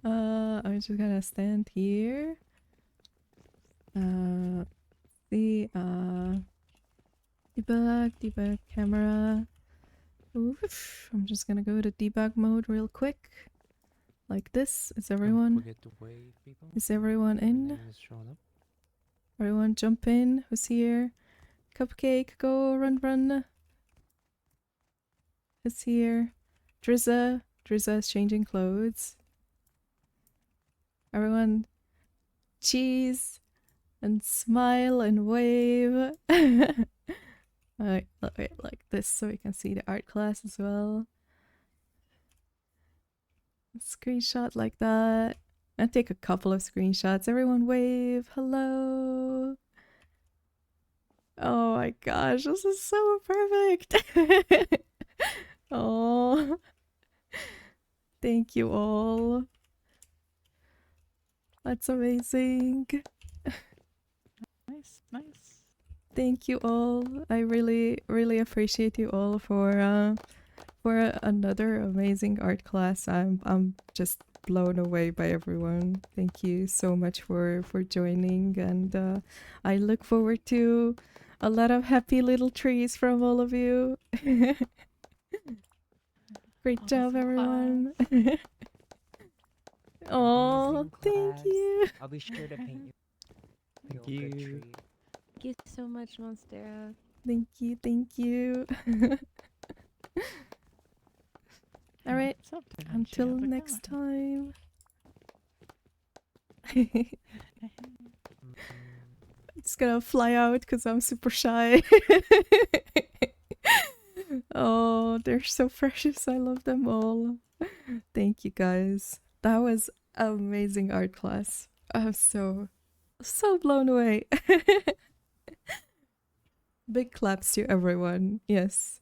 I'm just gonna stand here. Debug camera. Oof. I'm just gonna go to debug mode real quick. Like this. Is everyone? Is everyone in? Everyone jump in. Who's here? Cupcake, go run. Who's here? Drizza. Drizza is changing clothes. Everyone cheese and smile and wave. Alright, wait, like this so we can see the art class as well. Screenshot like that. I'll take a couple of screenshots. Everyone wave. Hello. Oh my gosh, this is so perfect. Oh, thank you all. That's amazing. Nice. Thank you all. I really appreciate you all for another amazing art class. I'm just blown away by everyone. Thank you so much for joining, and I look forward to a lot of happy little trees from all of you. Great job, everyone. Oh, thank you. I'll be sure to paint you. Thank you. Thank you so much, Monstera. Thank you. All right, until next time. Just gonna fly out because I'm super shy. Oh, they're so precious. I love them all. Thank you guys. That was an amazing art class. I'm so blown away. Big claps to everyone. Yes.